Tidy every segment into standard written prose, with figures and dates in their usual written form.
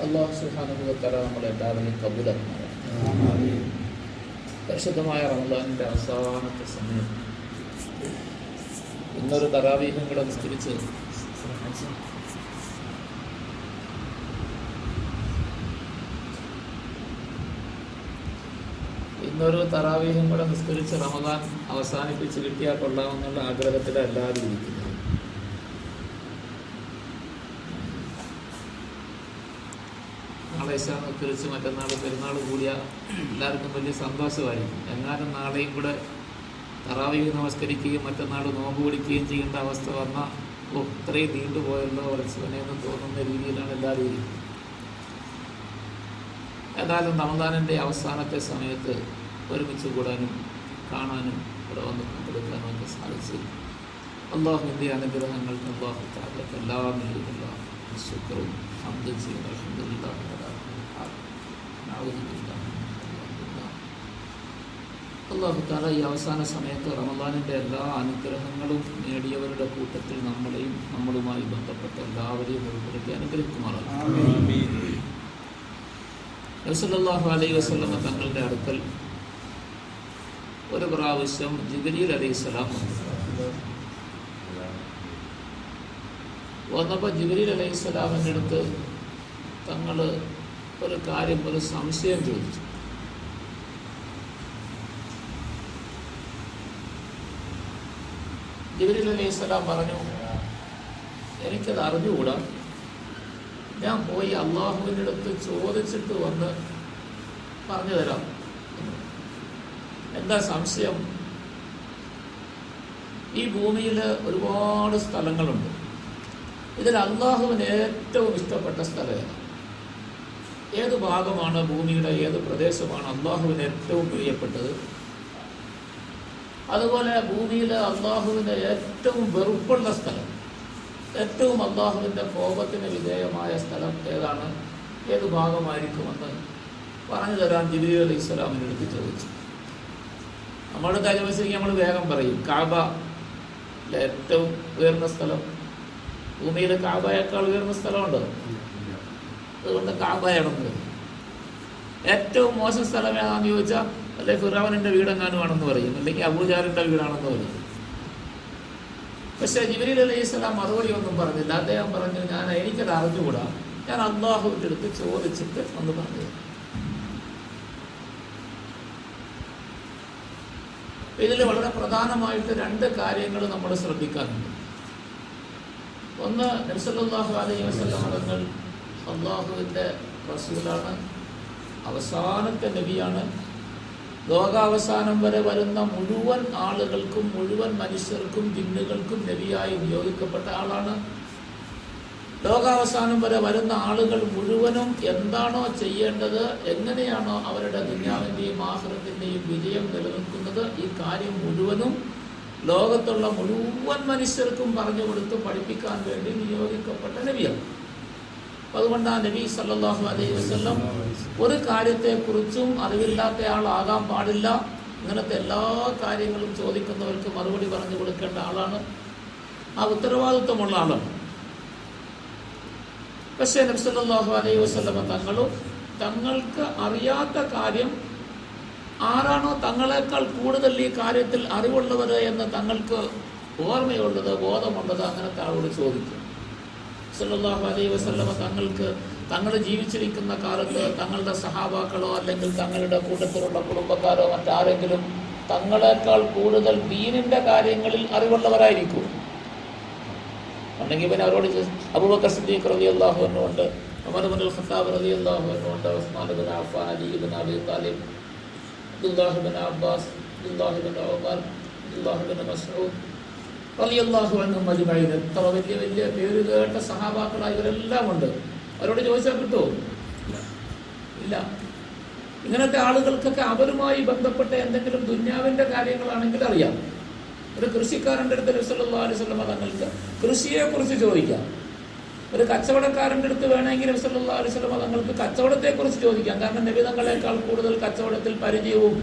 അല്ലാഹു സുബ്ഹാനഹു വ തആല നമ്മളെല്ലാവരെയും കബൂലാക്കുമാറാകട്ടെ. പരിശുദ്ധമായ റമദാനിൻ്റെ അവസാനത്തെ സമയം ഇന്നൊരു തറാവീഹും കൂടെ നിസ്കരിച്ച് റമദാൻ അവസാനിപ്പിച്ച് കിട്ടിയാൽ കൊള്ളാമെന്നുള്ള ആഗ്രഹത്തിലല്ലാതെ ഇരിക്കുന്നത്. നാളെ ഇശാ നിസ്കരിച്ച് മറ്റന്നാൾ പെരുന്നാൾ കൂടിയ എല്ലാവർക്കും വലിയ സന്തോഷമായിരിക്കും. എങ്ങാനും നാളെയും കൂടെ തറാവീഹ് നമസ്കരിക്കുകയും മറ്റന്നാൾ നോമ്പ് പിടിക്കുകയും ചെയ്യേണ്ട അവസ്ഥ വന്നാൽ ഇത്രയും നീണ്ടുപോയല്ലോ വത്സവനെന്ന് തോന്നുന്ന രീതിയിലാണ് എല്ലാവരും ഇരിക്കുന്നത്. ഏതായാലും റമദാനിൻ്റെ അവസാനത്തെ സമയത്ത് ഒരുമിച്ച് കൂടാനും കാണാനും ഇവിടെ വന്ന് പങ്കെടുക്കാനും ഒക്കെ സാധിച്ചു. അള്ളാഹുവിൻ്റെ അനുഗ്രഹങ്ങൾക്ക് അള്ളാഹു തആലക്ക് എല്ലാ നിലയിലുള്ള ശുക്റും ഹംദും ചെയ്യുന്നു. അൽഹംദുലില്ലാഹി അള്ളാഹു തആല ഈ അവസാന സമയത്ത് റമദാനിൻ്റെ എല്ലാ അനുഗ്രഹങ്ങളും നേടിയവരുടെ കൂട്ടത്തിൽ നമ്മളെയും നമ്മളുമായി ബന്ധപ്പെട്ട എല്ലാവരെയും ഉൾപ്പെടുത്തി അനുഗ്രഹിക്കുമാറാണ്. നബി സല്ലല്ലാഹു അലൈഹി വസല്ലം തങ്ങളുടെ അടുക്കൽ ഒരു പ്രാവശ്യം ജിബ്രീൽ അലൈഹിസ്സലാം വന്നപ്പോൾ ജിബ്രീൽ അലൈഹിസ്സലാമിൻ്റെ അടുത്ത് തങ്ങൾ ഒരു കാര്യം, ഒരു സംശയം ചോദിച്ചു. ജിബ്രീൽ അലൈഹിസ്സലാം പറഞ്ഞു, എനിക്കത് അറിഞ്ഞുകൂടാ, ഞാൻ പോയി അള്ളാഹുവിൻ്റെ അടുത്ത് ചോദിച്ചിട്ട് വന്ന് പറഞ്ഞു തരാം. എന്താ സംശയം? ഈ ഭൂമിയിൽ ഒരുപാട് സ്ഥലങ്ങളുണ്ട്. ഇതിൽ അള്ളാഹുവിന് ഏറ്റവും ഇഷ്ടപ്പെട്ട സ്ഥലം ഏത് ഭാഗമാണ്? ഭൂമിയുടെ ഏത് പ്രദേശമാണ് അള്ളാഹുവിന് ഏറ്റവും പ്രിയപ്പെട്ടത്? അതുപോലെ ഭൂമിയിൽ അള്ളാഹുവിന് ഏറ്റവും വെറുപ്പുള്ള സ്ഥലം, ഏറ്റവും അള്ളാഹുവിൻ്റെ കോപത്തിന് വിധേയമായ സ്ഥലം ഏതാണ്? ഏത് ഭാഗമായിരിക്കുമെന്ന് പറഞ്ഞു തരാൻ ജിബ്രീൽ അലൈഹിസ്സലാമിൻ്റെ അടുത്ത് ചോദിച്ചു. നമ്മുടെ ചോദിച്ചെങ്കിൽ നമ്മൾ വേഗം പറയും കഅബ ഏറ്റവും ഉയർന്ന സ്ഥലം. ഭൂമിയിൽ കഅബയേക്കാൾ ഉയർന്ന സ്ഥലമുണ്ടോ? അതുകൊണ്ട് കഅബയാണെന്ന് പറയും. ഏറ്റവും മോശം സ്ഥലം ഏതാണെന്ന് ചോദിച്ചാൽ അല്ലെങ്കിൽ ഫിറഔനിൻ്റെ വീടെങ്ങാനും ആണെന്ന് പറയും, അല്ലെങ്കിൽ അബൂജാലിൻ്റെ വീടാണെന്ന് പറയും. പക്ഷേ ജിബ്രീൽ അലൈഹിസ്സലാം മറുപടി ഒന്നും പറഞ്ഞില്ല. അദ്ദേഹം പറഞ്ഞു, എനിക്കത് അറിഞ്ഞുകൂടാ, ഞാൻ അള്ളാഹുവിൻ്റെ അടുത്ത് ചോദിച്ചിട്ട് ഒന്ന് പറഞ്ഞു. ഇതിൽ വളരെ പ്രധാനമായിട്ട് രണ്ട് കാര്യങ്ങൾ നമ്മൾ ശ്രദ്ധിക്കാനുണ്ട്. ഒന്ന്, നബി സല്ലല്ലാഹു അലൈഹി വസല്ലം തങ്ങൾ അള്ളാഹുവിൻ്റെ റസൂലാണ്, അവസാനത്തെ നബിയാണ്. ലോകാവസാനം വരെ വരുന്ന മുഴുവൻ ആളുകൾക്കും, മുഴുവൻ മനുഷ്യർക്കും, ജിന്നുകൾക്കും നബിയായി നിയോഗിക്കപ്പെട്ട ആളാണ്. ലോകാവസാനം വരെ വരുന്ന ആളുകൾ മുഴുവനും എന്താണോ ചെയ്യേണ്ടത്, എങ്ങനെയാണോ അവരുടെ ദുനിയാവിൻ്റെയും ആഖിറത്തിൻ്റെയും വിജയം നിലനിൽക്കുന്നത്, ഈ കാര്യം മുഴുവനും ലോകത്തുള്ള മുഴുവൻ മനുഷ്യർക്കും പറഞ്ഞു കൊടുത്ത് പഠിപ്പിക്കാൻ വേണ്ടി നിയോഗിക്കപ്പെട്ട നബിയാണ്. അതുകൊണ്ട് ആ നബി സല്ലല്ലാഹു അലൈഹി വസല്ലം ഒരു കാര്യത്തെക്കുറിച്ചും അറിവില്ലാത്ത ആളാകാൻ പാടില്ല. ഇങ്ങനത്തെ എല്ലാ കാര്യങ്ങളും ചോദിക്കുന്നവർക്ക് മറുപടി പറഞ്ഞു കൊടുക്കേണ്ട ആളാണ്, ആ ഉത്തരവാദിത്വമുള്ള ആളാണ്. പക്ഷേ നബി സല്ലല്ലാഹു അലൈഹി വസല്ലം തങ്ങൾക്ക് അറിയാത്ത കാര്യം, ആരാണോ തങ്ങളെക്കാൾ കൂടുതൽ ഈ കാര്യത്തിൽ അറിവുള്ളവർ എന്ന് തങ്ങൾക്ക് ഓർമ്മയുള്ളത്, ബോധമുള്ളത്, അങ്ങനത്തെ ആളോട് ചോദിക്കും. സല്ലല്ലാഹു അലൈഹി വസല്ലം തങ്ങൾ ജീവിച്ചിരിക്കുന്ന കാലത്ത് തങ്ങളുടെ സഹാബാക്കളോ അല്ലെങ്കിൽ തങ്ങളുടെ കൂട്ടത്തിലുള്ള കുടുംബക്കാരോ മറ്റാരെങ്കിലും തങ്ങളെക്കാൾ കൂടുതൽ ദീനിൻ്റെ കാര്യങ്ങളിൽ അറിവുള്ളവരായിരിക്കും. ഉണ്ടെങ്കിൽ പിന്നെ അവരോട് അബൂബക്കർ സിദ്ദീഖ് റളിയല്ലാഹു അൻഹു ഉണ്ട്, ഉമർ ഇബ്നുൽ ഖത്താബ് റളിയല്ലാഹു അൻഹു ഉണ്ട്, ഉസ്മാൻ ഇബ്നു അഫ്ഫാൻ, അലി ഇബ്നു അബീ Talib, Abdullah Ibn Abbas, Abdullah Ibnu Umar, Abdullah Ibnu Masood റളിയല്ലാഹു അൻഹും അജ്മഈൻ. എത്ര വലിയ വലിയ പേര് കേട്ട സഹാബാക്കളായി ഇവരെല്ലാം ഉണ്ട്. അവരോട് ചോദിച്ചാൽ കിട്ടുമോ? ഇല്ല. ഇങ്ങനത്തെ ആളുകൾക്കൊക്കെ അവരുമായി ബന്ധപ്പെട്ട എന്തെങ്കിലും ദുന്യാവിൻ്റെ കാര്യങ്ങളാണെങ്കിൽ അറിയാം. ഒരു കൃഷിക്കാരൻ്റെ അടുത്ത് നബി സല്ലല്ലാഹു അലൈഹി വസല്ലം തങ്ങൾക്ക് കൃഷിയെക്കുറിച്ച് ചോദിക്കാം. ഒരു കച്ചവടക്കാരൻ്റെ അടുത്ത് വേണമെങ്കിൽ നബി സല്ലല്ലാഹു അലൈഹി വസല്ലം തങ്ങൾക്ക് കച്ചവടത്തെക്കുറിച്ച് ചോദിക്കാം. കാരണം നബി തങ്ങളെക്കാൾ കൂടുതൽ കച്ചവടത്തിൽ പരിചയവും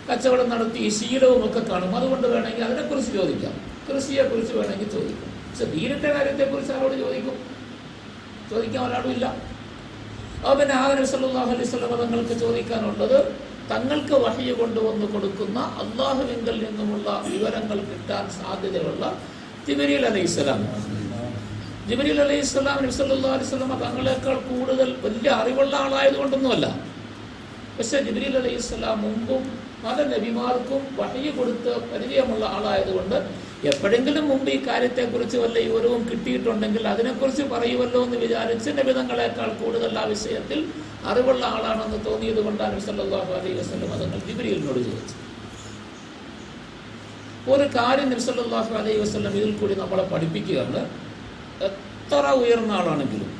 കച്ചവടം നടത്തി ശീലവും ഒക്കെ കാണും. അതുകൊണ്ട് വേണമെങ്കിൽ അതിനെക്കുറിച്ച് ചോദിക്കാം, കൃഷിയെക്കുറിച്ച് വേണമെങ്കിൽ ചോദിക്കാം. പക്ഷെ ദീനിൻ്റെ കാര്യത്തെക്കുറിച്ച് ആരോട് ചോദിക്കും? ചോദിക്കാൻ ഒരാളും ഇല്ല. അപ്പോൾ പിന്നെ ആ നബി സല്ലല്ലാഹു അലൈഹി വസല്ലം തങ്ങൾക്ക് ചോദിക്കാനുള്ളത്, തങ്ങൾക്ക് വഹ്യ് കൊണ്ടുവന്ന് കൊടുക്കുന്ന അള്ളാഹുവിങ്കൽ നിന്നുമുള്ള വിവരങ്ങൾ കിട്ടാൻ സാധ്യതയുള്ള ജിബ്രീൽ അലൈഹിസ്സലാം. ജിബ്രീൽ അലൈഹിസ്സലാം നബി സല്ലല്ലാഹു അലൈഹി വസല്ലം തങ്ങളെക്കാൾ കൂടുതൽ വലിയ അറിവുള്ള ആളായതുകൊണ്ടൊന്നുമല്ല. പക്ഷെ ജിബ്രീൽ അലൈഹിസ്സലാം മുമ്പും പല നബിമാർക്കും വഹ്യ് കൊടുത്ത് പരിചയമുള്ള ആളായതുകൊണ്ട് എപ്പോഴെങ്കിലും മുമ്പ് ഈ കാര്യത്തെക്കുറിച്ച് വല്ല വിവരവും കിട്ടിയിട്ടുണ്ടെങ്കിൽ അതിനെക്കുറിച്ച് പറയുമല്ലോ എന്ന് വിചാരിച്ച് നബി തങ്ങളെക്കാൾ കൂടുതൽ ആ വിഷയത്തിൽ അറിവുള്ള ആളാണെന്ന് തോന്നിയത് കൊണ്ടാണ് നബി സല്ലല്ലാഹു അലൈഹി വസല്ലം തങ്ങൾ ജിബ്രീലിനോട് ചോദിച്ചത്. ഒരു കാര്യം നബി സല്ലല്ലാഹു അലൈഹി വസല്ലം ഇതിൽ കൂടി നമ്മളെ പഠിപ്പിക്കുകയാണ്. എത്ര ഉയർന്ന ആളാണെങ്കിലും,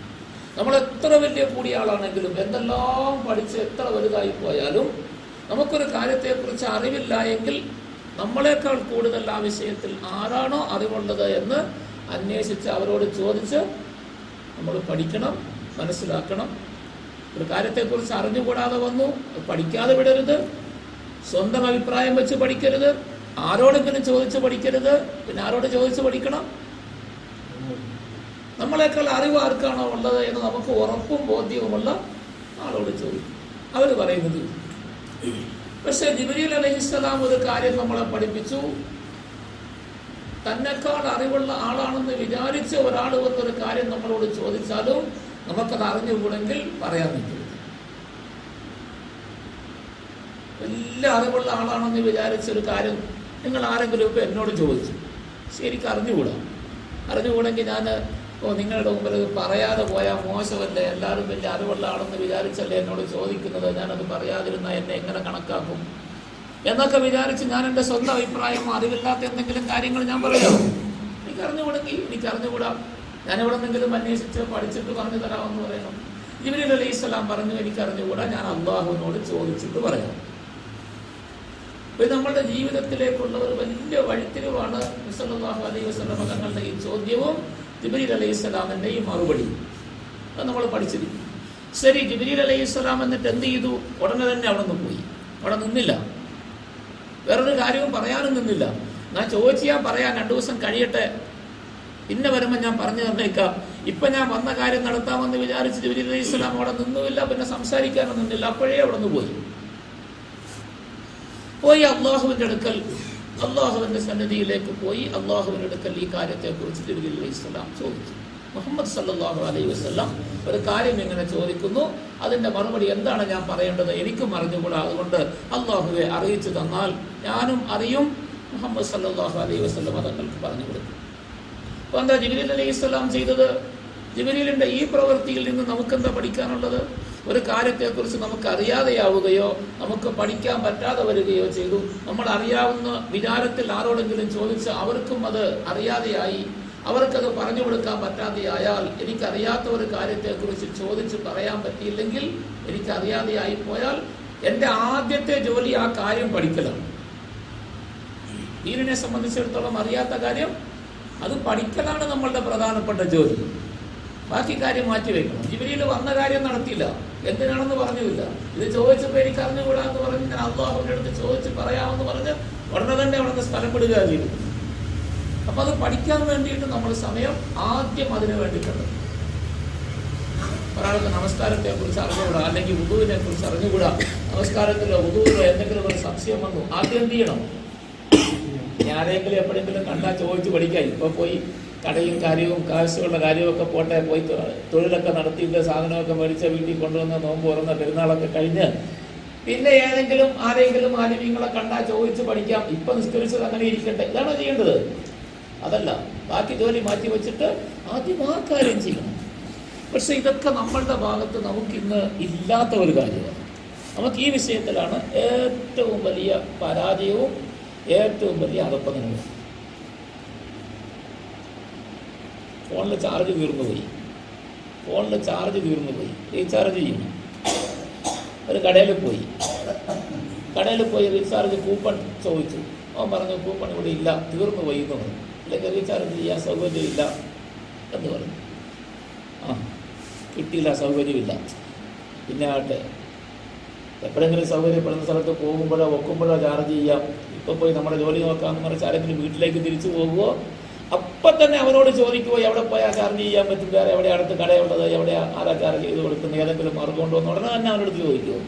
നമ്മളെത്ര വലിയ കൂടിയ ആളാണെങ്കിലും, എന്തെല്ലാം പഠിച്ച് എത്ര വലുതായി പോയാലും നമുക്കൊരു കാര്യത്തെക്കുറിച്ച് അറിവില്ല എങ്കിൽ നമ്മളെക്കാൾ കൂടുതൽ ആ വിഷയത്തിൽ ആരാണോ അറിവുള്ളത് എന്ന് അന്വേഷിച്ച് അവരോട് ചോദിച്ച് നമ്മൾ പഠിക്കണം, മനസ്സിലാക്കണം. ഒരു കാര്യത്തെക്കുറിച്ച് അറിഞ്ഞുകൂടാതെ വന്നു പഠിക്കാതെ വിടരുത്, സ്വന്തം അഭിപ്രായം വെച്ച് പഠിക്കരുത്, ആരോടെങ്കിലും ചോദിച്ച് പഠിക്കരുത്. പിന്നെ ആരോട് ചോദിച്ച് പഠിക്കണം? നമ്മളെക്കാൾ അറിവ് ആർക്കാണോ ഉള്ളത് എന്ന് നമുക്ക് ഉറപ്പും ബോധ്യവുമുള്ള ആളോട് ചോദിക്കും. അവർ പറയുന്നത്. പക്ഷെ ജിബ്രീൽ അലൈഹിസ്സലാം ഒരു കാര്യം നമ്മളെ പഠിപ്പിച്ചു. തന്നെക്കാൾ അറിവുള്ള ആളാണെന്ന് വിചാരിച്ച് ഒരാൾ വന്നൊരു കാര്യം നമ്മളോട് ചോദിച്ചാലും നമുക്കത് അറിഞ്ഞുകൂടെങ്കിൽ പറയാൻ പറ്റില്ല. വലിയ അറിവുള്ള ആളാണെന്ന് വിചാരിച്ചൊരു കാര്യം നിങ്ങൾ ആരെങ്കിലും ഇപ്പം എന്നോട് ചോദിച്ചു, ശരിക്കും അറിഞ്ഞുകൂടെങ്കിൽ ഞാൻ നിങ്ങളുടെ മുമ്പിൽ പറയാതെ പോയാൽ മോശമല്ലേ, എല്ലാവരും വലിയ അറിവുള്ള ആളെന്ന് വിചാരിച്ചല്ലേ എന്നോട് ചോദിക്കുന്നത്, ഞാനത് പറയാതിരുന്നാൽ എന്നെ എങ്ങനെ കണക്കാക്കും എന്നൊക്കെ വിചാരിച്ച് ഞാൻ എൻ്റെ സ്വന്തം അഭിപ്രായം അറിവില്ലാത്ത എന്തെങ്കിലും കാര്യങ്ങൾ ഞാൻ പറയാമോ? എനിക്ക് അറിഞ്ഞുകൂടാ, ഞാനിവിടെ എന്തെങ്കിലും അന്വേഷിച്ച് പഠിച്ചിട്ട് പറഞ്ഞു തരാമെന്ന് പറയണം. ജിബ്രീൽ അലൈഹിസ്സലാം പറഞ്ഞു, എനിക്കറിഞ്ഞുകൂടാ, ഞാൻ അല്ലാഹുവിനോട് ചോദിച്ചിട്ട് പറയാം. അപ്പോൾ ഇത് നമ്മളുടെ ജീവിതത്തിലേക്കുള്ള ഒരു വലിയ വഴിത്തിരിവാണ്. സല്ലല്ലാഹു അലൈഹി വസല്ലം തങ്ങളുടെ ഈ ചോദ്യവും ജിബ്രീൽ അലൈഹിസ്സലാമിൻ്റെ ഈ മറുപടി അത് നമ്മൾ പഠിച്ചിരിക്കും. ശരി, ജിബ്രീൽ അലൈഹിസ്സലാം എന്നിട്ട് എന്ത് ചെയ്തു? ഉടനെ തന്നെ അവിടെ നിന്ന് പോയി. അവിടെ നിന്നില്ല, വേറൊരു കാര്യവും പറയാനും നിന്നില്ല. ഞാൻ ചോദിച്ച് ഞാൻ പറയാൻ 2 ദിവസം കഴിയട്ടെ, പിന്നെ വരുമ്പോൾ ഞാൻ പറഞ്ഞു തന്നേക്കാം, ഇപ്പം ഞാൻ വന്ന കാര്യം നടത്താമെന്ന് വിചാരിച്ച് ജിബ്രീൽ അലൈഹിസ്സലാം അവിടെ നിന്നുമില്ല, പിന്നെ സംസാരിക്കാനും നിന്നില്ല. അപ്പോഴേ അവിടെ നിന്ന് പോയി അള്ളാഹുവിൻ്റെ അടുക്കൽ, അള്ളാഹുവിൻ്റെ സന്നിധിയിലേക്ക് പോയി അള്ളാഹുവിൻ്റെ അടുക്കൽ ഈ കാര്യത്തെക്കുറിച്ച് ജിബ്രീൽ അലൈഹിസ്സലാം ചോദിച്ചു. മുഹമ്മദ് സല്ലല്ലാഹു അലൈഹി വസല്ലം ഒരു കാര്യം ഇങ്ങനെ ചോദിക്കുന്നു, അതിൻ്റെ മറുപടി എന്താണ് ഞാൻ പറയേണ്ടത്? എനിക്കും അറിഞ്ഞുകൂടാ, അതുകൊണ്ട് അള്ളാഹുവെ അറിയിച്ചു തന്നാൽ ഞാനും അറിയും. മുഹമ്മദ് സല്ലല്ലാഹു അലൈഹി വസല്ലം തങ്ങൾക്ക് പറഞ്ഞു കൊടുത്തു. അപ്പോൾ എന്താ ജിബ്രീൽ അലൈഹിസ്സലാം ചെയ്തത്? ജിബ്രീലിൻ്റെ ഈ പ്രവൃത്തിയിൽ നിന്ന് നമുക്കെന്താ പഠിക്കാനുള്ളത്? ഒരു കാര്യത്തെക്കുറിച്ച് നമുക്ക് അറിയാതെയാവുകയോ നമുക്ക് പഠിക്കാൻ പറ്റാതെ വരികയോ ചെയ്തു. നമ്മൾ അറിയാവുന്ന വിചാരത്തിൽ ആരോടെങ്കിലും ചോദിച്ച് അവർക്കും അത് അറിയാതെയായി, അവർക്കത് പറഞ്ഞു കൊടുക്കാൻ പറ്റാതെയായാൽ, എനിക്കറിയാത്ത ഒരു കാര്യത്തെക്കുറിച്ച് ചോദിച്ച് പറയാൻ പറ്റിയില്ലെങ്കിൽ, എനിക്കറിയാതെയായി പോയാൽ എൻ്റെ ആദ്യത്തെ ജോലി ആ കാര്യം പഠിക്കലാണ്. ദീനിനെ സംബന്ധിച്ചിടത്തോളം അറിയാത്ത കാര്യം അത് പഠിക്കലാണ് നമ്മളുടെ പ്രധാനപ്പെട്ട ജോലി. ബാക്കി കാര്യം മാറ്റിവെക്കണം. ജിബ്രീൽ വന്ന കാര്യം നടത്തിയില്ല, എന്തിനാണെന്ന് പറഞ്ഞില്ല. ഇത് ചോദിച്ചപ്പോൾ എനിക്ക് അറിഞ്ഞുകൂടാ എന്ന് പറഞ്ഞ് ഞാൻ അള്ളാഹുവിൻ്റെ അടുത്ത് ചോദിച്ച് പറയാമെന്ന് പറഞ്ഞ് ഉടനെ തന്നെ അവിടെ നിന്ന് സ്ഥലം വിടുക ചെയ്തു. അപ്പം അത് പഠിക്കാൻ വേണ്ടിയിട്ട് നമ്മൾ സമയം ആദ്യം അതിനു വേണ്ടിയിട്ടുണ്ട്. ഒരാൾക്ക് നമസ്കാരത്തെക്കുറിച്ച് അറിഞ്ഞുകൂടാ, അല്ലെങ്കിൽ വുദൂവിനെ കുറിച്ച് അറിഞ്ഞുകൂടാ, നമസ്കാരത്തിലോ വുദൂവിലോ എന്തെങ്കിലും ഒരു സംശയം വന്നു, ആദ്യം എന്ത് ചെയ്യണം? ആരെങ്കിലും എപ്പോഴെങ്കിലും കണ്ടാൽ ചോദിച്ച് പഠിക്കാം. ഇപ്പോൾ പോയി കടയും കാര്യവും കാശുകളുടെ കാര്യമൊക്കെ പോട്ടെ, പോയി തൊഴിലൊക്കെ നടത്തിയിട്ട് സാധനമൊക്കെ മേടിച്ച വീട്ടിൽ കൊണ്ടുവന്ന് നോമ്പ് തുറന്ന പെരുന്നാളൊക്കെ കഴിഞ്ഞ് പിന്നെ ആരെങ്കിലും ആലിമീങ്ങളെ കണ്ടാൽ ചോദിച്ച് പഠിക്കാം. ഇപ്പം നിസ്കരിച്ചത് അങ്ങനെ ഇരിക്കട്ടെ, ഇതാണോ ചെയ്യേണ്ടത്? അതല്ല, ബാക്കി ജോലി മാറ്റി വെച്ചിട്ട് ആദ്യം ആ കാര്യം ചെയ്യണം. പക്ഷെ ഇതൊക്കെ നമ്മളുടെ ഭാഗത്ത് നമുക്കിന്ന് ഇല്ലാത്ത ഒരു കാര്യമാണ്. നമുക്ക് ഈ വിഷയത്തിലാണ് ഏറ്റവും വലിയ പരാജയവും ഏറ്റവും വലിയ അധപ്പതനവും. ഫോണിൽ ചാർജ് തീർന്നു പോയി, റീചാർജ് ചെയ്യണം. ഒരു കടയിൽ പോയി റീചാർജ് കൂപ്പൺ ചോദിച്ചു. അവൻ പറഞ്ഞു കൂപ്പൺ ഇവിടെ ഇല്ല, തീർന്നു പോയി എന്ന് പറഞ്ഞു. അല്ലെങ്കിൽ റീചാർജ് ചെയ്യാൻ സൗകര്യമില്ല എന്ന് പറഞ്ഞു. കിട്ടിയില്ല, സൗകര്യമില്ല. പിന്നെ ആട്ടെ, എപ്പോഴെങ്കിലും സൗകര്യപ്പെടുന്ന സ്ഥലത്ത് പോകുമ്പോഴോ വെക്കുമ്പോഴോ ചാർജ് ചെയ്യാം. ഇപ്പോൾ പോയി നമ്മുടെ ജോലി നോക്കാമെന്ന് പറഞ്ഞാൽ ആരെങ്കിലും വീട്ടിലേക്ക് തിരിച്ചു പോകുമോ അപ്പം തന്നെ അവനോട് ചോദിക്കുമോ എവിടെ പോയാൽ ചാർജ് ചെയ്യാൻ പറ്റും, വേറെ എവിടെ അടുത്ത് കടയുള്ളത്, എവിടെ ആരാ ചാർജ് ചെയ്ത് കൊടുക്കുന്നത്, ഏതെങ്കിലും മാർഗം ഉണ്ടോ എന്ന് ഉടനെ തന്നെ അവനോട് ചോദിക്കുമോ.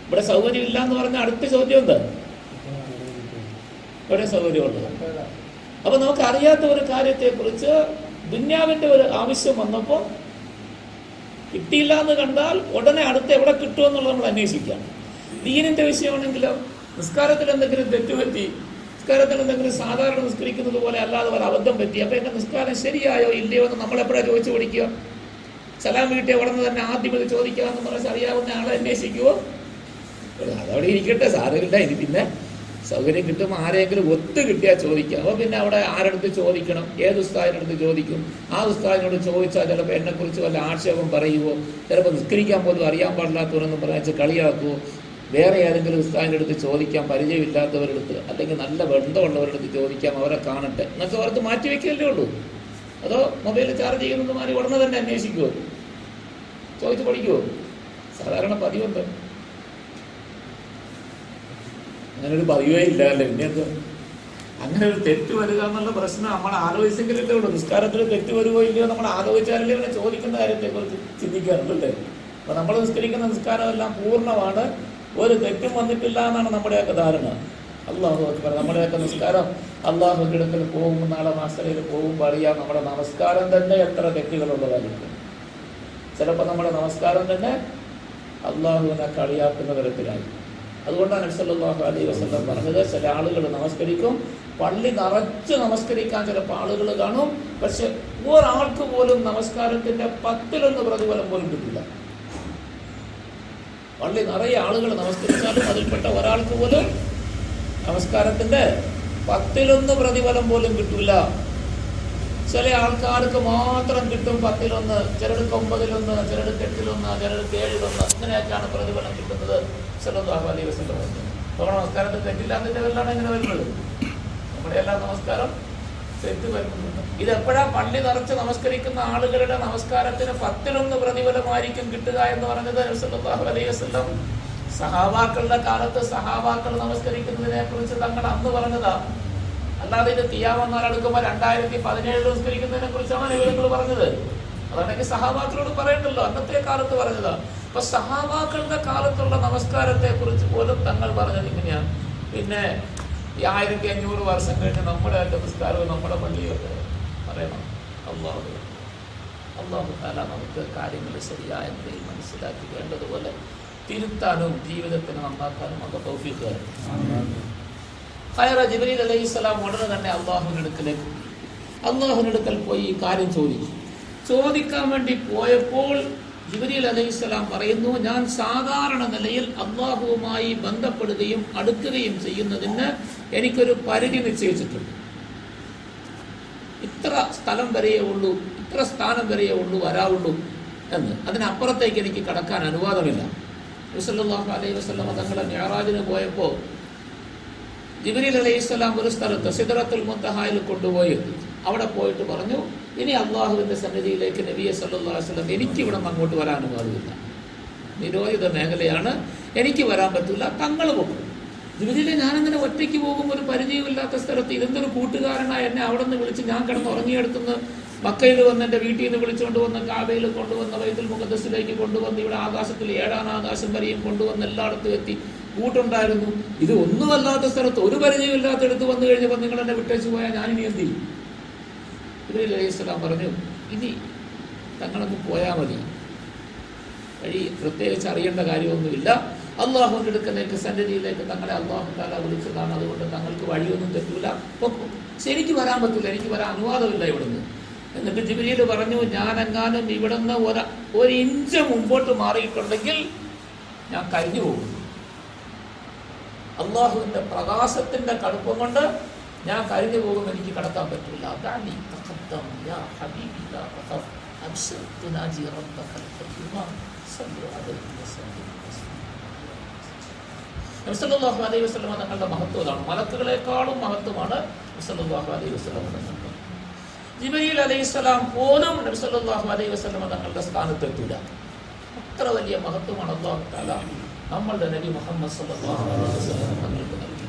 ഇവിടെ സൗകര്യം ഇല്ല എന്ന് പറഞ്ഞാൽ അടുത്ത ചോദ്യം എന്താ, ഇവിടെ സൗകര്യമുള്ളത്. അപ്പൊ നമുക്ക് അറിയാത്ത ഒരു കാര്യത്തെക്കുറിച്ച് ദുന്യാവിന്റെ ഒരു ആവശ്യം വന്നപ്പോൾ കിട്ടിയില്ല എന്ന് കണ്ടാൽ ഉടനെ അടുത്ത് എവിടെ കിട്ടുമെന്നുള്ളത് നമ്മൾ അന്വേഷിക്കാം. ദീനിന്റെ വിഷയമാണെങ്കിലോ നിസ്കാരത്തിൽ എന്തെങ്കിലും തെറ്റുപറ്റി, നിസ്കാരത്തിൽ എന്തെങ്കിലും സാധാരണ നിസ്കരിക്കുന്നത് പോലെ അല്ലാതെ ഒരു അബദ്ധം പറ്റി, അപ്പൊ എന്റെ നിസ്കാരം ശരിയായോ ഇല്ലയോ എന്ന് നമ്മളെപ്പോഴാണ് ചോദിച്ചു പഠിക്കുക? സലാം വീട്ടിൽ ഉടനെ തന്നെ ആദ്യം ഇത് ചോദിക്കാമെന്ന് പറഞ്ഞാൽ അറിയാവുന്ന ആളെ അന്വേഷിക്കുവോ? അതവിടെ ഇരിക്കട്ടെ, സാരമില്ല, ഇനി പിന്നെ സൗകര്യം കിട്ടുമ്പോൾ ആരെങ്കിലും ഒത്തു കിട്ടിയാൽ ചോദിക്കുക. അപ്പോൾ പിന്നെ അവിടെ ആരടുത്ത് ചോദിക്കണം, ഏത് ഉസ്താദിനടുത്ത് ചോദിക്കും? ആ ഉസ്താദിനോട് ചോദിച്ചാൽ ചിലപ്പോൾ എന്നെക്കുറിച്ച് വല്ല ആക്ഷേപം പറയുമോ, ചിലപ്പോൾ നിസ്കരിക്കാൻ പോലും അറിയാൻ പാടില്ലാത്തവരെന്ന് പറഞ്ഞാൽ കളിയാക്കുമോ, വേറെ ഏതെങ്കിലും ഉസ്താദിൻ്റെ അടുത്ത് ചോദിക്കാം, പരിചയമില്ലാത്തവരടുത്ത് അല്ലെങ്കിൽ നല്ല ബന്ധമുള്ളവരടുത്ത് ചോദിക്കാം, അവരെ കാണട്ടെ എന്നൊക്കെ ഓർത്ത് മാറ്റി വയ്ക്കുകയല്ലേ ഉള്ളൂ. അതോ മൊബൈൽ ചാർജ് ചെയ്യുന്നത് മാറി ഉടനെ തന്നെ അന്വേഷിക്കുമോ, ചോദിച്ച് പഠിക്കുമോ? സാധാരണ പതിവുണ്ട്, അങ്ങനെ ഒരു പതിവേ ഇല്ല അല്ലേ. പിന്നെ എന്താ അങ്ങനെ ഒരു തെറ്റ് വരിക എന്നുള്ള പ്രശ്നം നമ്മൾ ആലോചിച്ചെങ്കിലല്ലേ ഉള്ളൂ. നിസ്കാരത്തിൽ തെറ്റ് വരുമോ ഇല്ലയോ നമ്മൾ ആലോചിച്ചാലല്ലേ ഇവിടെ ചോദിക്കുന്ന കാര്യത്തെക്കുറിച്ച് ചിന്തിക്കാറുണ്ടല്ലേ. അപ്പൊ നമ്മൾ നിസ്കരിക്കുന്ന നിസ്കാരമെല്ലാം പൂർണ്ണമാണ്, ഒരു തെറ്റും വന്നിട്ടില്ല എന്നാണ് നമ്മുടെയൊക്കെ ധാരണ. അള്ളാഹു അക്ബർ. നമ്മുടെയൊക്കെ നിസ്കാരം അള്ളാഹുവിന്റെ അടുക്കൽ പോകുമ്പോൾ, നാളെ മാസ്റ്ററിൽ പോകുമ്പോൾ അറിയാം നമ്മുടെ നമസ്കാരം തന്നെ എത്ര തെറ്റുകളുള്ളതായിരിക്കും. ചിലപ്പോൾ നമ്മുടെ നമസ്കാരം തന്നെ അള്ളാഹുവിനെ കളിയാക്കുന്ന തരത്തിലായി. അതുകൊണ്ടാണ് നബി സല്ലല്ലാഹു അലൈഹി വസല്ലം പറഞ്ഞത്, ചില ആളുകൾ നമസ്കരിക്കും, പള്ളി നിറച്ച് നമസ്കരിക്കാൻ ചിലപ്പോൾ ആളുകൾ കാണും, പക്ഷെ ഒരാൾക്ക് പോലും നമസ്കാരത്തിന്റെ 10% പ്രതിഫലം പോലും കിട്ടില്ല. പള്ളി നിറയെ ആളുകൾ നമസ്കരിച്ചാലും അതിൽപ്പെട്ട ഒരാൾക്ക് പോലും നമസ്കാരത്തിന്റെ 10% പ്രതിഫലം പോലും കിട്ടില്ല. ചില ആൾക്കാർക്ക് മാത്രം കിട്ടും 10%, ചിലർക്ക് 9-1, ചിലർക്ക് 8-1, ചിലർക്ക് 7-1, ഇങ്ങനെയൊക്കെയാണ് പ്രതിഫലം കിട്ടുന്നത്. സല്ലല്ലാഹു അലൈഹി വസല്ലം നമ്മുടെ നമസ്കാരത്തിൽ തെറ്റില്ലാത്തതിന്റെ പേരിലാണ് ഇങ്ങനെ വരുന്നത്. നമ്മുടെ എല്ലാ നമസ്കാരം തെറ്റ് വരുന്നുണ്ട്. ഇതെപ്പോഴാ പള്ളി നിറച്ച് നമസ്കരിക്കുന്ന ആളുകളുടെ നമസ്കാരത്തിന് 10-1 പ്രതിഫലമായിരിക്കും കിട്ടുക എന്ന് പറഞ്ഞത് നബി സല്ലല്ലാഹു അലൈഹി വസല്ലം സഹാബാക്കളുടെ കാലത്ത് സഹാബാക്കൾ നമസ്കരിക്കുന്നതിനെ കുറിച്ച് തങ്ങൾ അന്ന് പറഞ്ഞതാ. അല്ലാതെ ഇത് തിയാമെന്നാലെടുക്കുമ്പോൾ 2017 നമസ്കരിക്കുന്നതിനെ കുറിച്ചാണ് നിങ്ങൾ പറഞ്ഞത്. അതാണെങ്കിൽ സഹാബാക്കളോട് പറയണ്ടല്ലോ, അന്നത്തെ കാലത്ത് പറഞ്ഞതാ. അപ്പൊ സഹാബാക്കളുടെ കാലത്തുള്ള നമസ്കാരത്തെ കുറിച്ച് പോലും തങ്ങൾ പറഞ്ഞത് ഇങ്ങനെയാണ്. പിന്നെ ഈ 1500 വർഷം കഴിഞ്ഞ് നമ്മുടെ നമസ്കാരവും നമ്മുടെ പള്ളിയൊക്കെ പറയണം. അല്ലാഹു തആല നമുക്ക് കാര്യങ്ങൾ ശരിയായ നിലയിൽ മനസ്സിലാക്കി വേണ്ടതുപോലെ തിരുത്താനും ജീവിതത്തിന് നന്നാക്കാനും ഒക്കെ തൗഫീഖ് തരണം. ഖൈറ ജിബ്രീൽ അലൈഹിസ്സലാം ഉടനെ തന്നെ അള്ളാഹുവിന്റെ അടുക്കൽ പോയി ഈ കാര്യം ചോദിക്കാൻ വേണ്ടി പോയപ്പോൾ ജിബ്രീൽ അലൈഹിസ്സലാം പറയുന്നു, ഞാൻ സാധാരണ നിലയിൽ അള്ളാഹുവുമായി ബന്ധപ്പെടുകയും അടുക്കുകയും ചെയ്യുന്നതിന് എനിക്കൊരു പരിധി നിശ്ചയിച്ചിട്ടുണ്ട്. ഇത്ര സ്ഥലം വരെയേ ഉള്ളൂ, ഇത്ര സ്ഥാനം വരെയേ ഉള്ളൂ വരാവുള്ളൂ എന്ന്, അതിനപ്പുറത്തേക്ക് എനിക്ക് കടക്കാൻ അനുവാദമില്ല. നബി സല്ലല്ലാഹു അലൈഹി വസല്ലം തങ്ങളെ മിഅ്റാജിന് പോയപ്പോൾ ജിബ്രീൽ അലൈഹിസ്സലാം ഒരു സ്ഥലത്ത് സിദ്റത്തുൽ മുൻതഹായിൽ കൊണ്ടുപോയി അവിടെ പോയിട്ട് പറഞ്ഞു, ഇനി അള്ളാഹുവിന്റെ സന്നിധിയിലേക്ക് നബിയെ സല്ലല്ലാഹു അലൈഹി വസല്ലം എനിക്ക് ഇവിടെ നിന്ന് അങ്ങോട്ട് വരാൻ അനുവാദമില്ല, നിരോധിത മേഖലയാണ്, എനിക്ക് വരാൻ പറ്റില്ല, തങ്ങൾ പോകും. ജിബ്രീലെ ഞാനങ്ങനെ ഒറ്റയ്ക്ക് പോകും ഒരു പരിചയമില്ലാത്ത സ്ഥലത്ത്, ഇതെന്തൊരു കൂട്ടുകാരനായി എന്നെ അവിടെ നിന്ന് വിളിച്ച് ഞാൻ കിടന്ന് ഉറങ്ങിയെടുത്തുനിന്ന് മക്കയിൽ വന്ന് എൻ്റെ വീട്ടിൽ നിന്ന് വിളിച്ചുകൊണ്ട് വന്ന് കാബയിൽ കൊണ്ടുവന്ന് ബൈത്തുൽ മുഖദ്ദസിലേക്ക് കൊണ്ടുവന്ന് ഇവിടെ ആകാശത്തിൽ 7-ാം ആകാശം വരെയും കൊണ്ടുവന്ന് എല്ലായിടത്തും എത്തി കൂട്ടുണ്ടായിരുന്നു. ഇത് ഒന്നുമല്ലാത്ത സ്ഥലത്ത് ഒരു പരിചയമില്ലാത്ത എടുത്ത് വന്നു കഴിഞ്ഞപ്പോൾ നിങ്ങൾ എന്നെ വിട്ടേച്ച് പോയാൽ ഞാനിനി എന്ത് ചെയ്യും? ജിബ്രീൽ അലൈഹിസ്സലാം പറഞ്ഞു, ഇനി തങ്ങളൊന്ന് പോയാൽ മതി, വഴി പ്രത്യേകിച്ച് അറിയേണ്ട കാര്യമൊന്നുമില്ല. അള്ളാഹുവിൻ്റെ അടുക്കലേക്ക് സന്നിധിയിലേക്ക് തങ്ങളെ അള്ളാഹു തആല വിളിച്ചതാണ്, അതുകൊണ്ട് തങ്ങൾക്ക് വഴിയൊന്നും തെറ്റില്ല, ശരിക്ക് വരാൻ പറ്റില്ല, എനിക്ക് വരാൻ അനുവാദമില്ല ഇവിടുന്ന്. എന്നിട്ട് ജിബ്രീൽ പറഞ്ഞു, ഞാനെങ്ങാനും ഇവിടുന്ന് ഒരു ഇഞ്ച് മുമ്പോട്ട് മാറിയിട്ടുണ്ടെങ്കിൽ ഞാൻ കഴിഞ്ഞു പോകും. അള്ളാഹുവിന്റെ പ്രകാശത്തിന്റെ കടുപ്പം കൊണ്ട് ഞാൻ കഴിഞ്ഞു പോകും, എനിക്ക് കടക്കാൻ പറ്റില്ല. നബി സല്ലല്ലാഹു അലൈഹി വസല്ലം തങ്ങളുടെ മഹത്വമാണ്, മലക്കുകളെക്കാളും മഹത്വമാണ് നബി സല്ലല്ലാഹു അലൈഹി വസല്ലം തങ്ങൾക്ക്. ജിബ്രീൽ അലൈഹിസ്സലാം പോലും നബി സല്ലല്ലാഹു അലൈഹി വസല്ലം തങ്ങളുടെ സ്ഥാനത്തെത്തൂല. അത്ര വലിയ മഹത്വമാണ് അല്ലാഹു തആല നമ്മളുടെ നബി മുഹമ്മദ് സല്ലല്ലാഹു അലൈഹി വസല്ലം തങ്ങൾക്ക് നൽകി.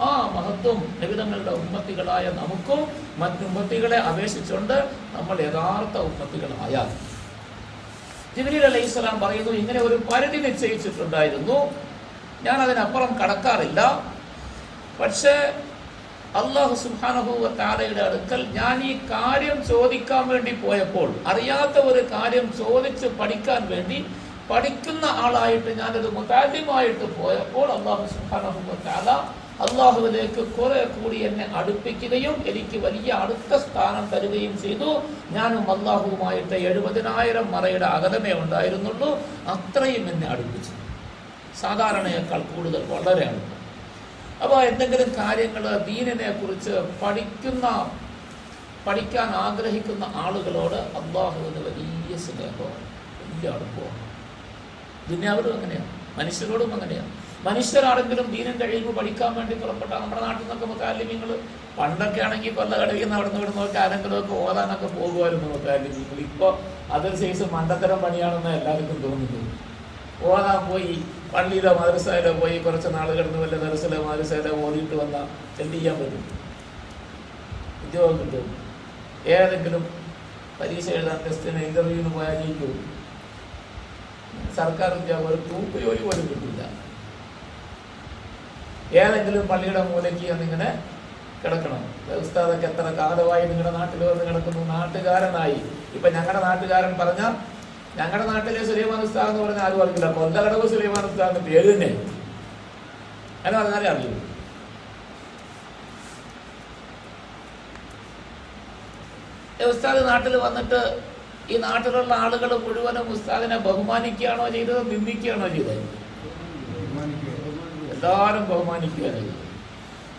ആ മഹത്വം നബിതങ്ങളുടെ ഉമ്മത്തികളായ നമുക്കും മറ്റുമ്മത്തികളെ അപേക്ഷിച്ചുകൊണ്ട് നമ്മൾ യഥാർത്ഥ ഉമ്മത്തികളായാൽ. ജിബ്രീൽ അലൈഹിസ്സലാം പറയുന്നു, ഇങ്ങനെ ഒരു പരിധി നിശ്ചയിച്ചിട്ടുണ്ടായിരുന്നു, ഞാൻ അതിനപ്പുറം കടക്കാറില്ല. പക്ഷേ അല്ലാഹു സുബ്ഹാനഹു വ തആലയുടെ അടുക്കൽ ഞാൻ ഈ കാര്യം ചോദിക്കാൻ വേണ്ടി പോയപ്പോൾ, അറിയാത്ത ഒരു കാര്യം ചോദിച്ച് പഠിക്കാൻ വേണ്ടി പഠിക്കുന്ന ആളായിട്ട് ഞാനൊരു മുതഅല്ലിമായിട്ട് പോയപ്പോൾ അല്ലാഹു സുബ്ഹാനഹു വ തആല അള്ളാഹുവിലേക്ക് കുറെ കൂടി എന്നെ അടുപ്പിക്കുകയും എനിക്ക് വലിയ അടുത്ത സ്ഥാനം തരുകയും ചെയ്തു. ഞാനും അള്ളാഹുവുമായിട്ട് 70,000 മറയുടെ അകലമേ ഉണ്ടായിരുന്നുള്ളൂ. അത്രയും എന്നെ അടുപ്പിച്ചു, സാധാരണയേക്കാൾ കൂടുതൽ, വളരെ അടുപ്പം. അപ്പോൾ എന്തെങ്കിലും കാര്യങ്ങൾ ദീനിനെ കുറിച്ച് പഠിക്കാൻ ആഗ്രഹിക്കുന്ന ആളുകളോട് അള്ളാഹുവിന് വലിയ സ്നേഹമാണ്, വലിയ അടുപ്പമാണ്. ദുനിയാവിലും അങ്ങനെയാണ്, മനുഷ്യരോടും അങ്ങനെയാണ്. മനുഷ്യരാണെങ്കിലും ദീനിന്റെ ഇൽമ് പഠിക്കാൻ വേണ്ടി പുറപ്പെട്ട നമ്മുടെ നാട്ടിൽ നിന്നൊക്കെ മുതഅല്ലിമീങ്ങൾ പണ്ടൊക്കെ ആണെങ്കിൽ കൊല്ലകടയിൽ നിന്ന് അവിടെ നിന്ന് നോക്കി ആരെങ്കിലും ഒക്കെ ഓതാനൊക്കെ പോകുമായിരുന്നു മുതഅല്ലിമീങ്ങൾ. ഇപ്പോൾ അതൊരു സൈസ് മണ്ടത്തരം പണിയാണെന്ന് എല്ലാവർക്കും തോന്നുന്നു. ഓതാൻ പോയി പള്ളിയിലോ മദ്രസയിലോ പോയി കുറച്ച് നാൾ കിടന്ന് വല്ല ദർസിലോ മദ്രസയിലോ ഓതിയിട്ട് വന്നാൽ എന്ത് ചെയ്യാൻ പറ്റും? ഉദ്യോഗം കിട്ടും. ഏതെങ്കിലും പരീക്ഷ എഴുതാൻ ടെസ്റ്റിന് ഇന്റർവ്യൂവിന് പോയാൽ ജയിക്കും. സർക്കാർ ഉദ്യോഗം ഒരു തൂക്ക് ജോലി പോലും കിട്ടില്ല. ഏതെങ്കിലും പള്ളിയുടെ മൂലയ്ക്ക് എന്നിങ്ങനെ കിടക്കണം. ഉസ്താദൊക്കെ എത്ര കാലമായി നിങ്ങളുടെ നാട്ടിൽ വന്ന് കിടക്കുന്നു, നാട്ടുകാരനായി. ഇപ്പൊ ഞങ്ങളുടെ നാട്ടുകാരൻ പറഞ്ഞാൽ, ഞങ്ങളുടെ നാട്ടിലെ സുലൈമാൻ ഉസ്താദ് എന്ന് പറഞ്ഞാൽ ആരും അറിയില്ല, കൊല്ലകടവ് സുലൈമാൻ ഉസ്താദിന്റെ പേര് തന്നെ അങ്ങനെ പറഞ്ഞാലേ അറിയൂ. ഉസ്താദ് നാട്ടിൽ വന്നിട്ട് ഈ നാട്ടിലുള്ള ആളുകൾ മുഴുവനും ഉസ്താദിനെ ബഹുമാനിക്കുകയാണോ ചെയ്തത്, നിന്ദിക്കുകയാണോ ചെയ്തത്? എല്ലാവരും ബഹുമാനിക്കുകയാണ്.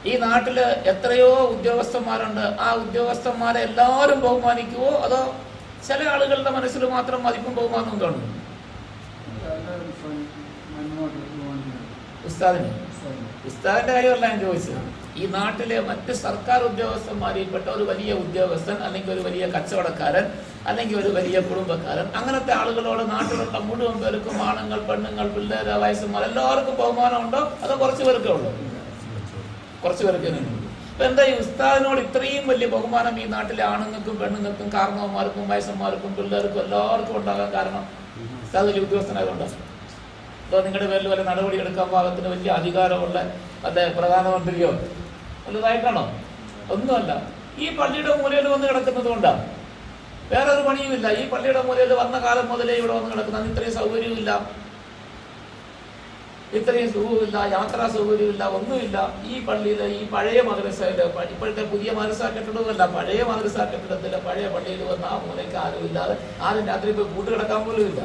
ഈ നാട്ടില് എത്രയോ ഉദ്യോഗസ്ഥന്മാരുണ്ട്, ആ ഉദ്യോഗസ്ഥന്മാരെ എല്ലാവരും ബഹുമാനിക്കുവോ അതോ ചില ആളുകളുടെ മനസ്സിൽ മാത്രം മതിപ്പും ബഹുമാനവും കാണും? ഉസ്താദിന്റെ കാര്യമല്ല ഞാൻ ചോദിച്ചത്. ഈ നാട്ടിലെ മറ്റ് സർക്കാർ ഉദ്യോഗസ്ഥന്മാരിൽപ്പെട്ട ഒരു വലിയ ഉദ്യോഗസ്ഥൻ, അല്ലെങ്കിൽ ഒരു വലിയ കച്ചവടക്കാരൻ, അല്ലെങ്കിൽ ഒരു വലിയ കുടുംബക്കാരൻ, അങ്ങനത്തെ ആളുകളോട് നാട്ടിലുള്ള മുഴുവൻ പേർക്കും, ആണുങ്ങൾ, പെണ്ണുങ്ങൾ, പിള്ളേർ, വയസ്സന്മാർ എല്ലാവർക്കും ബഹുമാനമുണ്ടോ അതോ കുറച്ച് പേർക്കേ ഉള്ളൂ? കുറച്ച് പേർക്ക് തന്നെ ഉള്ളൂ. അപ്പൊ എന്താ ഈ ഉസ്താദിനോട് ഇത്രയും വലിയ ബഹുമാനം ഈ നാട്ടിലെ ആണുങ്ങൾക്കും പെണ്ണുങ്ങൾക്കും കാരണവന്മാർക്കും വയസ്സന്മാർക്കും പിള്ളേർക്കും എല്ലാവർക്കും ഉണ്ടാകാൻ കാരണം ഉസ്താദ് വലിയ ഉദ്യോഗസ്ഥനായതുകൊണ്ടോ അതോ നിങ്ങളുടെ പേരിൽ വല്ല നടപടി എടുക്കാൻ പാകത്തിന് വലിയ അധികാരമുള്ള അല്ലെ പ്രധാനമന്ത്രിയോ വലുതായിട്ടാണോ? ഒന്നുമല്ല. ഈ പള്ളിയുടെ മൂലയിൽ വന്ന് കിടക്കുന്നത് കൊണ്ടാണ്, വേറെ ഒരു പണിയുമില്ല. ഈ പള്ളിയുടെ മൂലയിൽ വന്ന കാലം മുതലേ ഇവിടെ വന്ന് കിടക്കുന്നത്. ഇത്രയും സൗകര്യമില്ല, ഇത്രയും സുഖമില്ല, യാത്രാ സൗകര്യമില്ല, ഒന്നുമില്ല. ഈ പള്ളിയിലെ ഈ പഴയ മദ്രസയില്, ഇപ്പോഴത്തെ പുതിയ മദ്രസ കെട്ടിടമല്ല, പഴയ മദ്രസ കെട്ടിടത്തിലെ പഴയ പള്ളിയിൽ വന്ന് ആ മൂലയ്ക്ക് ആരും ഇല്ലാതെ, ആരും രാത്രി പോയി കൂട്ടുകിടക്കാൻ പോലും ഇല്ല.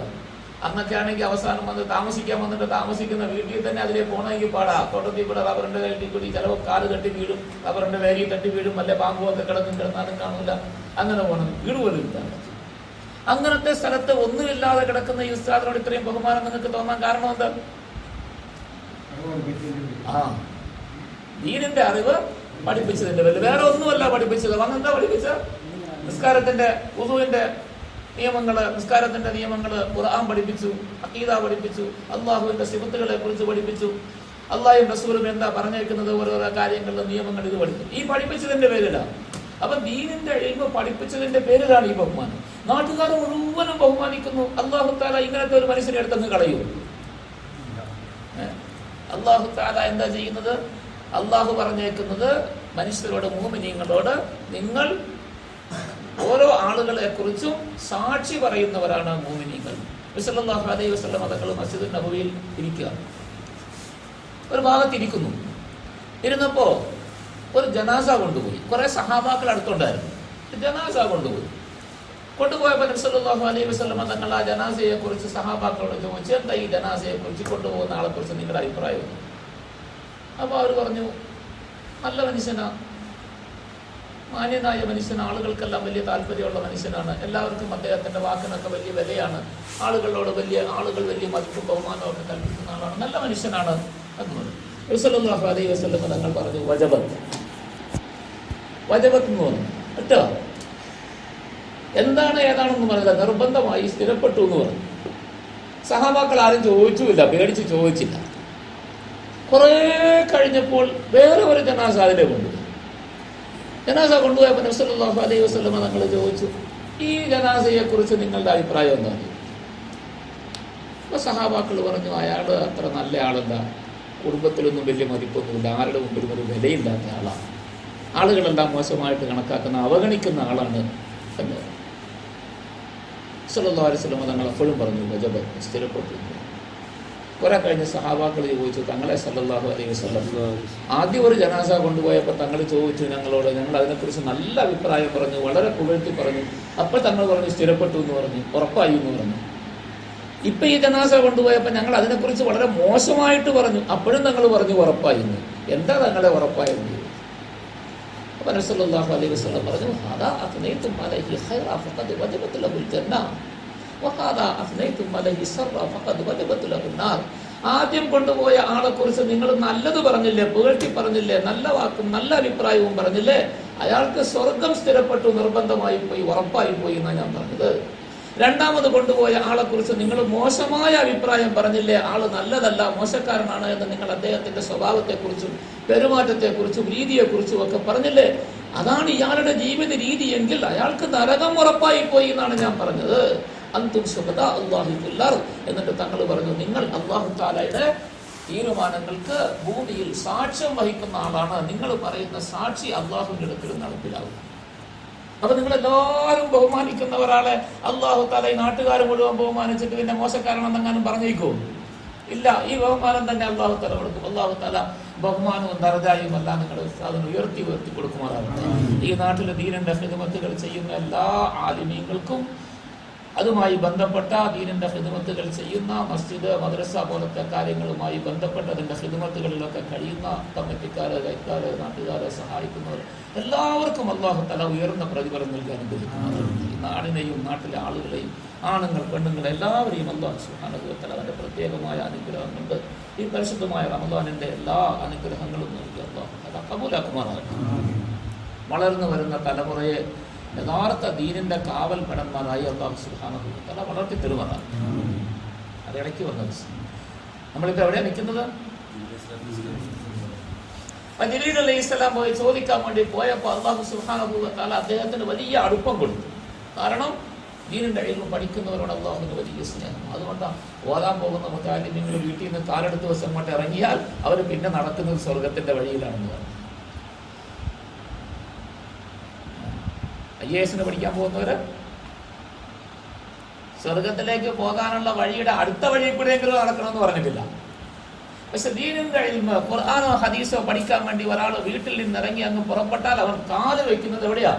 അന്നൊക്കെ ആണെങ്കിൽ അവസാനം വന്ന് താമസിക്കാൻ വന്നിട്ട് താമസിക്കുന്ന വീട്ടിൽ തന്നെ അതിലേ പോകണമെങ്കിൽ പാടാ. തോട്ടത്തിൽ കൂടെ റബ്ബറിന്റെ കയറ്റി കൂടി ചിലപ്പോൾ കാല് തട്ടി വീടും, റബ്ബറിന്റെ വേലി തട്ടി വീടും, അല്ലെ പാമ്പുമൊക്കെ കിടന്നാലും കാണില്ല. അങ്ങനെ പോകണം, വീട് പോലും ഇല്ല. അങ്ങനത്തെ സ്ഥലത്ത് ഒന്നുമില്ലാതെ കിടക്കുന്ന ഈ ഉസ്താദിനോട് ഇത്രയും ബഹുമാനം നിങ്ങൾക്ക് തോന്നാൻ കാരണം എന്താ? ദീനിന്റെ അറിവ് പഠിപ്പിച്ചതിന്റെ പേരിൽ, വേറെ ഒന്നുമല്ല പഠിപ്പിച്ചത്. വന്നെന്താ പഠിപ്പിച്ച? നിസ്കാരത്തിന്റെ വുദൂഇന്റെ നിയമങ്ങള്, നിസ്കാരത്തിന്റെ നിയമങ്ങള്, ഖുർആൻ പഠിപ്പിച്ചു, അഖീദ പഠിപ്പിച്ചു, അള്ളാഹുവിന്റെ സിഫത്തുകളെ കുറിച്ച് പഠിപ്പിച്ചു, അള്ളാഹുവിന്റെ റസൂലും എന്താ പറഞ്ഞേക്കുന്നത്, ഓരോരോ കാര്യങ്ങളിലും നിയമങ്ങൾ ഇത് പഠിച്ചു. ഈ പഠിപ്പിച്ചതിന്റെ പേരിലാണ്. അപ്പൊ ദീനിന്റെ ഇൽമ് പഠിപ്പിച്ചതിന്റെ പേരിലാണ് ഈ ബഹുമാനം. നാട്ടുകാർ മുഴുവനും ബഹുമാനിക്കുന്നു. അല്ലാഹു തആല ഇങ്ങനത്തെ ഒരു മനുഷ്യനെ എടുത്തങ്ങ് കളയൂ? അല്ലാഹു തആല എന്താ ചെയ്യുന്നത്? അള്ളാഹു പറഞ്ഞേക്കുന്നത് മനുഷ്യരോട്, മുഅ്മിനീങ്ങളോട്, നിങ്ങൾ ഓരോ ആളുകളെ കുറിച്ചും സാക്ഷി പറയുന്നവരാണ് മുഅ്മിനീങ്ങൾ. നബി സല്ലല്ലാഹു അലൈഹി വസല്ലം തങ്ങൾ മസ്ജിദുൻ നബവിയിൽ ഇരിക്കുക, ഒരു ഭാഗത്തിരിക്കുന്നു. ഇരുന്നപ്പോ ഒരു ജനാസ കൊണ്ടുപോയി. കുറെ സഹാബാക്കൾ അടുത്തുണ്ടായിരുന്നു. ജനാസ കൊണ്ടുപോയപ്പോൾ നബി സല്ലല്ലാഹു അലൈഹി വസല്ലം തങ്ങൾ ആ ജനാസയെ കുറിച്ച് സഹാബാക്കളോട് ചോദിച്ചു, എന്താ ഈ ജനാസയെ കുറിച്ച്, കൊണ്ടുപോകുന്ന ആളെ കുറിച്ച് നിങ്ങളുടെ അഭിപ്രായം? അപ്പോൾ അവർ പറഞ്ഞു, നല്ല മനുഷ്യനാ, മാന്യനായ മനുഷ്യൻ, ആളുകൾക്കെല്ലാം വലിയ താല്പര്യമുള്ള മനുഷ്യനാണ്, എല്ലാവർക്കും അദ്ദേഹത്തിന്റെ വാക്കിനൊക്കെ വലിയ വിലയാണ്, ആളുകൾ വലിയ മതിപ്പും ബഹുമാനവും ഒക്കെ കൽപ്പിക്കുന്ന ആളാണ്, നല്ല മനുഷ്യനാണ് എന്ന് പറഞ്ഞു. നബി സല്ലല്ലാഹു അലൈഹി വസല്ലം തങ്ങൾ പറഞ്ഞു, വജബത്ത് എന്ന് പറഞ്ഞു. കേട്ടോ, എന്താണ് ഏതാണെന്ന് പറഞ്ഞില്ല, നിർബന്ധമായി സ്ഥിരപ്പെട്ടു എന്ന് പറഞ്ഞു. സഹാബാക്കൾ ആരും ചോദിച്ചുമില്ല, പേടിച്ച് ചോദിച്ചില്ല. കുറേ കഴിഞ്ഞപ്പോൾ വേറെ ഒരു ജനാസ അതിലെ കൊണ്ടുപോയി. ജനാസ കൊണ്ടുപോയപ്പോൾ നബി സല്ലല്ലാഹു അലൈഹി വസല്ലം തങ്ങൾ ചോദിച്ചു, ഈ ജനാസയെക്കുറിച്ച് നിങ്ങളുടെ അഭിപ്രായം എന്താണ്? അപ്പോൾ സഹാബാക്കൾ പറഞ്ഞു, അയാൾ അത്ര നല്ല ആളല്ല, കുടുംബത്തിലൊന്നും വലിയ മതിപ്പൊന്നുമില്ല, ആരുടെ മുമ്പിലും ഒരു വിലയില്ലാത്ത ആളാണ്, ആളുകളെല്ലാം മോശമായിട്ട് കണക്കാക്കുന്ന അവഗണിക്കുന്ന ആളാണ് എന്ന് സല്ലല്ലാഹു അലൈഹി വസല്ലം തങ്ങൾ എപ്പോഴും പറഞ്ഞു, വജബ, സ്ഥിരപ്പെട്ടു. കുറെ കഴിഞ്ഞ് സഹാബാക്കൾ ചോദിച്ചു, തങ്ങളെ സല്ലല്ലാഹു അലൈഹി വസല്ലം ആദ്യം ഒരു ജനാസ കൊണ്ടുപോയപ്പോൾ തങ്ങൾ ചോദിച്ചു ഞങ്ങളോട്, ഞങ്ങൾ അതിനെക്കുറിച്ച് നല്ല അഭിപ്രായം പറഞ്ഞു, വളരെ പുകഴ്ത്തി പറഞ്ഞു. അപ്പോൾ തങ്ങൾ പറഞ്ഞു സ്ഥിരപ്പെട്ടു എന്ന് പറഞ്ഞു, ഉറപ്പായി എന്ന് പറഞ്ഞു. ഇപ്പം ഈ ജനാസ കൊണ്ടുപോയപ്പോൾ ഞങ്ങൾ അതിനെക്കുറിച്ച് വളരെ മോശമായിട്ട് പറഞ്ഞു, അപ്പോഴും തങ്ങൾ പറഞ്ഞു ഉറപ്പായി എന്ന്. എന്താ തങ്ങളെ ഉറപ്പായെന്ന്? അപ്പോൾ നബി സല്ലല്ലാഹു അലൈഹി വസല്ലം പറഞ്ഞു, ഹദാ അഫ്നൈതും അലൈഹി ഖൈറ ഫഖദ് വജബത് ലഹുൽ ജന്ന വഹദാ അഫ്നൈതും അലൈഹി ശർറ ഫഖദ് വജബത് ലഹുൻ നാർ. ആദ്യം കൊണ്ടുപോയ ആളെക്കുറിച്ച് നിങ്ങൾ നല്ലത് പറഞ്ഞില്ലേ, പുകഴ്ത്തി പറഞ്ഞില്ലേ, നല്ല വാക്കും നല്ല അഭിപ്രായവും പറഞ്ഞില്ലേ, അയാൾക്ക് സ്വർഗം സ്ഥിരപ്പെട്ടു, നിർബന്ധമായി പോയി, ഉറപ്പായി പോയി എന്നാണ് ഞാൻ പറഞ്ഞത്. രണ്ടാമത് കൊണ്ടുപോയ ആളെക്കുറിച്ച് നിങ്ങൾ മോശമായ അഭിപ്രായം പറഞ്ഞില്ലേ, ആള് നല്ലതല്ല, മോശക്കാരനാണ് എന്ന് നിങ്ങൾ അദ്ദേഹത്തിന്റെ സ്വഭാവത്തെക്കുറിച്ചും പെരുമാറ്റത്തെക്കുറിച്ചും രീതിയെക്കുറിച്ചും ഒക്കെ പറഞ്ഞില്ലേ, അതാണ് ഇയാളുടെ ജീവിത രീതിയെങ്കിൽ അയാൾക്ക് നരകം ഉറപ്പായി പോയി എന്നാണ് ഞാൻ പറഞ്ഞത്. അന്തും ശുഹദാ അല്ലാഹി ഫിൽ അർദ്. എന്നിട്ട് തങ്ങൾ പറഞ്ഞു, നിങ്ങൾ അല്ലാഹു തആലയുടെ തീരുമാനങ്ങൾക്ക് ഭൂമിയിൽ സാക്ഷ്യം വഹിക്കുന്ന ആളാണ്, നിങ്ങൾ പറയുന്ന സാക്ഷി അല്ലാഹുവിന്റെ അടുക്കൽ നടപ്പിലാവും. അപ്പൊ നിങ്ങളെല്ലാവരും ബഹുമാനിക്കുന്ന ഒരാളെ അല്ലാഹു തആല ഈ നാട്ടുകാർ മുഴുവൻ ബഹുമാനിച്ചിട്ട് പിന്നെ മോശക്കാരനെന്നെങ്ങാനും പറഞ്ഞേക്കോ? ഇല്ല, ഈ ബഹുമാനം തന്നെ അല്ലാഹു തആല കൊടുക്കും. അല്ലാഹു തആല ബഹുമാനവും ദർജയും എല്ലാം നിങ്ങൾ അതിന് ഉയർത്തി കൊടുക്കുമാറാവട്ടെ. ഈ നാട്ടിലെ ദീനിന്റെ ഖിദ്മത്തുകൾ ചെയ്യുന്ന എല്ലാ ആലിമീങ്ങൾക്കും അതുമായി ബന്ധപ്പെട്ട ദീനിന്റെ ഖിദ്മത്തുകൾ ചെയ്യുന്ന മസ്ജിദ്, മദ്രസ പോലത്തെ കാര്യങ്ങളുമായി ബന്ധപ്പെട്ട അതിന്റെ ഖിദ്മത്തുകളിലൊക്കെ കഴിയുന്ന കമ്മിറ്റിക്കാരെ, കൈക്കാരെ, നാട്ടുകാരെ സഹായിക്കുന്നവർ എല്ലാവർക്കും അല്ലാഹു തആല ഉയർന്ന പ്രതിഫലം നൽകാൻ അനുഗ്രഹിക്കുന്നു. ഈ നാടിനെയും നാട്ടിലെ ആളുകളെയും, ആണുങ്ങൾ പെണ്ണുങ്ങൾ എല്ലാവരെയും അല്ലാഹു സുബ്ഹാനഹു വ തആല അതിന്റെ പ്രത്യേകമായ അനുഗ്രഹം കൊണ്ട് ഈ പരിശുദ്ധമായ റമദാനിന്റെ എല്ലാ അനുഗ്രഹങ്ങളും നൽകി അല്ലാഹു തആല കബൂലാക്കുമാറാകട്ടെ. വളർന്നു വരുന്ന തലമുറയെ യഥാർത്ഥ ദീനിന്റെ കാവൽ ഭടന്മാരായി അല്ലാഹു സുബ്ഹാനഹു വ തആല വളർത്തി തരുമാറാകട്ടെ. അത് ഇടയ്ക്ക് വന്നത്. നമ്മളിപ്പോൾ എവിടെയാണ് നിൽക്കുന്നത്? ജിബ്രീൽ അലൈഹിസ്സലാം പോയി ചോദിക്കാൻ വേണ്ടി പോയപ്പോൾ അല്ലാഹു സുബ്ഹാനഹു വ തആല അദ്ദേഹത്തിന് വലിയ അടുപ്പം കൊടുത്തു. കാരണം ദീനിന്റെ ഇൽമ് പഠിക്കുന്നവരോട് അല്ലാഹുവിന് വലിയ സ്നേഹം. അതുകൊണ്ടാണ് ഓതാൻ പോകുന്ന മുതഅല്ലിമീങ്ങൾ വീട്ടിൽ നിന്ന് കാലെടുത്ത് ദിവസം അങ്ങോട്ട് ഇറങ്ങിയാൽ അവർ പിന്നെ നടക്കുന്നത് സ്വർഗത്തിന്റെ വഴിയിലാണെന്ന് പറഞ്ഞു. IAS പഠിക്കാൻ പോകുന്നവര് സ്വർഗത്തിലേക്ക് പോകാനുള്ള വഴിയുടെ അടുത്ത വഴി കൂടെയെങ്കിലും നടക്കണമെന്ന് പറഞ്ഞിട്ടില്ല. പക്ഷെ ദീനിന്റെ ഇൽമ്, ഖുർആനോ ഹദീസോ പഠിക്കാൻ വേണ്ടി ഒരാൾ വീട്ടിൽ നിന്ന് ഇറങ്ങി അങ്ങ് പുറപ്പെട്ടാൽ അവൻ കാല് വെക്കുന്നത് എവിടെയാ?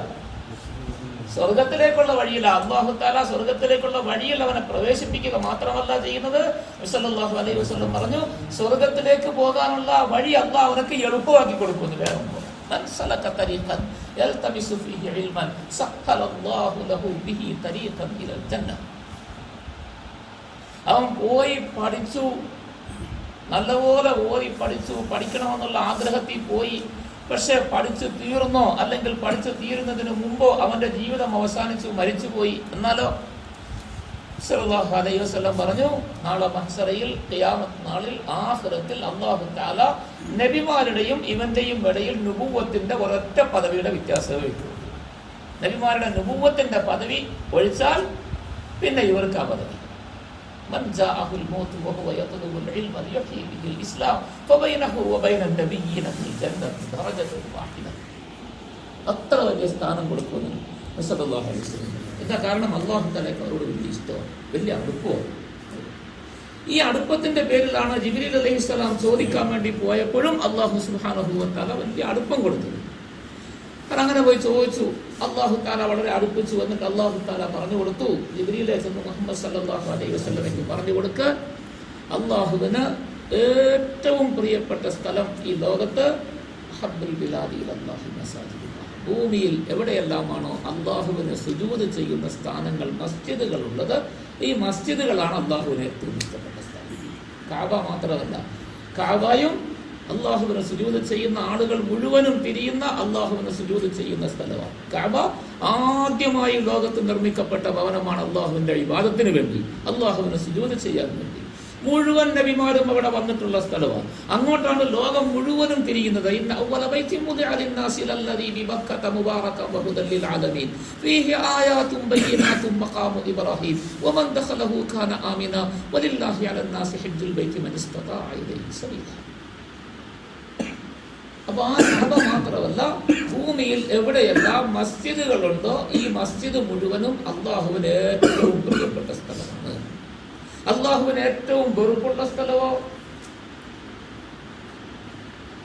സ്വർഗത്തിലേക്കുള്ള വഴിയില്ല. അല്ലാഹു തആല സ്വർഗത്തിലേക്കുള്ള വഴിയിൽ അവനെ പ്രവേശിപ്പിക്കുക മാത്രമല്ല ചെയ്യുന്നത്, സല്ലല്ലാഹു അലൈഹി വസല്ലം പറഞ്ഞു, സ്വർഗത്തിലേക്ക് പോകാനുള്ള വഴി അല്ലാഹു അവനക്ക് എളുപ്പമാക്കി കൊടുക്കുന്നു. വേറെ من سلك طريقا يلتمس فيه علما سهل الله له به طريقا الى الجنه. അവൻ പോയി പഠിച്ചു, നല്ലപോലെ ഓതി പഠിച്ചു, പഠിക്കണമെന്നുള്ള ആഗ്രഹത്തിൽ പോയി. പക്ഷെ പഠിച്ചു തീർന്നോ അല്ലെങ്കിൽ പഠിച്ചു തീരുന്നതിന് മുമ്പോ അവന്റെ ജീവിതം അവസാനിച്ചു, മരിച്ചുപോയി. എന്നാലോ സല്ലല്ലാഹു അലൈഹി വസല്ലം പറഞ്ഞു, നാളെ മഹ്ശറയിൽ ഖിയാമത്ത് നാളിൽ ആഖിറത്തിൽ അല്ലാഹു തആല നബിമാരുടെയും ഇവന്റെയും ഇടയിൽ നുബുവത്തിന്റെ ഒരൊറ്റ പദവിയുടെ വ്യത്യാസമേ വയ്ക്കൂ. നബിമാരുടെ നുബുവത്തിന്റെ പദവി ഒഴിച്ചാൽ പിന്നെ ഇവർക്ക് ആ പദവി. من جاءه الموت وهو يطلب العلم ليحيي به الإسلام فبينه وبين النبيين في الجنة درجة واحدة. അത്ര വലിയ സ്ഥാനം കൊടുക്കുന്നു സല്ലല്ലാഹു അലൈഹി വസല്ലം. എന്താ കാരണം? അല്ലാഹു തആലയ്ക്ക് അവരോട് വലിയ ഇഷ്ടമാണ്, വലിയ അടുപ്പമാണ്. ഈ അടുപ്പത്തിന്റെ പേരിലാണ് ജിബ്രീൽ അലൈഹിസ്സലാം ചോദിക്കാൻ വേണ്ടി പോയപ്പോഴും അല്ലാഹു സുബ്ഹാനഹു വ തആല വലിയ അടുപ്പം കൊടുത്തത്. അങ്ങനെ പോയി ചോദിച്ചു, അല്ലാഹു തആല വളരെ അടുപ്പിച്ചു. എന്നിട്ട് അല്ലാഹു തആല പറഞ്ഞു കൊടുത്തു, ജിബ്രീലെ ചെന്ന് മുഹമ്മദ് സല്ലല്ലാഹു അലൈഹി വസല്ലമയ്ക്ക് പറഞ്ഞു കൊടുക്കുക, അല്ലാഹുവിന് ഏറ്റവും പ്രിയപ്പെട്ട സ്ഥലം ഈ ലോകത്ത് ഹബ്ബുൽ ബിലാദി ഇലല്ലാഹി മസാജിദുല്ലാഹ്, ഭൂമിയിൽ എവിടെയെല്ലാമാണോ അല്ലാഹുവിന് സുജൂദ് ചെയ്യുന്ന സ്ഥാനങ്ങൾ, മസ്ജിദുകൾ ഉള്ളത്, ഈ മസ്ജിദുകളാണ് അല്ലാഹുവിന് ഏറ്റവും ഇഷ്ടപ്പെട്ട സ്ഥലം. കഅബ മാത്രമല്ല, കഅബയും അല്ലാഹുവിന് സുജൂദ് ചെയ്യുന്ന ആളുകൾ മുഴുവനും തിരിയുന്ന, അല്ലാഹുവിന് സുജൂദ് ചെയ്യുന്ന സ്ഥലമാണ് കഅബ. ആദ്യമായി ലോകത്ത് നിർമ്മിക്കപ്പെട്ട ഭവനമാണ് അല്ലാഹുവിന്റെ ഇബാദത്തിന് വേണ്ടി, അല്ലാഹുവിന് സുജൂദ് ചെയ്യാൻ വേണ്ടി. മുഴുവൻ നബിമാരും അവിടെ വന്നിട്ടുള്ള സ്ഥലമാണ്. അങ്ങോട്ടാണ് ലോകം മുഴുവനും തിരിയുന്നത്. അപ്പൊ ആ കഅബ മാത്രമല്ല, ഭൂമിയിൽ എവിടെയെല്ലാം മസ്ജിദുകളുണ്ടോ ഈ മസ്ജിദ് മുഴുവനും അള്ളാഹുവിന് ഏറ്റവും പ്രിയപ്പെട്ട സ്ഥലമാണ്. അള്ളാഹുവിന് ഏറ്റവും വെറുപ്പുള്ള സ്ഥലമോ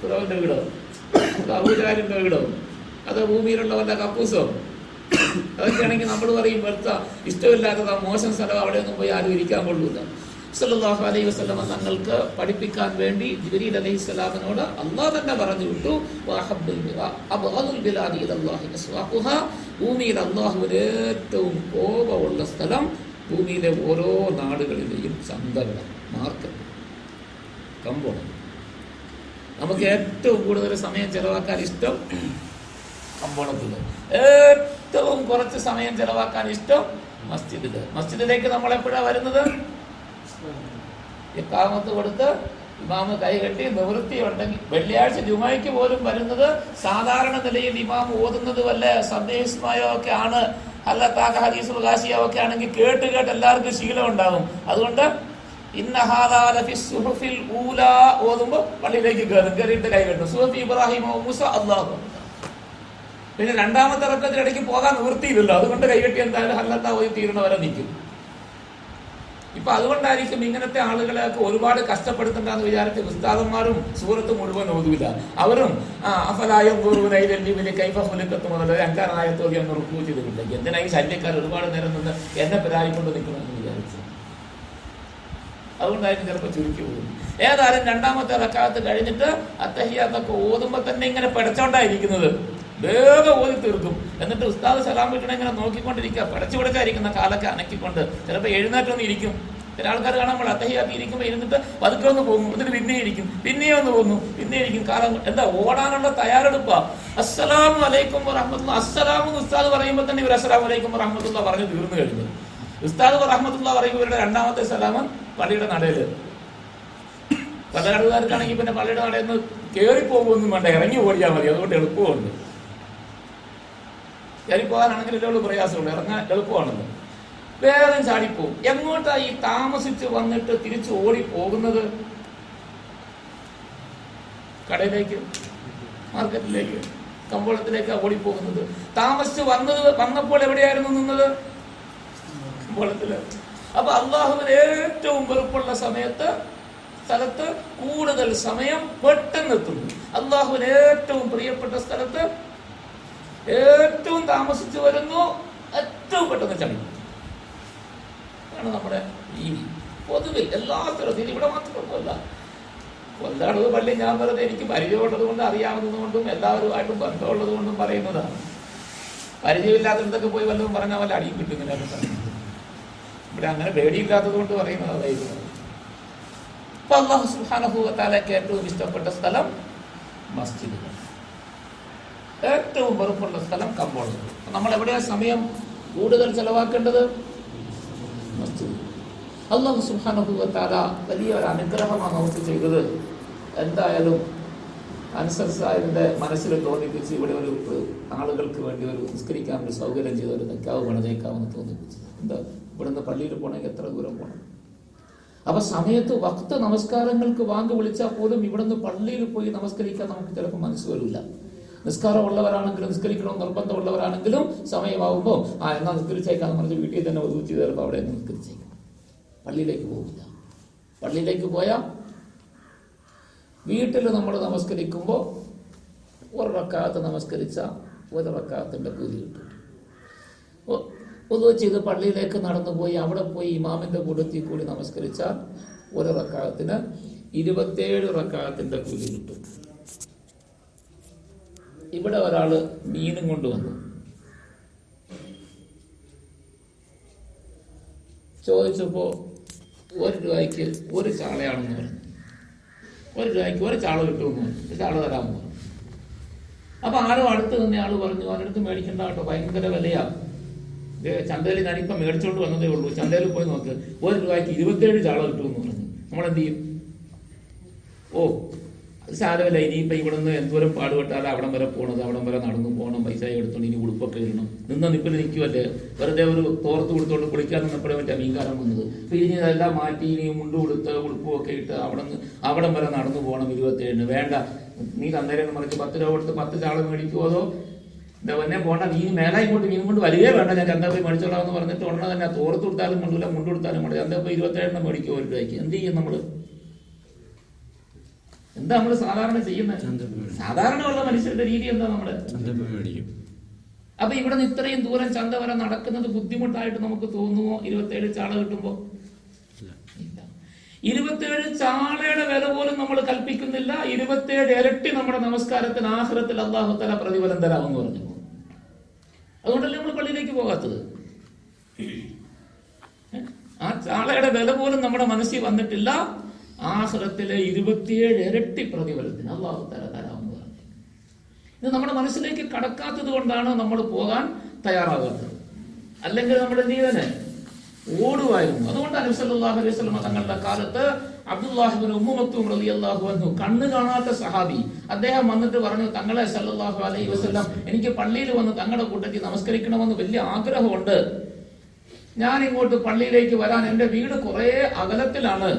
ഫിറഔന്റെ വീടോ, അബൂജഹലിന്റെ വീടോ, അതോ ഭൂമിയിലുള്ള വല്ല കക്കൂസോ? അതൊക്കെയാണെങ്കിൽ നമ്മൾ പറയും വെറുത്ത ഇഷ്ടമില്ലാത്തത് മോശം സ്ഥലം, അവിടെയൊന്നും പോയി ആരും ഇരിക്കാൻ കൊള്ളൂല. സല്ലല്ലാഹു അലൈഹി വസല്ലം തങ്ങൾക്ക് പഠിപ്പിക്കാൻ വേണ്ടി ജിബ്രീൽ അലൈഹിസ്സലാമിനോട് അല്ലാഹു തന്നെ പറഞ്ഞു വിട്ടു, ഭൂമിയിൽ അള്ളാഹുവിന് ഏറ്റവും കോപമുള്ള സ്ഥലം ഭൂമിയിലെ ഓരോ നാടുകളിലെയും ചന്തകൾ, മാർക്കറ്റ്, കമ്പോളം. നമുക്ക് ഏറ്റവും കൂടുതൽ സമയം ചെലവാക്കാൻ ഇഷ്ടം കമ്പോളത്തിൽ, ഏറ്റവും കുറച്ച് സമയം ചെലവാക്കാൻ ഇഷ്ടം മസ്ജിദില്. മസ്ജിദിലേക്ക് നമ്മൾ എപ്പോഴാണ് വരുന്നത്? ഇഖാമത്ത് കൊടുത്ത് ഇമാമ് കൈകെട്ടി നിവൃത്തി ഉണ്ടെങ്കിൽ, വെള്ളിയാഴ്ച ജുമയ്ക്ക് പോലും വരുന്നത് സാധാരണ നിലയിൽ ഇമാം ഓതുന്നത് വല്ല സന്ദേശമയോ ഒക്കെ ആണ്, അല്ല താക ഹദീസുൽ ഖാസിയോ ഒക്കെ ആണെങ്കിൽ കേട്ട് എല്ലാവർക്കും ശീലം ഉണ്ടാകും. അതുകൊണ്ട് ഓതുമ്പോ പള്ളിയിലേക്ക് കയറിയിട്ട് കൈ കെട്ടും. സുഹഫി ഇബ്രാഹിം മൂസ അല്ലാഹു. പിന്നെ രണ്ടാമത്തെ റക്കത്തിനിടയ്ക്ക് പോകാൻ നിവൃത്തിയില്ലല്ലോ, അതുകൊണ്ട് കൈകെട്ടി എന്തായാലും ഹല്ലത്താ ഓതി തീരുന്നവരെ നിൽക്കും. ഇപ്പൊ അതുകൊണ്ടായിരിക്കും ഇങ്ങനത്തെ ആളുകളെയൊക്കെ ഒരുപാട് കഷ്ടപ്പെടുത്തണ്ടെന്ന് വിചാരിച്ച് ഉസ്താദന്മാരും സൂറത്ത് മുഴുവൻ ഓതൂല. അവരും അങ്കാറായത്തോതി ഒന്ന് റുക്കൂ ചെയ്തിട്ടില്ല. എന്തിനാ ഈ ശല്യക്കാർ ഒരുപാട് നേരം നിന്ന് എന്നെ പെരായിക്കൊണ്ട് നിൽക്കണമെന്ന് വിചാരിച്ചു. അതുകൊണ്ടായിരിക്കും ചിലപ്പോൾ ചുരുക്കി പോകും. ഏതായാലും രണ്ടാമത്തെ റക്അത്ത് കഴിഞ്ഞിട്ട് അത്തഹിയ്യാത്തൊക്കെ ഓതുമ്പോ തന്നെ ഇങ്ങനെ പെടച്ചോണ്ടായിരിക്കുന്നത്, വേഗം ഓതി തീർക്കും. എന്നിട്ട് ഉസ്താദ് സലാം വീട്ടിനെ ഇങ്ങനെ നോക്കിക്കൊണ്ടിരിക്കുക, പടച്ചു കൊടുക്കാതിരിക്കുന്ന കാലൊക്കെ അനക്കിക്കൊണ്ട് ചിലപ്പോൾ എഴുന്നേറ്റൊന്നും ഇരിക്കും. ചില ആൾക്കാർ കാണുമ്പോൾ അത്തഹിയ്യാത്ത് ഇരിക്കുമ്പോൾ ഇരുന്നിട്ട് പതുക്കെ ഒന്ന് പോകും, എന്നിട്ട് പിന്നെ ഇരിക്കും, പിന്നെയും ഒന്ന് പോകുന്നു, പിന്നെ ഇരിക്കും. കാലം എന്താ ഓടാനുള്ള തയ്യാറെടുപ്പാ. അസ്സലാമു അലൈക്കും വറഹ്മത്തുള്ളാഹി, അസ്സലാമു ഉസ്താദ് പറയുമ്പോൾ തന്നെ ഇവർ അസ്സലാമു അലൈക്കും വറഹ്മത്തുള്ളാഹി പറഞ്ഞു തീർന്നു കഴിഞ്ഞു. ഉസ്താദ് വറഹ്മത്തുള്ളാഹി പറയുമ്പോൾ ഇവരുടെ രണ്ടാമത്തെ സലാമൻ പള്ളിയുടെ നടയില്. പല കടവുകാർക്കാണെങ്കിൽ പിന്നെ പള്ളിയുടെ നടയിൽ നിന്ന് കയറിപ്പോകുമൊന്നും വേണ്ട, ഇറങ്ങി ഓടിയാൽ മതി. അതുകൊണ്ട് എളുപ്പമുണ്ട്. കയറിപ്പോകാനാണെങ്കിൽ ഉള്ളൂ പ്രയാസമുള്ളൂ, ഇറങ്ങാൻ എളുപ്പമാണല്ലോ. വേഗം ചാടിപ്പോവും. എങ്ങോട്ടാ ഈ താമസിച്ച് വന്നിട്ട് തിരിച്ചു ഓടി പോകുന്നത്? കടയിലേക്ക്, മാർക്കറ്റിലേക്ക്, കമ്പോളത്തിലേക്കാണ് ഓടിപ്പോകുന്നത്. താമസിച്ച് വന്നപ്പോൾ എവിടെയായിരുന്നു നിന്നത്? കമ്പോളത്തില്. അപ്പൊ അള്ളാഹുവിന് ഏറ്റവും വെറുപ്പുള്ള സ്ഥലത്ത് കൂടുതൽ സമയം പെട്ടെന്ന് എത്തുന്നു. അള്ളാഹുവിന് ഏറ്റവും പ്രിയപ്പെട്ട സ്ഥലത്ത് ഏറ്റവും താമസിച്ചു വരുന്നു, ഏറ്റവും പെട്ടെന്ന് ചടങ്ങും. ആണ് നമ്മുടെ രീതി. പൊതുവിൽ എല്ലാ സ്ഥലത്തും, ഇവിടെ മാത്രമൊന്നുമല്ല. കൊല്ലാടത് പള്ളി ഞാൻ വെറുതെ എനിക്ക് പരിചയമുള്ളത് കൊണ്ട്, അറിയാവുന്നത് കൊണ്ടും എല്ലാവരുമായിട്ടും ബന്ധമുള്ളത് കൊണ്ടും പറയുന്നതാണ്. പരിചയമില്ലാത്തടത്തൊക്കെ പോയി വല്ലതും പറഞ്ഞാൽ വല്ല അടിയും കിട്ടും. ഇങ്ങനെ ഇവിടെ അങ്ങനെ പേടിയില്ലാത്തത് കൊണ്ട് പറയുന്നത് അതായിരുന്നു. അപ്പൊ അല്ലാഹു സുബ്ഹാനഹു വ തആലയ്ക്ക് ഏറ്റവും ഇഷ്ടപ്പെട്ട സ്ഥലം മസ്ജിദുകൾ, ഏറ്റവും വെറുപ്പുള്ള സ്ഥലം കമ്പോളങ്ങൾ. നമ്മൾ എവിടെയാ സമയം കൂടുതൽ ചെലവാക്കേണ്ടത്? മസ്ജിദ്. അല്ലാഹു സുബ്ഹാനഹു വ തആല വലിയ ഒരു അനുഗ്രഹമാണ് നമുക്ക് ചെയ്തത്. എന്തായാലും അൻസർ സാഹിബിന്റെ മനസ്സിൽ തോന്നിപ്പിച്ച് ഇവിടെ ഒരു ആളുകൾക്ക് വേണ്ടി ഒരു നിസ്കരിക്കാൻ ഒരു സൗകര്യം ചെയ്ത ഒരു നിക്കാവ് പണിതേക്കാമെന്ന് തോന്നിപ്പിച്ചത്. എന്താ, ഇവിടുന്ന് പള്ളിയിൽ പോകണമെങ്കിൽ എത്ര ദൂരം പോകണം? അപ്പൊ സമയത്ത് വഖ്ത് നമസ്കാരങ്ങൾക്ക് വാങ്ങി വിളിച്ചാൽ പോലും ഇവിടുന്ന് പള്ളിയിൽ പോയി നമസ്കരിക്കാൻ നമുക്ക് ചിലപ്പോൾ മനസ്സ് വരില്ല. നിസ്കാരം ഉള്ളവരാണെങ്കിലും, നിസ്കരിക്കണമെന്ന് നിർബന്ധമുള്ളവരാണെങ്കിലും സമയമാകുമ്പോൾ എന്നാ നിസ്കരിച്ചേക്കാന്ന് പറഞ്ഞ് വീട്ടിൽ തന്നെ ഒതുക്കി ചെയ്ത് ചിലപ്പോൾ അവിടെ നിസ്കരിച്ചേക്കാം. പള്ളിയിലേക്ക് പോകില്ല. പള്ളിയിലേക്ക് പോയാൽ വീട്ടിൽ നമ്മൾ നമസ്കരിക്കുമ്പോൾ ഒരു റക്അത്ത് നമസ്കരിച്ച ഒരു റക്അത്തിന്റെ കൂലി കിട്ടും. ഒതു ചെയ്ത് പള്ളിയിലേക്ക് നടന്നു പോയി അവിടെ പോയി ഇമാമിന്റെ കൂട്ടത്തിൽ കൂടി നമസ്കരിച്ചാൽ ഒരു റക്അത്തിന് 27 റക്അത്തിന്റെ കൂലി കിട്ടും. ഇവിടെ ഒരാള് മീനും കൊണ്ടുവന്നു. ചോദിച്ചപ്പോ 1 രൂപയ്ക്ക് ഒരു ചാളയാണെന്ന് പറഞ്ഞു. 1 രൂപയ്ക്ക് ഒരു ചാള കിട്ടുമെന്ന് പറഞ്ഞു. ഒരു ചാള തരാമെന്ന് പറഞ്ഞു. അപ്പൊ ആരും അടുത്ത് നിന്ന് ആള് പറഞ്ഞു, അവനടുത്ത് മേടിക്കണ്ട കേട്ടോ, ഭയങ്കര വിലയാണ്. ചന്തയിൽ ഞാനിപ്പം മേടിച്ചോണ്ട് വന്നതേ ഉള്ളൂ, ചന്തയിൽ പോയി നോക്ക്, 1 രൂപയ്ക്ക് 27 ചാള കിട്ടുമെന്ന് പറഞ്ഞു. നമ്മളെന്ത് ചെയ്യും? ഓ അത് സാരമില്ല, ഇനിയിപ്പോൾ ഇവിടുന്ന് എന്തോരം പാടുപെട്ടാലും അവിടം വരെ പോകണത്, അവിടം വരെ നടന്നു പോകണം, പൈസ എടുത്തോണ്ട് ഇനി ഉടുപ്പൊക്കെ ഇടണം, നിപ്പിൽ നിൽക്കുമല്ലേ, വെറുതെ ഒരു തോർത്ത് കൊടുത്തോണ്ട് കുളിക്കാൻ നിന്നപ്പോഴേ മറ്റേ മീൻകാരം വന്നത്. അപ്പോൾ ഇനി അതെല്ലാം മാറ്റി ഇനി മുണ്ട് കൊടുത്ത് ഉടുപ്പും ഒക്കെ ഇട്ട് അവിടം വരെ നടന്നു പോകണം 27-ന്. വേണ്ട, നീ തന്നേരെന്ന് മറിച്ച് 10 രൂപ കൊടുത്ത് 10 ചാള മേടിക്കുമോ, അതോ എന്താ എന്നെ പോണ്ട, നീ മേലെ ഇങ്ങോട്ട് മീൻ കൊണ്ട് വരികയെ വേണ്ട, ഞാൻ ചന്ത പോയി മേടിച്ചോളാം എന്ന് പറഞ്ഞിട്ട് ഉടനെ തന്നെ തോർത്ത് കൊടുത്താലും കൊണ്ടില്ല, മുണ്ട് കൊടുത്താലും കൊണ്ട് ചന്ത പോയി 27-ന് മേടിക്കുമോ ഒരു രൂപയ്ക്ക്. എന്ത് ചെയ്യും നമ്മള്? എന്താ നമ്മള് സാധാരണ ചെയ്യുന്നത്? സാധാരണയുള്ള മനുഷ്യരുടെ രീതി എന്താ? നമ്മള് അപ്പൊ ഇവിടെ നിന്ന് ഇത്രയും ദൂരം ചന്ത വരെ നടക്കുന്നത് ബുദ്ധിമുട്ടായിട്ട് നമുക്ക് തോന്നുമോ? 27 ചാള കിട്ടുമ്പോ? 27 ചാളയുടെ വില പോലും നമ്മൾ കൽപ്പിക്കുന്നില്ല. 27 ഇരട്ടി നമ്മുടെ നമസ്കാരത്തിന് ആഖിറത്തിൽ അല്ലാഹു തആല പ്രതിഫലം തരാമെന്ന് പറഞ്ഞു. അതുകൊണ്ടല്ലേ നമ്മൾ പള്ളിയിലേക്ക് പോകാത്തത്? ആ ചാളയുടെ വില പോലും നമ്മുടെ മനസ്സിൽ വന്നിട്ടില്ല. ആഖിറത്തിലെ 27 ഇരട്ടി പ്രതിഫലത്തിന് അല്ലാഹു തആല തരാമെന്ന് പറഞ്ഞു. ഇത് നമ്മുടെ മനസ്സിലേക്ക് കടക്കാത്തത് കൊണ്ടാണ് നമ്മൾ പോകാൻ തയ്യാറാകാത്തത്. അല്ലെങ്കിൽ നമ്മുടെ ജീവനെ ഓടുവായിരുന്നു. അതുകൊണ്ടാണ് നബി സല്ലല്ലാഹു അലൈഹി വസല്ലം തങ്ങളുടെ കാലത്ത് അബ്ദുല്ലാഹി ഇബ്നു ഉമ്മു മക്തൂം റളിയല്ലാഹു അൻഹു, കണ്ണ് കാണാത്ത സഹാബി, അദ്ദേഹം വന്നിട്ട് പറഞ്ഞു, തങ്ങളെ സല്ലല്ലാഹു അലൈഹി വസല്ലം, എനിക്ക് പള്ളിയിൽ വന്ന് തങ്ങളുടെ കൂട്ടത്തിൽ നമസ്കരിക്കണമെന്ന് വലിയ ആഗ്രഹമുണ്ട്. ഞാൻ ഇങ്ങോട്ട് പള്ളിയിലേക്ക് വരാൻ, എന്റെ വീട് കുറെ അകലത്തിലാണ്,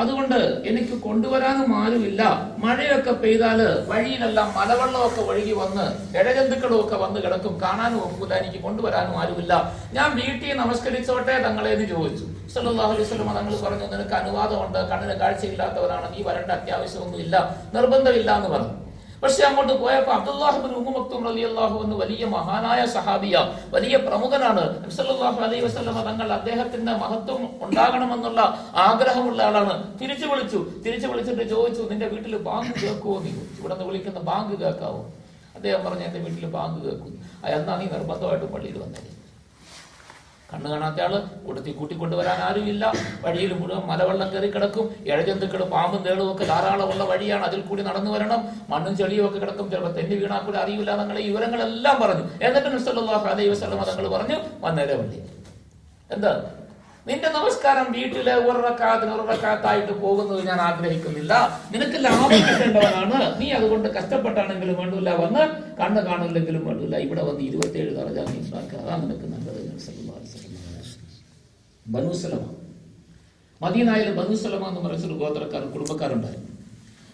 അതുകൊണ്ട് എനിക്ക് കൊണ്ടുവരാനും ആരുമില്ല. മഴയൊക്കെ പെയ്താല് വഴിയിലെല്ലാം മലവെള്ളമൊക്കെ ഒഴുകി വന്ന് ഇഴജന്തുക്കളും ഒക്കെ വന്ന് കിടക്കും, കാണാനും ഒക്കൂല, എനിക്ക് കൊണ്ടുവരാനും ആരുമില്ല. ഞാൻ വീട്ടിൽ നമസ്കരിച്ചോട്ടെ തങ്ങളെ എന്ന് ചോദിച്ചു. സല്ലല്ലാഹു അലൈഹി വസല്ലം തങ്ങൾ പറഞ്ഞു, നിനക്ക് അനുവാദമുണ്ട്, കണ്ണിന് കാഴ്ചയില്ലാത്തവരാണ്, നീ വരേണ്ട അത്യാവശ്യമൊന്നും ഇല്ല, നിർബന്ധമില്ല എന്ന് പറഞ്ഞു. പക്ഷെ അങ്ങോട്ട് പോയപ്പോ അബ്ദുല്ലാഹി ഇബ്നു ഉമ്മു മക്തൂം റളിയല്ലാഹു അൻഹു വലിയ മഹാനായ സഹാബിയ, വലിയ പ്രമുഖനാണ്. നബി സല്ലല്ലാഹു അലൈഹി വസല്ലം തങ്ങൾ അദ്ദേഹത്തിന്റെ മഹത്വം ഉണ്ടാകണമെന്നുള്ള ആഗ്രഹമുള്ള ആളാണ്. തിരിച്ചു വിളിച്ചിട്ട് ചോദിച്ചു, നിന്റെ വീട്ടിൽ ബാങ്ക് കേൾക്കുമോ? നീ ഇവിടെ നിന്ന് വിളിക്കുന്ന ബാങ്ക് കേൾക്കാവോ? അദ്ദേഹം പറഞ്ഞു, എന്റെ വീട്ടിൽ ബാങ്ക് കേൾക്കും. എന്നാ നീ നിർബന്ധമായിട്ടും പള്ളിയിൽ വന്നേരെ. കണ്ണു കാണാത്ത ആള് കൂട്ടത്തിൽ കൂട്ടിക്കൊണ്ടുവരാൻ ആരുമില്ല, വഴിയിൽ മുഴുവൻ മലവെള്ളം കയറി കിടക്കും, ഇഴജന്തുക്കൾ പാമ്പും തേളും ഒക്കെ ധാരാളമുള്ള വഴിയാണ്, അതിൽ കൂടി നടന്നു വരണം, മണ്ണും ചെളിയും ഒക്കെ കിടക്കും, ചിലപ്പോൾ തെന്നി വീണാൽ കൂടെ അറിയില്ല. തങ്ങളെ ഈ വിവരങ്ങളെല്ലാം പറഞ്ഞു. എന്നിട്ട് നബി സല്ലല്ലാഹു അലൈഹി വസല്ലം തങ്ങൾ പറഞ്ഞു, വന്നേരെ പള്ളി. എന്താ നിന്റെ നമസ്കാരം വീട്ടിലെ ഒരു റക്അത്തായിട്ട് പോകുന്നത് ഞാൻ ആഗ്രഹിക്കുന്നില്ല, നിനക്ക് ലാഭം കിട്ടേണ്ടവനാണ് നീ, അതുകൊണ്ട് കഷ്ടപ്പെട്ടാണെങ്കിലും വേണ്ടില്ല, വന്ന് കണ്ണ് കാണില്ലെങ്കിലും വേണ്ടില്ല, ഇവിടെ വന്ന് 27 ദറജ നീ ഉണ്ടാക്കുക, അതാണ് നിനക്ക് നല്ലത്. ബനൂ സലമ, മദീനയിൽ ബനൂ സലമ എന്ന് പറയുന്ന ഗോത്രക്കാർ, കുടുംബക്കാരുണ്ടായിരുന്നു.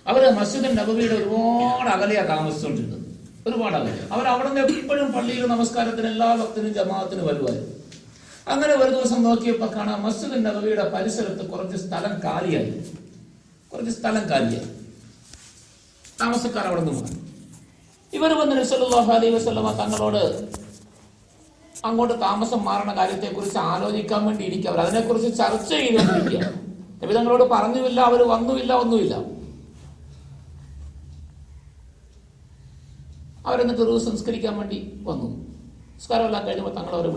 അവര് മസ്ജിദ് നബവിയുടെ ഒരുപാട് അകലെയാണ് താമസിച്ചുകൊണ്ടിരുന്നത്, ഒരുപാട് അകലെ. അവർ അവിടെ നിന്ന് എപ്പോഴും പള്ളിയിൽ നമസ്കാരത്തിന് എല്ലാ ഭക്തനും ജമാഅത്തിന് വരുമായിരുന്നു. അങ്ങനെ ഒരു ദിവസം നോക്കിയപ്പോ കാണാം, മസ്ജിദ് നബവിയുടെ പരിസരത്ത് കുറച്ച് സ്ഥലം കാലിയായി. താമസക്കാർ അവിടെ നിന്ന് മാറി. ഇവർ വന്ന് നബി സല്ലല്ലാഹു അലൈഹി വസല്ലം തങ്ങളോട് അങ്ങോട്ട് താമസം മാറുന്ന കാര്യത്തെ കുറിച്ച് ആലോചിക്കാൻ വേണ്ടി ഇരിക്കുക. അവർ അതിനെക്കുറിച്ച് ചർച്ച ചെയ്തുകൊണ്ടിരിക്കുക. നബി തങ്ങളോട് പറഞ്ഞുമില്ല, അവർ വന്നുമില്ല, ഒന്നുമില്ല. അവരെന്നിട്ട് ഒരു സംസ്കരിക്കാൻ വേണ്ടി വന്നു. സംസ്കാരമെല്ലാം കഴിഞ്ഞപ്പോൾ തങ്ങൾ അവരെ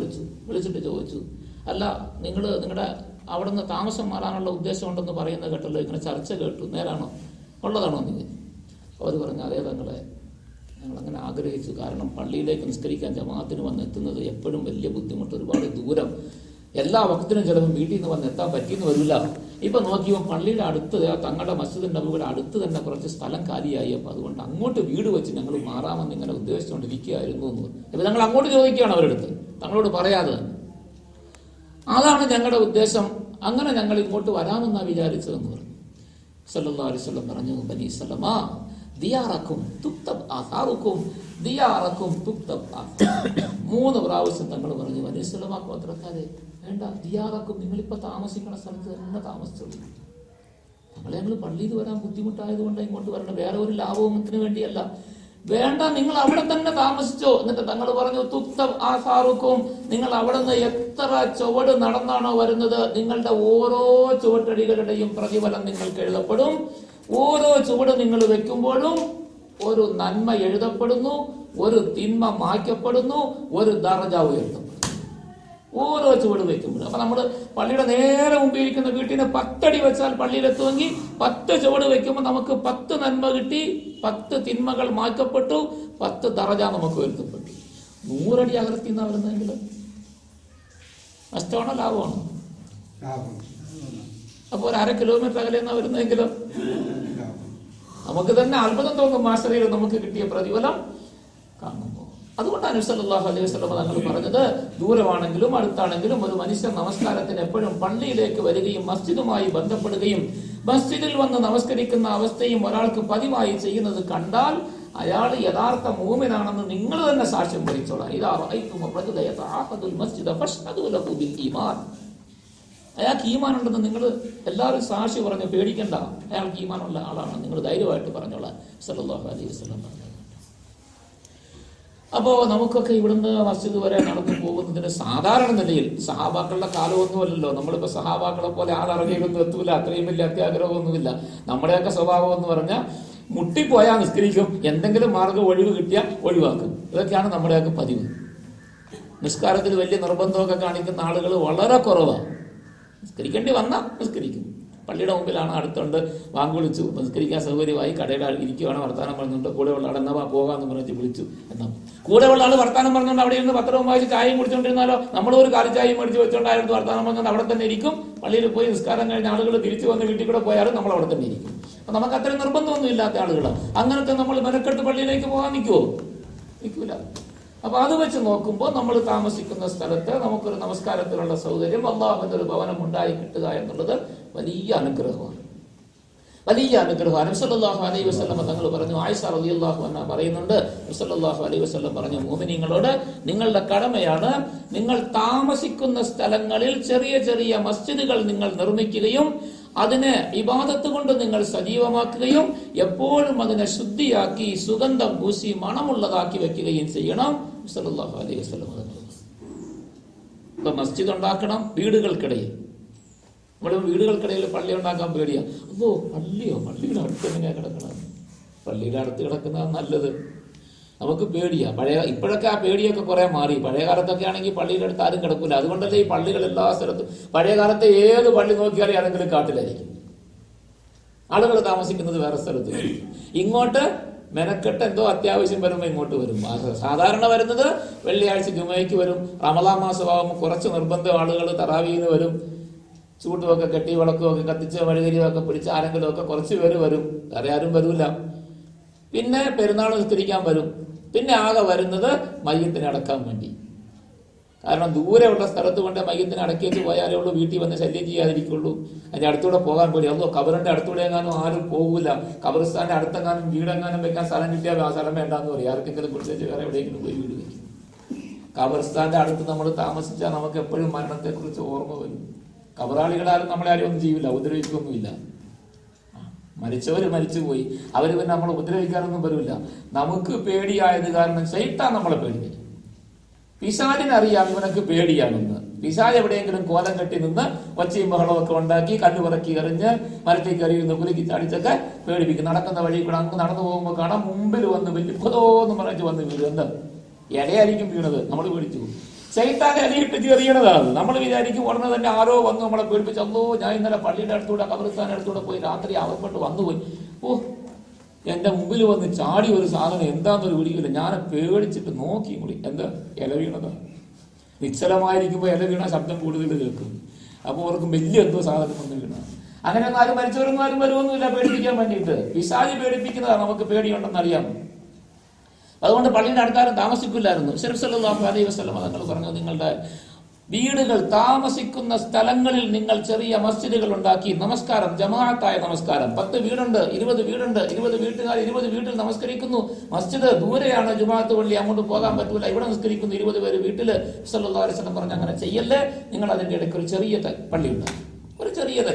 വിളിച്ചിട്ട് ചോദിച്ചു, അല്ല, നിങ്ങൾ നിങ്ങളുടെ അവിടെ നിന്ന് താമസം മാറാനുള്ള ഉദ്ദേശം ഉണ്ടെന്ന് പറയുന്നത് കേട്ടല്ലോ, ഇങ്ങനെ ചർച്ച കേട്ടു, നേരാണോ, ഉള്ളതാണോ എന്ന്? അവർ പറഞ്ഞു, അതേ തങ്ങളെ, ഞങ്ങളങ്ങനെ ആഗ്രഹിച്ചു. കാരണം പള്ളിയിലേക്ക് നിസ്കരിക്കാൻ ജമാഅത്തിന് വന്നെത്തുന്നത് എപ്പോഴും വലിയ ബുദ്ധിമുട്ട്, ഒരുപാട് ദൂരം, എല്ലാ വക്തിനും ചിലപ്പോൾ വീട്ടിൽ നിന്ന് വന്നെത്താൻ പറ്റിയെന്ന് വരില്ല. ഇപ്പൊ നോക്കിയോ പള്ളിയുടെ അടുത്ത്, തങ്ങളുടെ മസ്ജിദ് നബവിയുടെ അടുത്ത് തന്നെ കുറച്ച് സ്ഥലം കാലിയായി, അപ്പൊ അതുകൊണ്ട് അങ്ങോട്ട് വീട് വെച്ച് ഞങ്ങൾ മാറാമെന്ന് ഇങ്ങനെ ഉദ്ദേശിച്ചുകൊണ്ടിരിക്കുകയായിരുന്നു എന്ന്. ഇപ്പൊ ഞങ്ങൾ അങ്ങോട്ട് ചോദിക്കുകയാണ് അവരെടുത്ത്, തങ്ങളോട് പറയാതെ തന്നെ. അതാണ് ഞങ്ങളുടെ ഉദ്ദേശം, അങ്ങനെ ഞങ്ങൾ ഇങ്ങോട്ട് വരാമെന്നാണ് വിചാരിച്ചതെന്ന് പറഞ്ഞു. സല്ലല്ലാഹു അലൈഹി വസല്ലം പറഞ്ഞു, ബനീ സലമ ദിയാറക്കും തുക്തബ് ആസാറുക്കും, ദിയാറക്കും തുക്തബ് ആസാറുക്കും. 3 പ്രാവശ്യം തങ്ങൾ പറഞ്ഞു, ബനീ സലമ ഗോത്രക്കാരെ, വേണ്ട, ദിയാറക്കും, നിങ്ങളിപ്പോൾ താമസിക്കുന്ന സ്ഥലത്ത് തന്നെ താമസിച്ചോളൂ. ഞങ്ങൾ പള്ളിയിൽ വരാൻ ബുദ്ധിമുട്ടായതുകൊണ്ട് ഇങ്ങോട്ട് വരണം, വേറെ ഒരു ലാഭത്തിന് വേണ്ടിയല്ല. വേണ്ട, നിങ്ങൾ അവിടെ തന്നെ താമസിച്ചോ. എന്നിട്ട് തങ്ങൾ പറഞ്ഞു, തുക്തബ് ആസാറുക്കും, നിങ്ങൾ അവിടെ നിന്ന് എത്ര ചുവട് നടന്നാണോ വരുന്നത്, നിങ്ങളുടെ ഓരോ ചുവട്ടടികളുടെയും പ്രതിഫലം നിങ്ങൾക്ക് എഴുതപ്പെടും. ഓരോ ചുവട് നിങ്ങൾ വെക്കുമ്പോഴും ഒരു നന്മ എഴുതപ്പെടുന്നു, ഒരു തിന്മ മായ്ക്കപ്പെടുന്നു, ഒരു ദറജ ഉയർത്തപ്പെടുന്നു. ഓരോ ചുവട് വെക്കുമ്പോഴും. അപ്പൊ നമ്മൾ പള്ളിയുടെ നേരെ മുമ്പിൽ ഇരിക്കുന്ന വീട്ടിന് 10 അടി വെച്ചാൽ പള്ളിയിലെത്തുമെങ്കിൽ 10 ചുവട് വെക്കുമ്പോൾ നമുക്ക് 10 നന്മ കിട്ടി, 10 തിന്മകൾ മാറ്റപ്പെട്ടു, 10 ദറജ നമുക്ക് ഉയർത്തപ്പെട്ടു. 100 അടി അകലത്തിൽ നിന്നാ വരുന്നതെങ്കിൽ നഷ്ടമാണോ ലാഭമാണോ? അപ്പോൾ ഒരു 1/2 കിലോമീറ്റർ അകലെ എന്നാ വരുന്നതെങ്കിലും നമുക്ക് തന്നെ അത്ഭുതം തോന്നും മാസ്റ്ററിൽ നമുക്ക് കിട്ടിയ പ്രതിഫലം കാണുമ്പോൾ. അതുകൊണ്ടാണ് നബി സല്ലല്ലാഹു അലൈഹി വസല്ലം തങ്ങൾ പറഞ്ഞത്, ദൂരമാണെങ്കിലും അടുത്താണെങ്കിലും ഒരു മനുഷ്യൻ നമസ്കാരത്തിന് എപ്പോഴും പള്ളിയിലേക്ക് വരികയും മസ്ജിദുമായി ബന്ധപ്പെടുകയും മസ്ജിദിൽ വന്ന് നമസ്കരിക്കുന്ന അവസ്ഥയും ഒരാൾക്ക് പതിവായി ചെയ്യുന്നത് കണ്ടാൽ അയാൾ യഥാർത്ഥ മൂമിനാണെന്ന് നിങ്ങൾ തന്നെ സാക്ഷ്യം വഹിച്ചോളാം. അയാൾക്ക് ഈമാൻ ഉണ്ടെന്ന് നിങ്ങൾ എല്ലാവരും സാക്ഷി പറഞ്ഞു, പേടിക്കണ്ട, അയാൾക്ക് ഈമാനുള്ള ആളാണ്, നിങ്ങൾ ധൈര്യമായിട്ട് പറഞ്ഞോളാം സല്ലല്ലാഹു അലൈഹി വസല്ലം പറഞ്ഞു. അപ്പോ നമുക്കൊക്കെ ഇവിടുന്ന് മസ്ജിദ് വരെ നടന്നു പോകുന്നതിന് സാധാരണ നിലയിൽ സഹാബാക്കളുടെ കാലമൊന്നുമല്ലല്ലോ. നമ്മളിപ്പോ സഹാബാക്കളെ പോലെ ആളറിയൊന്നും എത്തൂല, അത്രയും വലിയ അത്യാഗ്രഹമൊന്നുമില്ല. നമ്മുടെയൊക്കെ സ്വഭാവം എന്ന് പറഞ്ഞാൽ മുട്ടിപ്പോയാൽ നിസ്കരിക്കും, എന്തെങ്കിലും മാർഗം ഒഴിവ് കിട്ടിയാൽ ഒഴിവാക്കും. ഇതൊക്കെയാണ് നമ്മുടെയൊക്കെ പതിവ്. നിസ്കാരത്തിൽ വലിയ നിർബന്ധമൊക്കെ കാണിക്കുന്ന ആളുകൾ വളരെ കുറവാണ്. നിസ്കരിക്കേണ്ടി വന്നാൽ നിസ്കരിക്കും. പള്ളിയുടെ മുമ്പിലാണ്, അടുത്തുണ്ട്, വാങ്ങ് വിളിച്ചു, നിസ്കരിക്കാൻ സൗകര്യമായി, കടയുടെ ഇരിക്കുകയാണ്, വർത്താനം പറഞ്ഞുകൊണ്ട് കൂടെയുള്ള ആൾ എന്നാ പോകാമെന്ന് പറഞ്ഞ് വിളിച്ചു. എന്നാൽ കൂടെയുള്ള ആൾ വർത്താനം പറഞ്ഞുകൊണ്ട് അവിടെ ഇരുന്ന് പത്രവും വായിച്ച് ചായയും കുടിച്ചുകൊണ്ടിരുന്നാലോ, നമ്മളൊരു കാലി ചായയും മേടിച്ച് വെച്ചുകൊണ്ടായിരുന്നു വർത്താനം പറഞ്ഞുകൊണ്ട് അവിടെ തന്നെ ഇരിക്കും. പള്ളിയിൽ പോയി നിസ്കാരം കഴിഞ്ഞ ആളുകൾ തിരിച്ചു വന്ന് വീട്ടിൽ കൂടെ പോയാലും നമ്മൾ അവിടെ തന്നെ ഇരിക്കും. അപ്പൊ നമുക്ക് അത്രയും നിർബന്ധമൊന്നും ഇല്ലാത്ത ആളുകളാണ്. അങ്ങനത്തെ നമ്മൾ മെനക്കെട്ട് പള്ളിയിലേക്ക് പോകാൻ നിൽക്കുമോ? നിൽക്കൂല. അപ്പൊ അത് വെച്ച് നോക്കുമ്പോൾ നമ്മൾ താമസിക്കുന്ന സ്ഥലത്ത് നമുക്കൊരു നമസ്കാരത്തിനുള്ള സൗകര്യം, അല്ലാഹുവിന്റെ ഒരു ഭവനം ഉണ്ടായി കിട്ടുക എന്നുള്ളത് വലിയ അനുഗ്രഹമാണ്, വലിയ അനുഗ്രഹമാണ്. നബി സല്ലല്ലാഹു അലൈഹി വസല്ലം തങ്ങൾ പറഞ്ഞു, ആയിഷ റളിയല്ലാഹു അൻഹ പറയുന്നുണ്ട്, നബി സല്ലല്ലാഹു അലൈഹി വസല്ലം പറഞ്ഞു, മുഅ്മിനീങ്ങളോട് നിങ്ങളുടെ കടമയാണ് നിങ്ങൾ താമസിക്കുന്ന സ്ഥലങ്ങളിൽ ചെറിയ ചെറിയ മസ്ജിദുകൾ നിങ്ങൾ നിർമ്മിക്കുകയും അതിനെ ഇബാദത്ത് കൊണ്ട് നിങ്ങൾ സജീവമാക്കുകയും എപ്പോഴും അതിനെ ശുദ്ധിയാക്കി സുഗന്ധം പൂശി മണമുള്ളതാക്കി വെക്കുകയും ചെയ്യണം. സല്ലല്ലാഹു അലൈഹി വസല്ലം ഇപ്പൊ മസ്ജിദ് ഉണ്ടാക്കണം വീടുകൾക്കിടയിൽ. നമ്മുടെ വീടുകൾക്കിടയിൽ പള്ളി ഉണ്ടാക്കാൻ പേടിയാ. അല്ലോ പള്ളിയോ, പള്ളിയുടെ അടുത്ത് എങ്ങനെയാ കിടക്കണം? പള്ളിയുടെ അടുത്ത് കിടക്കുന്നതാണ് നല്ലത്. നമുക്ക് പേടിയാ. ഇപ്പോഴൊക്കെ ആ പേടിയൊക്കെ കുറെ മാറി. പഴയ കാലത്തൊക്കെ ആണെങ്കിൽ പള്ളിയുടെ അടുത്ത് ആരും കിടക്കൂല. അതുകൊണ്ടല്ലേ ഈ പള്ളികൾ എല്ലാ സ്ഥലത്തും. പഴയ കാലത്തെ ഏത് പള്ളി നോക്കിയാലും ഏതെങ്കിലും കാട്ടിലായിരിക്കും, ആളുകൾ താമസിക്കുന്നത് വേറെ സ്ഥലത്ത്. ഇങ്ങോട്ട് മെനക്കെട്ട് എന്തോ അത്യാവശ്യം വരുമ്പോൾ ഇങ്ങോട്ട് വരും. സാധാരണ വരുന്നത് വെള്ളിയാഴ്ച ജുമയ്ക്ക് വരും. റമളാൻ മാസമാകുമ്പോൾ കുറച്ച് നിർബന്ധ ആളുകൾ തറാവീന് വരും. ചൂട്ടുമൊക്കെ കെട്ടി വിളക്കുമൊക്കെ കത്തിച്ച് മെഴുകുതിരിയൊക്കെ പിടിച്ച് ആരെങ്കിലും ഒക്കെ കുറച്ച് പേര് വരും, വേറെ ആരും വരൂല. പിന്നെ പെരുന്നാൾ നിസ്കരിക്കാൻ വരും. പിന്നെ ആകെ വരുന്നത് മയ്യത്തിനെ അടക്കാൻ വേണ്ടി. കാരണം ദൂരെയുള്ള സ്ഥലത്ത് കൊണ്ട് മയ്യത്തിനെ അടക്കിയേച്ച് പോയാലേ ഉള്ളൂ വീട്ടിൽ വന്ന് ശല്യം ചെയ്യാതിരിക്കുള്ളൂ. അതിന്റെ അടുത്തൂടെ പോകാൻ പേടി. അതോ കബറിന്റെ അടുത്തൂടെ എങ്ങാനും ആരും പോകൂല. കബറിസ്ഥാന്റെ അടുത്തെങ്ങാനും വീടെങ്ങാനും വെക്കാൻ സ്ഥലം കിട്ടിയാൽ ആ സ്ഥലം വേണ്ടാന്ന് പറയും. ആർക്കെങ്കിലും കുറിച്ച് വേറെ എവിടെയെങ്കിലും പോയി വീട് വെക്കും. കബറിസ്ഥാന്റെ അടുത്ത് നമ്മൾ താമസിച്ചാൽ നമുക്ക് എപ്പോഴും മരണത്തെ കുറിച്ച് ഓർമ്മ വരും. കബറാളികളാരും നമ്മളെ ആരും ഒന്നും ചെയ്യില്ല, ഉപദ്രവിക്കൊന്നുമില്ല. മരിച്ചവര് മരിച്ചുപോയി, അവര് പിന്നെ നമ്മളെ ഉപദ്രവിക്കാനൊന്നും വരില്ല. നമുക്ക് പേടിയായത് കാരണം ശൈത്താൻ നമ്മളെ പേടിപ്പിക്കും. പിശാചിനറിയാം ഇവനക്ക് പേടിയാണെന്ന്. പിശാച് എവിടെയെങ്കിലും കോലം കെട്ടി നിന്ന് ഒച്ചയും ബഹളമൊക്കെ ഉണ്ടാക്കി കല്ല് പറക്കി എറിഞ്ഞ് മരത്തേക്ക് എറിയുന്ന കുലുക്കി ചാടിച്ചൊക്കെ പേടിപ്പിക്കും. നടക്കുന്ന വഴി കൂടെ അങ്ങ് നടന്നു പോകുമ്പോൾ കാണാം മുമ്പിൽ വന്ന് വലിപ്പതോന്ന് പറഞ്ഞ് വന്ന് വീഴും. എന്താ ഇലയായിരിക്കും വീണത്, നമ്മൾ പേടിച്ചു പോകും. ശൈത്താൻ ഇലയിട്ട് ചെറിയണതാണ്. നമ്മൾ വിചാരിക്കും ഉടനെ തന്നെ ആരോ വന്ന് നമ്മളെ പേടിപ്പിച്ച്, അല്ലോ ഞാൻ ഇന്നലെ പള്ളിയുടെ അടുത്തൂടെ കബറിസ്ഥാന്റെ അടുത്തൂടെ പോയി രാത്രി ആവപ്പെട്ട് വന്നുപോയി, ഓ എന്റെ മുമ്പിൽ വന്ന് ചാടി ഒരു സാധനം എന്താന്നൊരു പിടിക്കില്ല. ഞാൻ പേടിച്ചിട്ട് നോക്കി കൂടി, എന്താ ഇല വീണതാണ്. നിശ്ചലമായിരിക്കുമ്പോൾ ഇല വീണ ശബ്ദം കൂടുതൽ കേൾക്കും. അപ്പോൾ ഓർക്കും വലിയ എന്തോ സാധനം വന്ന് വീണ. അങ്ങനെ ആരും മരിച്ചവരൊന്നും ആരും വരുമൊന്നുമില്ല പേടിപ്പിക്കാൻ വേണ്ടിയിട്ട്. പിശാച് പേടിപ്പിക്കുന്നതാണ്, നമുക്ക് പേടിയുണ്ടെന്നറിയാം. അതുകൊണ്ട് പള്ളിയുടെ അടുത്താരും താമസിക്കില്ലായിരുന്നു. സല്ലല്ലാഹു അലൈഹി വസല്ലം തങ്ങൾ പറഞ്ഞു, നിങ്ങളുടെ വീടുകൾ താമസിക്കുന്ന സ്ഥലങ്ങളിൽ നിങ്ങൾ ചെറിയ മസ്ജിദുകൾ ഉണ്ടാക്കി നമസ്കാരം, ജമാഅത്തായ നമസ്കാരം. 10 വീടുണ്ട്, 20 വീടുണ്ട്, 20 വീട്ടുകാർ 20 വീട്ടിൽ നമസ്കരിക്കുന്നു. മസ്ജിദ് ദൂരെയാണ്, ജുമാഅത്ത് പള്ളി, അങ്ങോട്ട് പോകാൻ പറ്റൂല, ഇവിടെ നമസ്കരിക്കുന്നു 20 പേര് വീട്ടിൽ. സല്ലല്ലാഹു അലൈഹി വസല്ലം പറഞ്ഞു, അങ്ങനെ ചെയ്യല്ലേ, നിങ്ങൾ അതിന്റെ ഇടയ്ക്ക് ഒരു ചെറിയ പള്ളി ഉണ്ടാകും. ഒരു ചെറിയ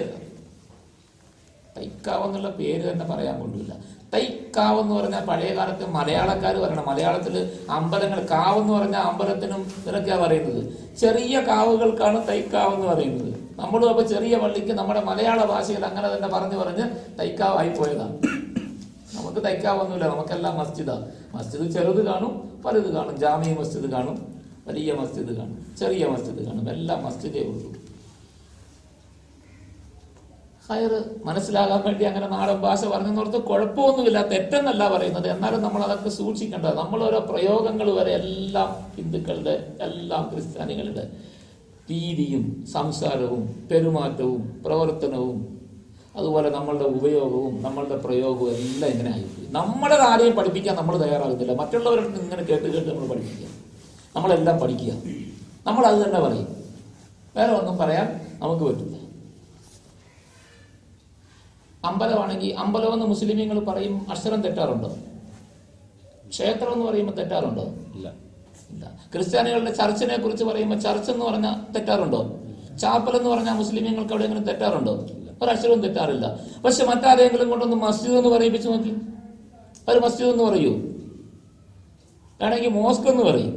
തൈക്കാവെന്നുള്ള പേര് തന്നെ പറയാൻ കൊള്ളില്ല. തൈക്കാവെന്ന് പറഞ്ഞാൽ പഴയ കാലത്ത് മലയാളക്കാർ പറയണം. മലയാളത്തിൽ അമ്പലങ്ങൾ കാവെന്ന് പറഞ്ഞാൽ അമ്പലത്തിനും ഇതൊക്കെയാ പറയുന്നത്. ചെറിയ കാവുകൾക്കാണ് തൈക്കാവെന്ന് പറയുന്നത്. നമ്മളും അപ്പൊ ചെറിയ പള്ളിക്ക് നമ്മുടെ മലയാള ഭാഷയിൽ അങ്ങനെ തന്നെ പറഞ്ഞ് തൈക്കാവായി പോയതാണ്. നമുക്ക് തൈക്കാവൊന്നുമില്ല, നമുക്കെല്ലാം മസ്ജിദാണ്. മസ്ജിദ് ചെറുത് കാണും, വലുത് കാണും. ജാമിയ മസ്ജിദ് കാണും, വലിയ മസ്ജിദ് കാണും, ചെറിയ മസ്ജിദ് കാണും. എല്ലാം മസ്ജിദേ ഉള്ളൂ. ഹയർ മനസ്സിലാകാൻ വേണ്ടി അങ്ങനെ നാടൻ ഭാഷ പറഞ്ഞെന്നോർത്ത് കുഴപ്പമൊന്നുമില്ല, തെറ്റെന്നല്ല പറയുന്നത്. എന്നാലും നമ്മൾ അതൊക്കെ സൂക്ഷിക്കേണ്ടത്. നമ്മൾ ഓരോ പ്രയോഗങ്ങൾ വരെ എല്ലാം ഹിന്ദുക്കളുടെ, എല്ലാം ക്രിസ്ത്യാനികളുടെ, രീതിയും സംസാരവും പെരുമാറ്റവും പ്രവർത്തനവും അതുപോലെ നമ്മളുടെ ഉപയോഗവും നമ്മളുടെ പ്രയോഗവും എല്ലാം ഇങ്ങനെ ആയിപ്പോയി. നമ്മളെ ആരെയും പഠിപ്പിക്കാൻ നമ്മൾ തയ്യാറാകുന്നില്ല. മറ്റുള്ളവരുടെ ഇങ്ങനെ കേട്ട് കേട്ട് നമ്മൾ പഠിപ്പിക്കുക, നമ്മളെല്ലാം പഠിക്കുക, നമ്മളത് തന്നെ പറയും. വേറെ ഒന്നും പറയാൻ നമുക്ക് പറ്റില്ല. അമ്പലമാണെങ്കിൽ അമ്പലമെന്ന് മുസ്ലിമീങ്ങൾ പറയും, അക്ഷരം തെറ്റാറുണ്ടോ? ക്ഷേത്രം എന്ന് പറയുമ്പോൾ തെറ്റാറുണ്ടോ? ഇല്ല. ക്രിസ്ത്യാനികളുടെ ചർച്ചിനെ കുറിച്ച് പറയുമ്പോൾ ചർച്ച് എന്ന് പറഞ്ഞാൽ തെറ്റാറുണ്ടോ? ചാപ്പൽ എന്ന് പറഞ്ഞാൽ മുസ്ലിമീങ്ങൾക്ക് എവിടെയെങ്കിലും തെറ്റാറുണ്ടോ? ഒരക്ഷരവും തെറ്റാറില്ല. പക്ഷെ മറ്റാരെങ്കിലും കൊണ്ടൊന്ന് മസ്ജിദ് എന്ന് പറയിപ്പിച്ച് നോക്കി. അവർ മസ്ജിദ് എന്ന് പറയൂ, വേണമെങ്കിൽ മോസ്ക് എന്ന് പറയും.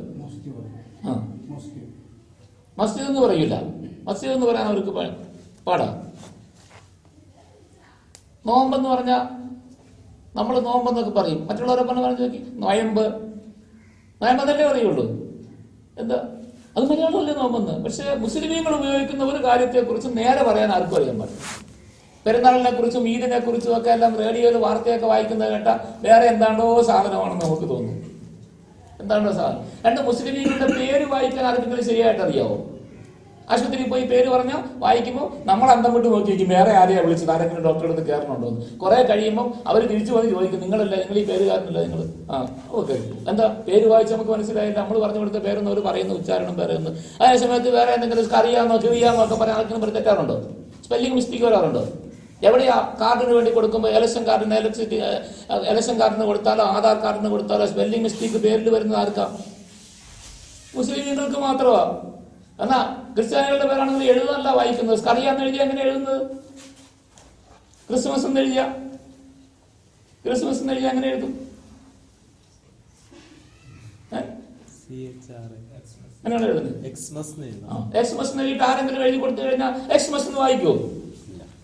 മസ്ജിദ് എന്ന് പറയൂല. മസ്ജിദ് എന്ന് പറയാൻ അവർക്ക് പാടാ. നോമ്പെന്ന് പറഞ്ഞാൽ നമ്മൾ നോമ്പെന്നൊക്കെ പറയും. മറ്റുള്ളവരെ പറഞ്ഞു നോക്കി, നോയമ്പ് നോയമ്പെന്നല്ലേ പറയുള്ളൂ. എന്താ അത് മലയാളമല്ലേ നോമ്പെന്ന്? പക്ഷെ മുസ്ലിമീങ്ങൾ ഉപയോഗിക്കുന്ന ഒരു കാര്യത്തെക്കുറിച്ച് നേരെ പറയാൻ ആർക്കും അറിയാൻ പാടില്ല. പെരുന്നാളിനെ കുറിച്ചും ഈദിനെ കുറിച്ചും ഒക്കെ എല്ലാം റേഡിയോയിൽ വാർത്തയൊക്കെ വായിക്കുന്നത് കേട്ടാൽ വേറെ എന്താണ്ടോ സാധനമാണെന്ന് നമുക്ക് തോന്നും. എന്താണ്ടോ സാധനം. രണ്ട് മുസ്ലിമീങ്ങളുടെ പേര് വായിക്കാൻ ആർക്കെങ്കിലും ശരിയായിട്ട് അറിയാവോ? ആശുപത്രിയിൽ പോയി പേര് പറഞ്ഞാൽ വായിക്കുമ്പോൾ നമ്മൾ അന്തം വിട്ട് നോക്കി വയ്ക്കും, വേറെ ആരെയാ വിളിച്ചത്, ആരെങ്കിലും ഡോക്ടറെ അടുത്ത് കയറണുണ്ടോ എന്ന്. കുറെ കഴിയുമ്പോൾ അവർ തിരിച്ചു വന്ന് ചോദിക്കും, നിങ്ങളല്ല, നിങ്ങൾ ഈ പേരുകാരനല്ല നിങ്ങൾ. ഓക്കെ, എന്താ പേര് വായിച്ച് നമുക്ക് മനസ്സിലായില്ല, നമ്മൾ പറഞ്ഞു കൊടുത്ത പേരൊന്നും അവർ പറയുന്ന ഉച്ചാരണം വേറെ ഒന്ന്. അതേ സമയത്ത് വേറെ എന്തെങ്കിലും അറിയാമോ കിറിയാമോ ഒക്കെ പറയാൻ ആർക്കും തെറ്റാറുണ്ടോ? സ്പെല്ലിംഗ് മിസ്റ്റേക്ക് വരാറുണ്ടോ? എവിടെയാ കാർഡിന് വേണ്ടി കൊടുക്കുമ്പോൾ ഇലക്ഷൻ കാർഡിന് കൊടുത്താലോ ആധാർ കാർഡിന് കൊടുത്താലോ സ്പെല്ലിംഗ് മിസ്റ്റേക്ക് പേരിൽ വരുന്നത് ആർക്കാ? മുസ്ലിങ്ങൾക്ക് മാത്രമാ. എന്നാ ക്രിസ്ത്യാനികളുടെ പേരാണെങ്കിൽ എഴുതല്ല വായിക്കുന്നത്. സ്കറിയാന്ന് എഴുതിയ എങ്ങനെ എഴുതുന്നത്? ക്രിസ്മസ് എന്ന് എഴുതിയ എങ്ങനെ എഴുതും? അങ്ങനെയാണ് എഴുതുന്നത്. എക്സ്മസ് എന്ന് എഴുതിയിട്ട് ആരെങ്കിലും എഴുതി കൊടുത്തു കഴിഞ്ഞാൽ എക്സ്മസ് എന്ന് വായിക്കുമോ?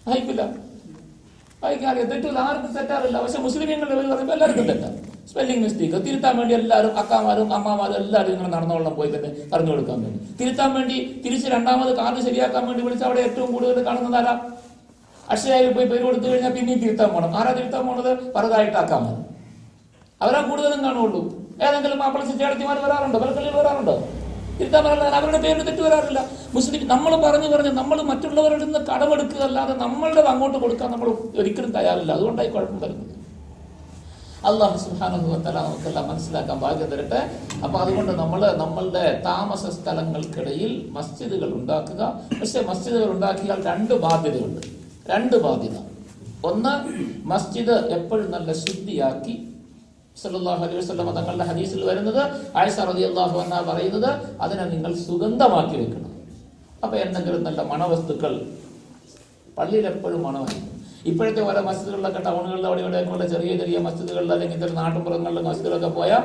വായിക്കില്ല. വായിക്കാറില്ല. തെറ്റില്ല, ആർക്കും തെറ്റാറില്ല. പക്ഷെ മുസ്ലിങ്ങളുടെ പേര് പറയുമ്പോൾ എല്ലാവർക്കും തെറ്റാം. സ്പെല്ലിംഗ് മിസ്റ്റേക്ക് തിരുത്താൻ വേണ്ടി എല്ലാവരും അക്കാമാരും അമ്മമാരും എല്ലാവരും ഇങ്ങനെ നടന്നോളം പോയി തന്നെ പറഞ്ഞു കൊടുക്കാൻ വേണ്ടി, തിരുത്താൻ വേണ്ടി തിരിച്ച് രണ്ടാമത് കാർഡ് ശരിയാക്കാൻ വേണ്ടി വിളിച്ച് അവിടെ ഏറ്റവും കൂടുതൽ കാണുന്നത് ആരാ? അക്ഷയയിൽ പോയി പേര് കൊടുത്തു കഴിഞ്ഞാൽ പിന്നെയും തിരുത്താൻ പോകണം. ആരാ തിരുത്താൻ പോണത്? പറതായിട്ട് അക്കാമാർ. അവരാ കൂടുതലും കാണുള്ളൂ. ഏതെങ്കിലും മാപ്പിള ചേട്ടത്തിമാർ വരാറുണ്ടോ? പലക്കള്ളിയിൽ വരാറുണ്ടോ? തിരുത്താൻ പറയാൻ അവരുടെ പേരിന് തെറ്റ് വരാറില്ല. മുസ്ലിം നമ്മൾ പറഞ്ഞ് നമ്മൾ മറ്റുള്ളവരുടെ നിന്ന് കടമെടുക്കുക അല്ലാതെ നമ്മളുടെ അങ്ങോട്ട് കൊടുക്കാൻ നമ്മൾ ഒരിക്കലും തയ്യാറില്ല. അതുകൊണ്ടായി കുഴപ്പം വരുന്നത്. അല്ലാഹു സുബ്ഹാനഹു വ തആല നമുക്കെല്ലാം മനസ്സിലാക്കാൻ ഭാഗ്യം തരട്ടെ. അപ്പൊ അതുകൊണ്ട് നമ്മളുടെ താമസ സ്ഥലങ്ങൾക്കിടയിൽ മസ്ജിദുകൾ ഉണ്ടാക്കുക. പക്ഷെ മസ്ജിദുകൾ ഉണ്ടാക്കിയാൽ രണ്ട് ബാധ്യത. ഒന്ന്, മസ്ജിദ് എപ്പോഴും നല്ല ശുദ്ധിയാക്കി. സല്ലല്ലാഹു അലൈഹി വസല്ലം തങ്ങളുടെ ഹദീസിൽ വരുന്നത്, ആയിഷ റളിയല്ലാഹു അൻഹ പറയുന്നത്, അതിനെ നിങ്ങൾ സുഗന്ധമാക്കി വെക്കണം. അപ്പൊ എന്തെങ്കിലും നല്ല മണവസ്തുക്കൾ, പള്ളിയിൽ എപ്പോഴും മണമായിരിക്കും. ഇപ്പോഴത്തെ പല മസ്ജിദുകളിലൊക്കെ ടൗണുകളിൽ അവിടെ ഇവിടെയൊക്കെയുള്ള ചെറിയ മസ്ജിദുകളിൽ അല്ലെങ്കിൽ ഇത്തരം നാട്ടുപുറങ്ങളിലെ മസ്ജിദുകളൊക്കെ പോയാൽ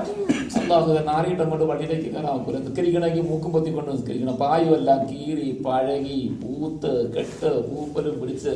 അല്ലാഹു നാറിയിട്ട് അങ്ങോട്ട് പള്ളിയിലേക്ക് കയറാൻ നോക്കില്ല. നിസ്കരിക്കണമെങ്കിൽ മൂക്കും പൊത്തിക്കൊണ്ട് നിസ്കരിക്കണം. പായുമെല്ലാം കീറി പഴകി പൂത്ത് കെട്ട് പൂപ്പലും പിടിച്ച്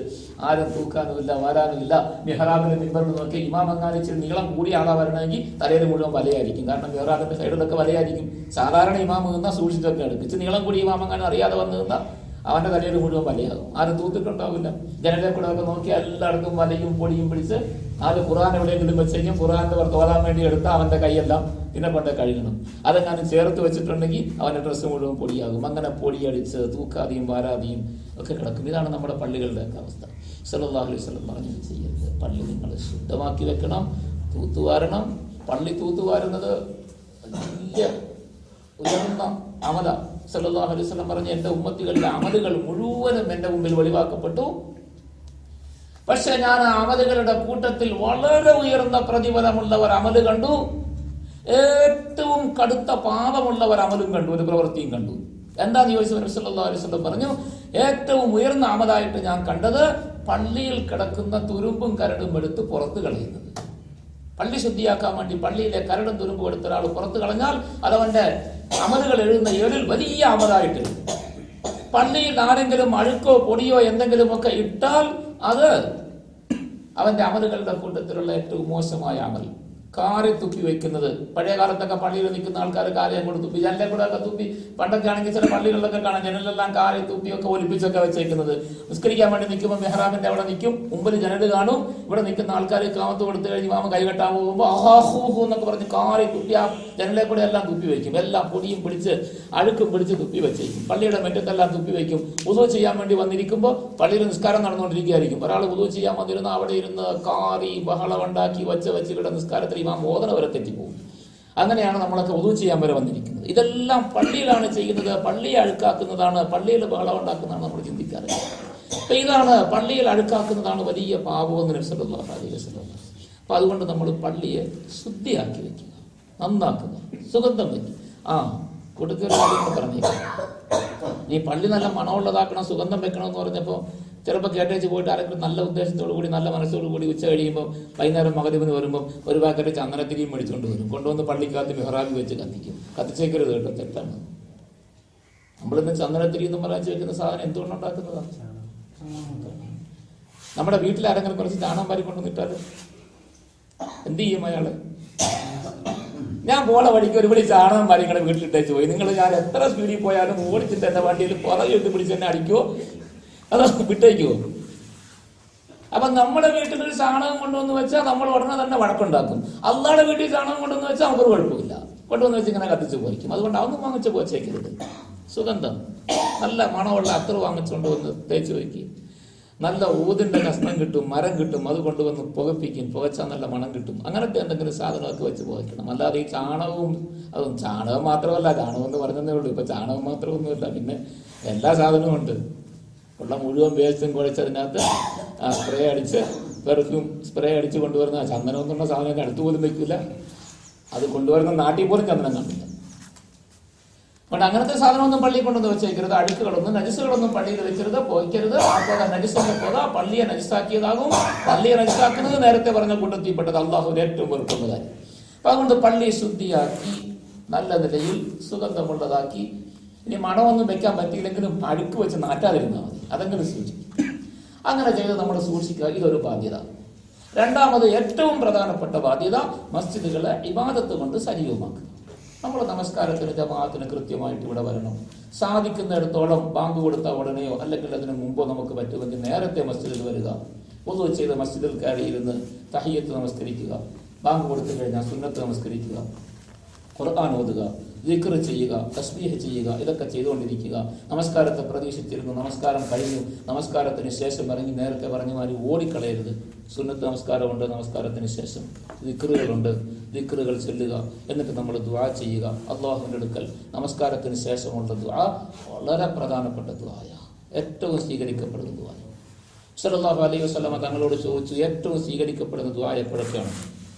ആരും തൂക്കാനുമില്ല വരാനുമില്ല. മിഹ്റാബിന് മിമ്പറിൽ നോക്കി ഇമാം അങ്ങാനിച്ചിട്ട് നീളം കൂടിയ ആളാ വരണമെങ്കിൽ തലയിൽ മുഴുവൻ വലയായിരിക്കും. കാരണം മിഹ്റാബിന്റെ സൈഡിലൊക്കെ വലയായിരിക്കും. സാധാരണ ഇമാം നിന്നാൽ സൂക്ഷിച്ചൊക്കെ എടുക്കും. ഇച്ചിരി നീളം കൂടി ഇമാം അങ്ങാനും അറിയാതെ വന്നു നിന്നാൽ അവന്റെ തലയിൽ മുഴുവൻ വലയാകും. ആരും തൂത്തിട്ടുണ്ടാവില്ല. ജനലെ കൂടെ ഒക്കെ നോക്കി എല്ലായിടത്തും വലയും പൊടിയും പിടിച്ച് ആര് ഖുർആൻ എവിടെയെങ്കിലും വെച്ചേക്കും ഖുർആന്റെ തോലാൻ വേണ്ടി എടുത്താൽ അവന്റെ കൈയെല്ലാം പിന്നെ കൊണ്ട് കഴുകണം. അതെങ്ങാനും ചേർത്ത് വെച്ചിട്ടുണ്ടെങ്കിൽ അവന്റെ ഡ്രസ്സ് മുഴുവൻ പൊടിയാകും. അങ്ങനെ പൊടിയടിച്ച് തൂക്കാതെയും വാരാതെയും ഒക്കെ കിടക്കും. ഇതാണ് നമ്മുടെ പള്ളികളുടെ ഒക്കെ അവസ്ഥ. സല്ലല്ലാഹു അലൈഹി വസല്ലം പറഞ്ഞു ചെയ്യരുത്. പള്ളി നിങ്ങൾ ശുദ്ധമാക്കി വെക്കണം, തൂത്തുവാരണം. പള്ളി തൂത്തുവാരുന്നത് വലിയ ഉയർന്ന അമല. സല്ലല്ലാഹു അലൈഹി വസല്ലം പറഞ്ഞു, എന്റെ ഉമ്മത്തികളുടെ അമലുകൾ മുഴുവനും എന്റെ മുമ്പിൽ വെളിവാക്കപ്പെട്ടു. പക്ഷെ ഞാൻ ആ അമലുകളുടെ കൂട്ടത്തിൽ വളരെ ഉയർന്ന പ്രതിഫലമുള്ള ഒരു അമല് കണ്ടു, ഏറ്റവും കടുത്ത പാപമുള്ള ഒരു അമലും കണ്ടു, ഒരു പ്രവൃത്തിയും കണ്ടു. എന്താന്ന് ചോദിച്ചപ്പോൾ നബി സല്ലല്ലാഹു അലൈഹി വസല്ലം പറഞ്ഞു, ഏറ്റവും ഉയർന്ന അമലായിട്ട് ഞാൻ കണ്ടത് പള്ളിയിൽ കിടക്കുന്ന തുരുമ്പും കരടും എടുത്ത് പുറത്ത് കളയുന്നത്. പള്ളി ശുദ്ധിയാക്കാൻ വേണ്ടി പള്ളിയിലെ കരടും തുരുമ്പും എടുത്ത ഒരാൾ പുറത്ത് കളഞ്ഞാൽ അതവന്റെ അമലുകൾ എഴുതുന്ന ഏഴിൽ വലിയ അമലായിട്ട്. പള്ളിയിൽ ആരെങ്കിലും അഴുക്കോ പൊടിയോ എന്തെങ്കിലുമൊക്കെ ഇട്ടാൽ അത് അവന്റെ അമലുകളുടെ കൂട്ടത്തിലുള്ള ഏറ്റവും മോശമായ അമൽ. കാറി തുപ്പി വെക്കുന്നത്. പഴയ കാലത്തൊക്കെ പള്ളിയിൽ നിൽക്കുന്ന ആൾക്കാർ കാര്യം കൂടെ തുപ്പി, ജനലെ കൂടെ ഒക്കെ തുപ്പി. പണ്ടൊക്കെ ആണെങ്കിൽ ചില പള്ളികളിലൊക്കെ കാണാം ജനലെല്ലാം കാറി തുപ്പിയൊക്കെ ഒലിപ്പിച്ചൊക്കെ വെച്ചേക്കുന്നത്. നിസ്കരിക്കാൻ വേണ്ടി നിൽക്കുമ്പോൾ മെഹ്റാബിന്റെ അവിടെ നിൽക്കും, മുമ്പിൽ ജനൽ കാണും. ഇവിടെ നിൽക്കുന്ന ആൾക്കാർ കാമത്ത് കൊടുത്തു കഴിഞ്ഞ് മാമ കൈകെട്ടാൻ പോകുമ്പോൾ ആഹൂഹൂ എന്നൊക്കെ പറഞ്ഞ് കാറി തുപ്പി ആ ജനലെ കൂടെ എല്ലാം തുപ്പി വെക്കും. എല്ലാം പൊടിയും പിടിച്ച് അഴുക്കും പിടിച്ച് തുപ്പി വെച്ചേക്കും. പള്ളിയുടെ മുറ്റത്തെല്ലാം തുപ്പി വെക്കും. വുളൂ ചെയ്യാൻ വേണ്ടി വന്നിരിക്കുമ്പോൾ പള്ളിയിൽ നിസ്കാരം നടന്നുകൊണ്ടിരിക്കുകയായിരിക്കും. ഒരാൾ വുളൂ ചെയ്യാൻ വന്നിരുന്ന അവിടെ ഇരുന്ന് കാറി ബഹളം ഉണ്ടാക്കി വെച്ച് ഇവിടെ നിസ്കാരത്തിൽ ഇമാം ഓതന വരെ തെറ്റിപ്പോകും. അങ്ങനെയാണ് നമ്മളൊക്കെ വുളൂ ചെയ്യാൻ വരെ വന്നിരിക്കുന്നത്. ഇതെല്ലാം പള്ളിയിലാണ് ചെയ്യുന്നത്, പള്ളിയെ അഴുക്കാക്കുന്നതാണ്, പള്ളിയിൽ ബഹളം ഉണ്ടാക്കുന്നതാണ് നമ്മൾ ചിന്തിക്കാറില്ല. അപ്പൊ ഇതാണ് പള്ളിയിൽ അഴുക്കാക്കുന്നതാണ് വലിയ പാപമെന്ന് നബി സല്ലല്ലാഹു അലൈഹി വസല്ലം. അപ്പൊ അതുകൊണ്ട് നമ്മൾ പള്ളിയെ ശുദ്ധിയാക്കി വെക്കുക, നന്നാക്കുക, സുഗന്ധം വെക്കുക. കൂട്ടത്തിൽ പറഞ്ഞേക്കാം, നീ പള്ളി നല്ല മണമുള്ളതാക്കണം, സുഗന്ധം വെക്കണം എന്ന് പറഞ്ഞപ്പോൾ ചിലപ്പോൾ കേട്ടേച്ച് പോയിട്ട് ആരെങ്കിലും നല്ല ഉദ്ദേശത്തോടു കൂടി നല്ല മനസ്സോടു കൂടി ഉച്ച കഴിയുമ്പോൾ വൈകുന്നേരം മഗ്‌രിബിന് വരുമ്പോൾ ഒരു പാക്കറ്റ് ചന്ദനത്തിരിയും മേടിച്ചുകൊണ്ട് വരും. കൊണ്ടുവന്ന് പള്ളിക്കകത്ത് മെഹ്റാബിൽ വെച്ച് കത്തിക്കും. കത്തിച്ചേക്കരുത് കേട്ടോ, തെറ്റാണ്. നമ്മളിന്ന് ചന്ദനത്തിരി എന്ന് പറഞ്ഞു വെക്കുന്ന സാധനം എന്തുകൊണ്ടുണ്ടാക്കുന്നതാണ്? നമ്മുടെ വീട്ടിൽ ആരെങ്കിലും കുറച്ച് ചാണകം വാരി കൊണ്ടുവന്നിട്ടാൽ എന്ത് ചെയ്യും അയാള്? ഞാൻ പോണ വഴിക്ക് ഒരു പിടി ചാണകം വാരി നിങ്ങളുടെ വീട്ടിലിട്ടേച്ച് പോയി. നിങ്ങൾ ഞാൻ എത്ര സ്പീഡിൽ പോയാലും ഓടിച്ചിട്ട് എന്റെ വണ്ടിയിൽ പുറകിട്ട് പിടിച്ച് എന്നെ അടിക്കുവോ അതോ വിട്ടേക്കുവോ? അപ്പൊ നമ്മുടെ വീട്ടിലൊരു ചാണകം കൊണ്ടുവന്ന് വെച്ചാൽ നമ്മൾ ഉടനെ തന്നെ വഴക്കുണ്ടാക്കും. അള്ളാടെ വീട്ടിൽ ചാണകം കൊണ്ടുവന്ന് വെച്ചാൽ നമുക്കൊരു കുഴപ്പമില്ല. കൊണ്ടുവന്ന് വെച്ച് ഇങ്ങനെ കത്തിച്ച് പോയിക്കും. അതുകൊണ്ട് അതൊന്നും വാങ്ങിച്ച് പോച്ചേക്കരുത്. സുഗന്ധം നല്ല മണമുള്ള അത്തർ വാങ്ങിച്ചുകൊണ്ട് വന്ന് തേച്ച് വയ്ക്കും. നല്ല ഊതിന്റെ കഷ്ണം കിട്ടും, മരം കിട്ടും, അത് കൊണ്ടുവന്ന് പുകപ്പിക്കും. പുകച്ചാൽ നല്ല മണം കിട്ടും. അങ്ങനത്തെ എന്തെങ്കിലും സാധനമൊക്കെ വെച്ച് പുകയ്ക്കണം. അല്ലാതെ ഈ ചാണകവും അതും ചാണകം മാത്രമല്ല, ചാണകം എന്ന് പറഞ്ഞതേ ഉള്ളൂ. ഇപ്പൊ ചാണകം മാത്രമൊന്നുമില്ല, പിന്നെ എല്ലാ സാധനവും ഉണ്ട്. ഉള്ള മുഴുവൻ വേസ്റ്റും കുഴച്ചതിനകത്ത് സ്പ്രേ അടിച്ച് പെർഫ്യൂം സ്പ്രേ അടിച്ച് കൊണ്ടുവരുന്ന ചന്ദനം എന്നുള്ള സാധനം അടുത്ത് പോലും വെക്കില്ല. അത് കൊണ്ടുവരുന്ന നാട്ടിൽ പോലും ചന്ദനം കണ്ടില്ല. അതുകൊണ്ട് അങ്ങനത്തെ സാധനമൊന്നും പള്ളിയിൽ കൊണ്ടുവന്ന് വെച്ചേക്കരുത്. അഴുക്കുകളൊന്നും നജിസുകളൊന്നും പള്ളിയിൽ വെക്കരുത്, പോയിക്കരുത്. ആ പോക നജിസിന്റെ പോക പള്ളിയെ നജിസാക്കിയതാകും. പള്ളിയെ നജിസാക്കുന്നത് നേരത്തെ പറഞ്ഞ കൂട്ടത്തിൽപ്പെട്ടത് അള്ളാഹുവിന്റെ ഏറ്റവും വെറുക്കുന്ന കാര്യം. അപ്പൊ അതുകൊണ്ട് പള്ളി ശുദ്ധിയാക്കി നല്ല നിലയിൽ സുഗന്ധമുള്ളതാക്കി. ഇനി മണമൊന്നും വെക്കാൻ പറ്റിയില്ലെങ്കിലും അഴുക്ക് വെച്ച് നാറ്റാതിരുന്നാൽ മതി, അതെങ്കിലും സൂക്ഷിക്കും. അങ്ങനെ ചെയ്ത് നമ്മൾ സൂക്ഷിക്കുക, ഇതൊരു ബാധ്യത. രണ്ടാമത് ഏറ്റവും പ്രധാനപ്പെട്ട ബാധ്യത മസ്ജിദുകളെ ഇബാദത്ത് കൊണ്ട് സജീവമാക്കുക. നമ്മൾ നമസ്കാരത്തിന് ജമാഅത്തിന് കൃത്യമായിട്ട് ഇവിടെ വരണം. സാധിക്കുന്നിടത്തോളം ബാങ്ക് കൊടുത്ത ഉടനെയോ അല്ലെങ്കിൽ അതിന് മുമ്പോ നമുക്ക് പറ്റുമെങ്കിൽ നേരത്തെ മസ്ജിദിൽ വരിക. വുളൂ ചെയ്ത് മസ്ജിദിൽ കയറിയിരുന്ന് തഹിയ്യത്ത് നമസ്കരിക്കുക. ബാങ്ക് കൊടുത്തു കഴിഞ്ഞാൽ സുന്നത്ത് നമസ്കരിക്കുക, ഖുർആൻ ഓതുക, ദിക്ർ ചെയ്യുക, തസ്ബീഹ് ചെയ്യുക. ഇതൊക്കെ ചെയ്തുകൊണ്ടിരിക്കുക. നമസ്കാരത്തെ പ്രതീക്ഷിച്ചിരുന്നു, നമസ്കാരം കഴിഞ്ഞു, നമസ്കാരത്തിന് ശേഷം ഇറങ്ങി നേരത്തെ പറഞ്ഞമാതിരി ഓടിക്കളയരുത്. സുന്നത്ത് നമസ്കാരമുണ്ട്, നമസ്കാരത്തിന് ശേഷം ദിക്റുകളുണ്ട്, ദിക്റുകൾ ചൊല്ലുക. എന്നിട്ട് നമ്മൾ ദുആ ചെയ്യുക. അല്ലാഹുവിന്റെ അടുക്കൽ നമസ്കാരത്തിന് ശേഷമുള്ള ദുആ വളരെ പ്രധാനപ്പെട്ട ദുആയ, ഏറ്റവും സ്വീകരിക്കപ്പെടുന്ന ദുആ. സല്ലല്ലാഹു അലൈഹി വസല്ലമ തങ്ങളോട് ചോദിച്ചു, ഏറ്റവും സ്വീകരിക്കപ്പെടുന്ന ദുആ എപ്പോഴൊക്കെയാണ്,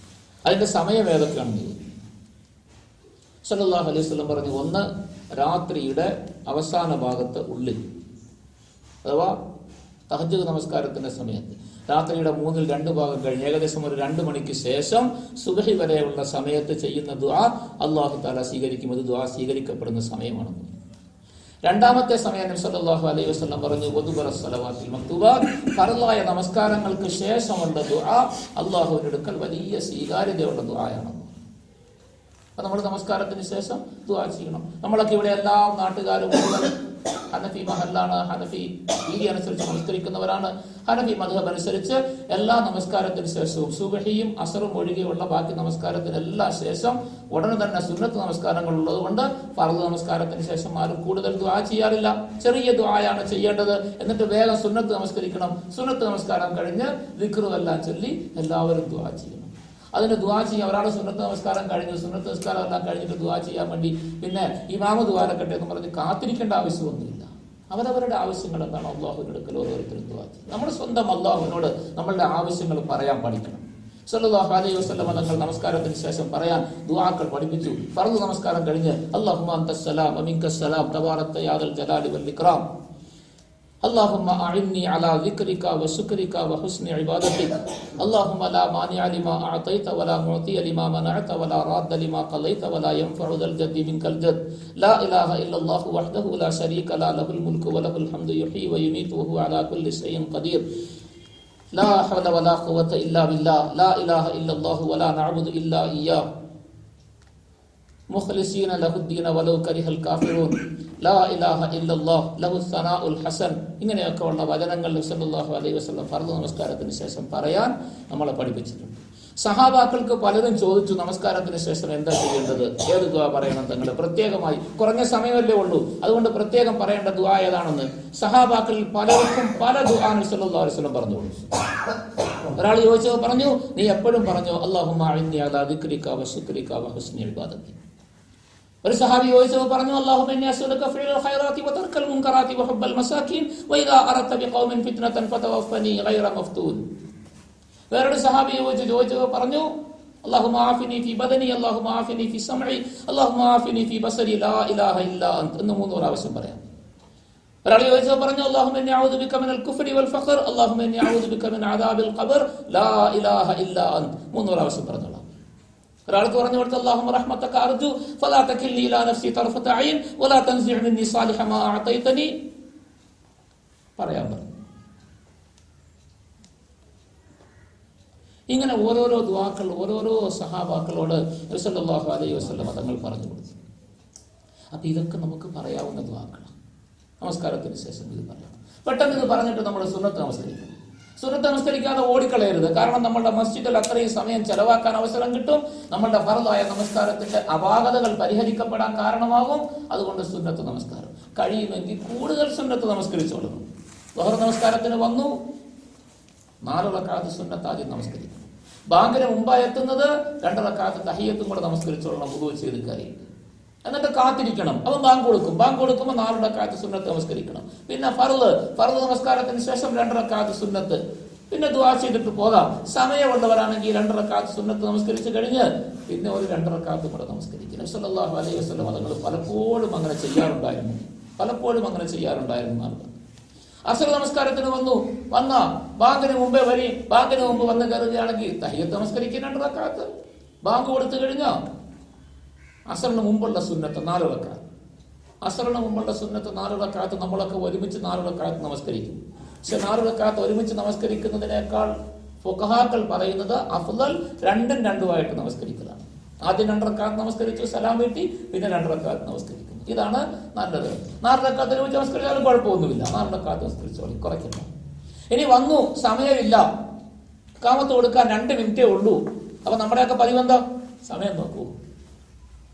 അതിന്റെ സമയം ഏതൊക്കെയാണെന്ന്. സല്ലല്ലാഹു അലൈഹി വസല്ലം പറഞ്ഞു, ഒന്ന് രാത്രിയുടെ അവസാന ഭാഗത്ത് ഉള്ളിൽ, അഥവാ തഹജ്ജുദ് നമസ്കാരത്തിന്റെ സമയത്ത് രാത്രിയുടെ 2/3 കഴിഞ്ഞ് ഏകദേശം ഒരു 2 മണിക്ക് ശേഷം സുബ്ഹി വരെയുള്ള സമയത്ത് ചെയ്യുന്ന ദുആ അല്ലാഹു തആല സ്വീകരിക്കും. അത് ദുആ സ്വീകരിക്കപ്പെടുന്ന സമയമാണ്. രണ്ടാമത്തെ സമയം നബി സല്ലല്ലാഹു അലൈഹി വസല്ലം പറഞ്ഞു, വദുബറ സ്വലവാത്തിൽ മക്തൂബാത്ത്, ഫർളായ നമസ്കാരങ്ങൾക്ക് ശേഷമുള്ള ദുആ അല്ലാഹുവിന്റെ അടുക്കൽ വലിയ സ്വീകാര്യതയുള്ള ദുആയാണ്. അപ്പൊ നമ്മൾ നമസ്കാരത്തിന് ശേഷം ദുആ ചെയ്യണം. നമ്മളൊക്കെ ഇവിടെ എല്ലാ നാട്ടുകാരും ഹനഫി മഹല്ലാണ്, ഹനഫി രീതി അനുസരിച്ച് നമസ്കരിക്കുന്നവരാണ്. ഹനഫി മദ്ഹബ് അനുസരിച്ച് എല്ലാ നമസ്കാരത്തിന് ശേഷവും സുബ്ഹിയും അസറും ഒഴികെയുള്ള ബാക്കി നമസ്കാരത്തിനെല്ലാം ശേഷം ഉടനെ തന്നെ സുന്നത്ത് നമസ്കാരങ്ങൾ ഉള്ളത് കൊണ്ട് ഫർദ് നമസ്കാരത്തിന് ശേഷം ആരും കൂടുതൽ ദുആ ചെയ്യാറില്ല. ചെറിയ ദുആയാണ് ചെയ്യേണ്ടത്. എന്നിട്ട് വേഗം സുന്നത്ത് നമസ്കരിക്കണം. സുന്നത്ത് നമസ്കാരം കഴിഞ്ഞ് ദിക്റും എല്ലാം ചൊല്ലി എല്ലാവരും ദുആ ചെയ്യണം. അതിന് ദുആ ചെയ്യാൻ ഒരാൾ സുന്നത്ത് നമസ്കാരം കഴിഞ്ഞു, സുന്നത്ത് നമസ്കാരം എല്ലാം കഴിഞ്ഞിട്ട് ദുആ ചെയ്യാൻ വേണ്ടി പിന്നെ ഇമാമ് ദുആ രക്കട്ടെ എന്ന് പറഞ്ഞ് കാത്തിരിക്കേണ്ട ആവശ്യമൊന്നുമില്ല. അവരവരുടെ ആവശ്യങ്ങൾ എന്താണ് അല്ലാഹുവിന്റെ അടുക്കൽ ഓരോരുത്തരും ദുആ ചെയ്യും. നമ്മൾ സ്വന്തം അല്ലാഹുവിനോട് നമ്മളുടെ ആവശ്യങ്ങൾ പറയാൻ പഠിക്കണം. സല്ലല്ലാഹു അലൈഹി വസല്ലം തങ്ങൾ നമസ്കാരത്തിന് ശേഷം പറയാൻ ദുആക്കൾ പഠിപ്പിച്ചു. ഫർദ് നമസ്കാരം കഴിഞ്ഞ് അല്ലാഹുമ്മ അൻതസ്സലാം വമിൻകസ്സലാം തബാറക്ത യാ ദൽ ജലാലി വൽ ഇക്റാം اللهم أعني على ذكرك وشكرك وحسن عبادتك اللهم لا مانع لما أعطيت ولا معطي لما منعت ولا راد لما قضيت ولا ينفع ذا الجد منك الجد لا إله إلا الله وحده لا شريك له له الملك وله الحمد يحيي ويميت وهو على كل شيء قدير ലാ ഹൗല വലാ ഖുവത ഇല്ലാ ബില്ലാഹ് ലാ ഇലാഹ ഇല്ലല്ലാഹു വലാ നഅബുദു ഇല്ലാ ഇയ്യാഹ് മുഖ്ലിസീന ലഹുദ്ദീന വലൗ കരിഹൽ കാഫിറൂൻ ലാ ഇലാഹ ഇല്ലല്ലാഹ് ലഹുസ് സനാഉൽ ഹസൻ. ഇങ്ങനെയൊക്കെ ഉള്ള വചനങ്ങൾ നബി സല്ലല്ലാഹു അലൈഹി വസല്ലം ഫർദ് നമസ്കാരത്തിന് ശേഷം പറയാൻ നമ്മളെ പഠിപ്പിച്ചിട്ടുണ്ട്. സഹാബാക്കൾക്ക് പലരും ചോദിച്ചു, നമസ്കാരത്തിന് ശേഷം എന്താ ചെയ്യേണ്ടത്, ഏത് ദുആ പറയണം തങ്ങൾ? പ്രത്യേകമായി കുറഞ്ഞ സമയമല്ലേ ഉള്ളൂ, അതുകൊണ്ട് പ്രത്യേകം പറയേണ്ട ദുആ ഏതാണെന്ന് സഹാബാക്കളിൽ പലർക്കും പല ദുആ നബി സല്ലല്ലാഹു അലൈഹി വസല്ലം പറഞ്ഞു കൊടുത്തു. ഒരാൾ ചോദിച്ചത് പറഞ്ഞു, നീ എപ്പോഴും പറഞ്ഞു അല്ലാഹുമ്മ അഇന്നി അലാ ദിക്രിക വ ശുക്രിക വ ഹുസ്നി ഇബാദതി. ഒരു സഹാബി ചോദിച്ചത് പറഞ്ഞു അല്ലാഹുമ്മ ഇന്നി അസ്അലുക ഫിഅലൽ ഖൈറാത്തി വ തർക്കൽ മുൻകറാത്തി വ ഹുബ്ബൽ മസാകിൻ വ ഇദാ അറദ്ത ബിഖൗമിൻ ഫിത്നതൻ ഫതവഫനി ഗൈറ മഫ്തൂൻ. വേറൊരു സഹാബി ചോദിച്ചത് പറഞ്ഞു അല്ലാഹുമ്മ ആഫിനി ഫി ബദനി അല്ലാഹുമ്മ ആഫിനി ഫി സമഇ അല്ലാഹുമ്മ ആഫിനി ഫി ബസരി ലാ ഇലാഹ ഇല്ലാ അൻത എന്ന് 3 പ്രാവശ്യം പറയാം. ഒരാൾ ചോദിച്ചത് പറഞ്ഞു അല്ലാഹുമ്മ ഇന്നി അഊദു ബിക മിനൽ കുഫ്രി വൽ ഫഖർ അല്ലാഹുമ്മ ഇന്നി അഊദു ബിക മിൻ അദാബിൽ ഖബർ ലാ ഇലാഹ ഇല്ലാ അൻത 3 പ്രാവശ്യം പറഞ്ഞോളാം. ഒരാൾക്ക് പറഞ്ഞു കൊടുത്ത അല്ലാഹുമ്മ റഹ്മതക അർജു ഫലാ തകിൽനി ഇലാ നഫ്സി തർഫത ഐൻ വലാ തൻസിഉ മിന്നി സാലിഹ മാ അഅതൈതനി പറയാൻ പറഞ്ഞു. ഇങ്ങനെ ഓരോരോ ദുആക്കൾ ഓരോരോ സഹാബാക്കളോട് നബി സല്ലല്ലാഹു അലൈഹി വസല്ലം തങ്ങൾ പറഞ്ഞു കൊടുത്തു. അപ്പൊ ഇതൊക്കെ നമുക്ക് പറയാവുന്ന ദുആക്കളാണ്. നമസ്കാരത്തിന് ശേഷം ഇത് പറയണം. പെട്ടെന്ന് ഇത് പറഞ്ഞിട്ട് നമ്മൾ സുന്നത്ത് നമസ്കരിക്കണം. സുന്നത്ത് നമസ്കരിക്കാതെ ഓടിക്കളയരുത്. കാരണം നമ്മളുടെ മസ്ജിദിൽ അത്രയും സമയം ചെലവാക്കാൻ അവസരം കിട്ടും. നമ്മളുടെ ഫർദായ നമസ്കാരത്തിന്റെ അപാകതകൾ പരിഹരിക്കപ്പെടാൻ കാരണമാകും. അതുകൊണ്ട് സുന്നത്ത് നമസ്കാരം കഴിയുമെങ്കിൽ കൂടുതൽ സുന്നത്ത് നമസ്കരിച്ചോളണം. ളുഹർ നമസ്കാരത്തിന് വന്നു, 4 റക്അത്ത് സുന്നത്ത് ആദ്യം നമസ്കരിക്കണം. ബാങ്കിന് മുമ്പായി എത്തുന്നത് 2 റക്അത്ത് തഹിയ്യത്തും കൂടെ നമസ്കരിച്ചോളണം. വുദൂ ചെയ്ത് കയറിയിട്ട് എന്നിട്ട് കാത്തിരിക്കണം. അവൻ ബാങ്ക് കൊടുക്കുമ്പോൾ 4 റക്അത്ത് സുന്നത്ത് നമസ്കരിക്കണം. പിന്നെ ഫർദ് നമസ്കാരത്തിന് ശേഷം 2 റക്അത്ത് സുന്നത്ത്, പിന്നെ ദുആ ചെയ്തിട്ട് പോകാം. സമയമുള്ളവരാണെങ്കിൽ 2 റക്അത്ത് സുന്നത്ത് നമസ്കരിച്ച് കഴിഞ്ഞ് പിന്നെ ഒരു 2 റക്അത്ത് കൂടെ നമസ്കരിക്കണം. നബി സല്ലല്ലാഹു അലൈഹി വസല്ലം തങ്ങൾ പലപ്പോഴും അങ്ങനെ ചെയ്യാറുണ്ടായിരുന്നു. അസ്ർ നമസ്കാരത്തിന് വന്ന ബാങ്കിന് മുമ്പ് വന്ന് കയറുകയാണെങ്കിൽ തഹിയ്യത്ത് നമസ്കരിക്കാൻ 2 റക്അത്ത്, ബാങ്ക് കൊടുത്തു കഴിഞ്ഞാൽ അസറിന് മുമ്പുള്ള സുന്നത്ത് 4 റക്അത്ത്. അസറിന് മുമ്പുള്ള സുന്നത്ത് 4 റക്അത്ത് നമ്മളൊക്കെ ഒരുമിച്ച് 4 റക്അത്ത് നമസ്കരിക്കും. പക്ഷെ 4 റക്അത്ത് ഒരുമിച്ച് നമസ്കരിക്കുന്നതിനേക്കാൾ ഫുഖഹാക്കൾ പറയുന്നത് അഫ്ളൽ 2 2 നമസ്കരിക്കലാണ്. ആദ്യം 2 റക്അത്ത് നമസ്കരിച്ചു സലാം വീട്ടി, പിന്നെ 2 റക്അത്ത് നമസ്കരിക്കും. ഇതാണ് നല്ലത്. 4 റക്അത്ത് ഒരുമിച്ച് നമസ്കരിച്ചാലും കുഴപ്പമൊന്നുമില്ല. 4 റക്അത്ത് നമസ്കരിച്ചോളി, കുറയ്ക്കണ്ട. ഇനി വന്നു, സമയമില്ല, ഇഖാമത്ത് കൊടുക്കാൻ 2 മിനിറ്റേ ഉള്ളൂ. അപ്പൊ നമ്മുടെയൊക്കെ പതിവെന്താ? സമയം നോക്കൂ,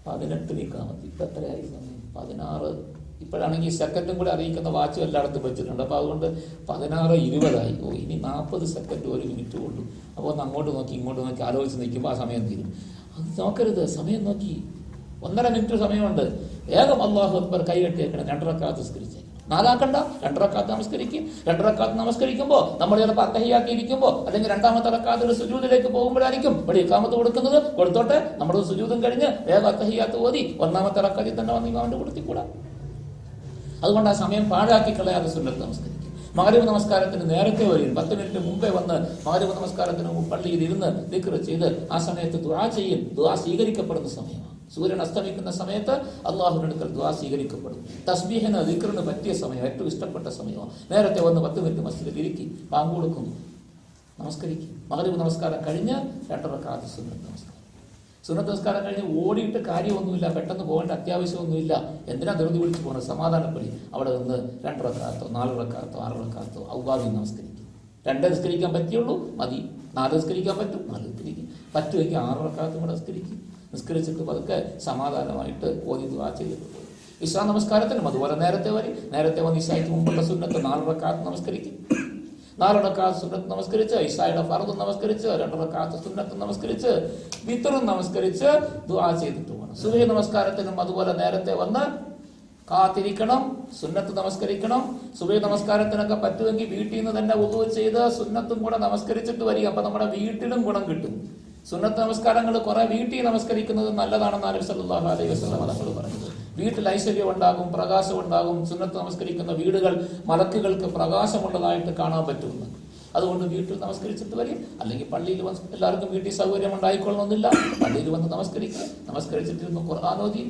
18 ഇഖാമത്ത്. ഇപ്പൊ എത്രയായി സമയം? 16. ഇപ്പോഴാണെങ്കിൽ സെക്കൻഡും കൂടെ അറിയിക്കുന്ന വാച്ചും എല്ലായിടത്തും വെച്ചിട്ടുണ്ട്. അപ്പൊ അതുകൊണ്ട് 16:20 ഓ, ഇനി 40 സെക്കൻഡ് 1 മിനിറ്റ് ഉള്ളൂ. അപ്പോൾ ഒന്ന് അങ്ങോട്ട് നോക്കി ഇങ്ങോട്ട് നോക്കി ആലോചിച്ച് നിൽക്കുമ്പോൾ ആ സമയം തീരും. അത് നോക്കരുത്. സമയം നോക്കി 1.5 മിനിറ്റ് സമയമുണ്ട്. വേഗം അല്ലാഹു അക്ബർ കൈകെട്ടി വെക്കണം. 2 റക്അത്ത് നമസ്കരിച്ച് 4 ആക്കണ്ട. 2 റക്അത്ത് നമസ്കരിക്കും. 2 റക്അത്ത് നമസ്കരിക്കുമ്പോൾ നമ്മൾ ചിലപ്പോൾ അത്തഹിയ്യാക്കിയിരിക്കുമ്പോൾ അല്ലെങ്കിൽ 2ാമത്തെ റക്അത്തിൽ സുജൂദിലേക്ക് പോകുമ്പോഴായിരിക്കും ഇവിടെ ഇഖാമത്ത് കൊടുക്കുന്നത്. കൊടുത്തോട്ടെ, നമ്മുടെ സുജൂദും കഴിഞ്ഞ് വേഗം അത്തഹിയ്യാത്ത് ഓതി 1ാമത്തെ റക്അത്തിൽ തന്നെ വന്ന് ഇമാമിന്റെ കൊടുത്തിക്കൂടാ. അതുകൊണ്ട് ആ സമയം പാഴാക്കി കളയാതെ സുന്നത്ത് നമസ്കരിക്കും. മഗ്‌രിബ് നമസ്കാരത്തിന് നേരത്തെ വരും, 10 മിനിറ്റ് മുമ്പേ വന്ന് മഗ്‌രിബ് നമസ്കാരത്തിന് മുമ്പ് പള്ളിയിൽ ഇരുന്ന് ദിക്ർ ചെയ്ത് ആ സമയത്ത് ദുആ ചെയ്യും. ദുആ സ്വീകരിക്കപ്പെടുന്ന സമയമാണ്. സൂര്യൻ അസ്തമിക്കുന്ന സമയത്ത് അള്ളാഹുവിന്റെ അടുക്കൽ ദുആ സ്വീകരിക്കപ്പെടും. തസ്ബീഹിന് ദിക്റിന് പറ്റിയ സമയം, ഏറ്റവും ഇഷ്ടപ്പെട്ട സമയമാണ്. നേരത്തെ വന്ന് 10 മിനിറ്റ് മസ്ജിദിൽ ഇരിക്കി, ബാങ്ക് കൊടുക്കും, നമസ്കരിക്കും. മഗ്‌രിബ് നമസ്കാരം കഴിഞ്ഞ് 2 റക്അത്ത് സുന്നത്ത് നമസ്കാരം. സുന്നത്ത് നമസ്കാരം കഴിഞ്ഞ് ഓടിയിട്ട് കാര്യമൊന്നുമില്ല, പെട്ടെന്ന് പോകേണ്ട അത്യാവശ്യമൊന്നുമില്ല. എന്തിനാ ധൃതി പിടിച്ച് പോകുന്നത്? സമാധാനപ്പെടി അവിടെ നിന്ന് 2 റക്അത്തോ 4 റക്അത്തോ 6 റക്അത്തോ ഔവാബി നമസ്കരിക്കും. 2 നിസ്കരിക്കാൻ പറ്റിയുള്ളൂ, മതി. 4 നിസ്കരിക്കാൻ പറ്റും, 4 നിസ്കരിക്കും. പറ്റുമെങ്കിൽ 6 റക്അത്തും കൂടെ നിസ്കരിച്ചിട്ട് പതുക്കെ സമാധാനമായിട്ട് ഓതി ദുആ ചെയ്തിട്ട് പോകും. ഇശാ നമസ്കാരത്തിനും അതുപോലെ നേരത്തെ വന്ന് ഇശായ്ക്ക് മുമ്പുള്ള സുന്നത്ത് 4 റക്അത്ത് നമസ്കരിക്കും. 4 റക്അത്ത് സുന്നത്ത് നമസ്കരിച്ച് ഇശായുടെ ഫർദ് നമസ്കരിച്ച് 2 റക്അത്ത് സുന്നത്ത് നമസ്കരിച്ച് വിത്റും നമസ്കരിച്ച് ദുആ ചെയ്തിട്ട് പോകണം. സുബഹി നമസ്കാരത്തിനും അതുപോലെ നേരത്തെ വന്ന് കാത്തിരിക്കണം, സുന്നത്ത് നമസ്കരിക്കണം. സുബഹി നമസ്കാരത്തിനൊക്കെ പറ്റുമെങ്കിൽ വീട്ടിൽ നിന്ന് തന്നെ വുദൂ ചെയ്ത് സുന്നത്തും കൂടെ നമസ്കരിച്ചിട്ട് വരിക. അപ്പൊ നമ്മുടെ വീട്ടിലും ഗുണം കിട്ടും. സുന്നത്ത് നമസ്കാരങ്ങൾ കുറെ വീട്ടിൽ നമസ്കരിക്കുന്നത് നല്ലതാണെന്ന് നബി സല്ലല്ലാഹു അലൈഹി വസല്ലം തങ്ങൾ പറഞ്ഞത്. വീട്ടിൽ ഐശ്വര്യം ഉണ്ടാകും, പ്രകാശം ഉണ്ടാകും. സുന്നത്ത് നമസ്കരിക്കുന്ന വീടുകൾ മലക്കുകൾക്ക് പ്രകാശമുള്ളതായിട്ട് കാണാൻ പറ്റുമെന്ന്. അതുകൊണ്ട് വീട്ടിൽ നമസ്കരിച്ചിട്ട് വരും. അല്ലെങ്കിൽ പള്ളിയിൽ എല്ലാവർക്കും വീട്ടിൽ സൗകര്യം ഉണ്ടായിക്കൊള്ളണമെന്നില്ല. പള്ളിയിൽ വന്ന് നമസ്കരിച്ചിട്ടിരുന്ന് ഖുർആൻ ഓതി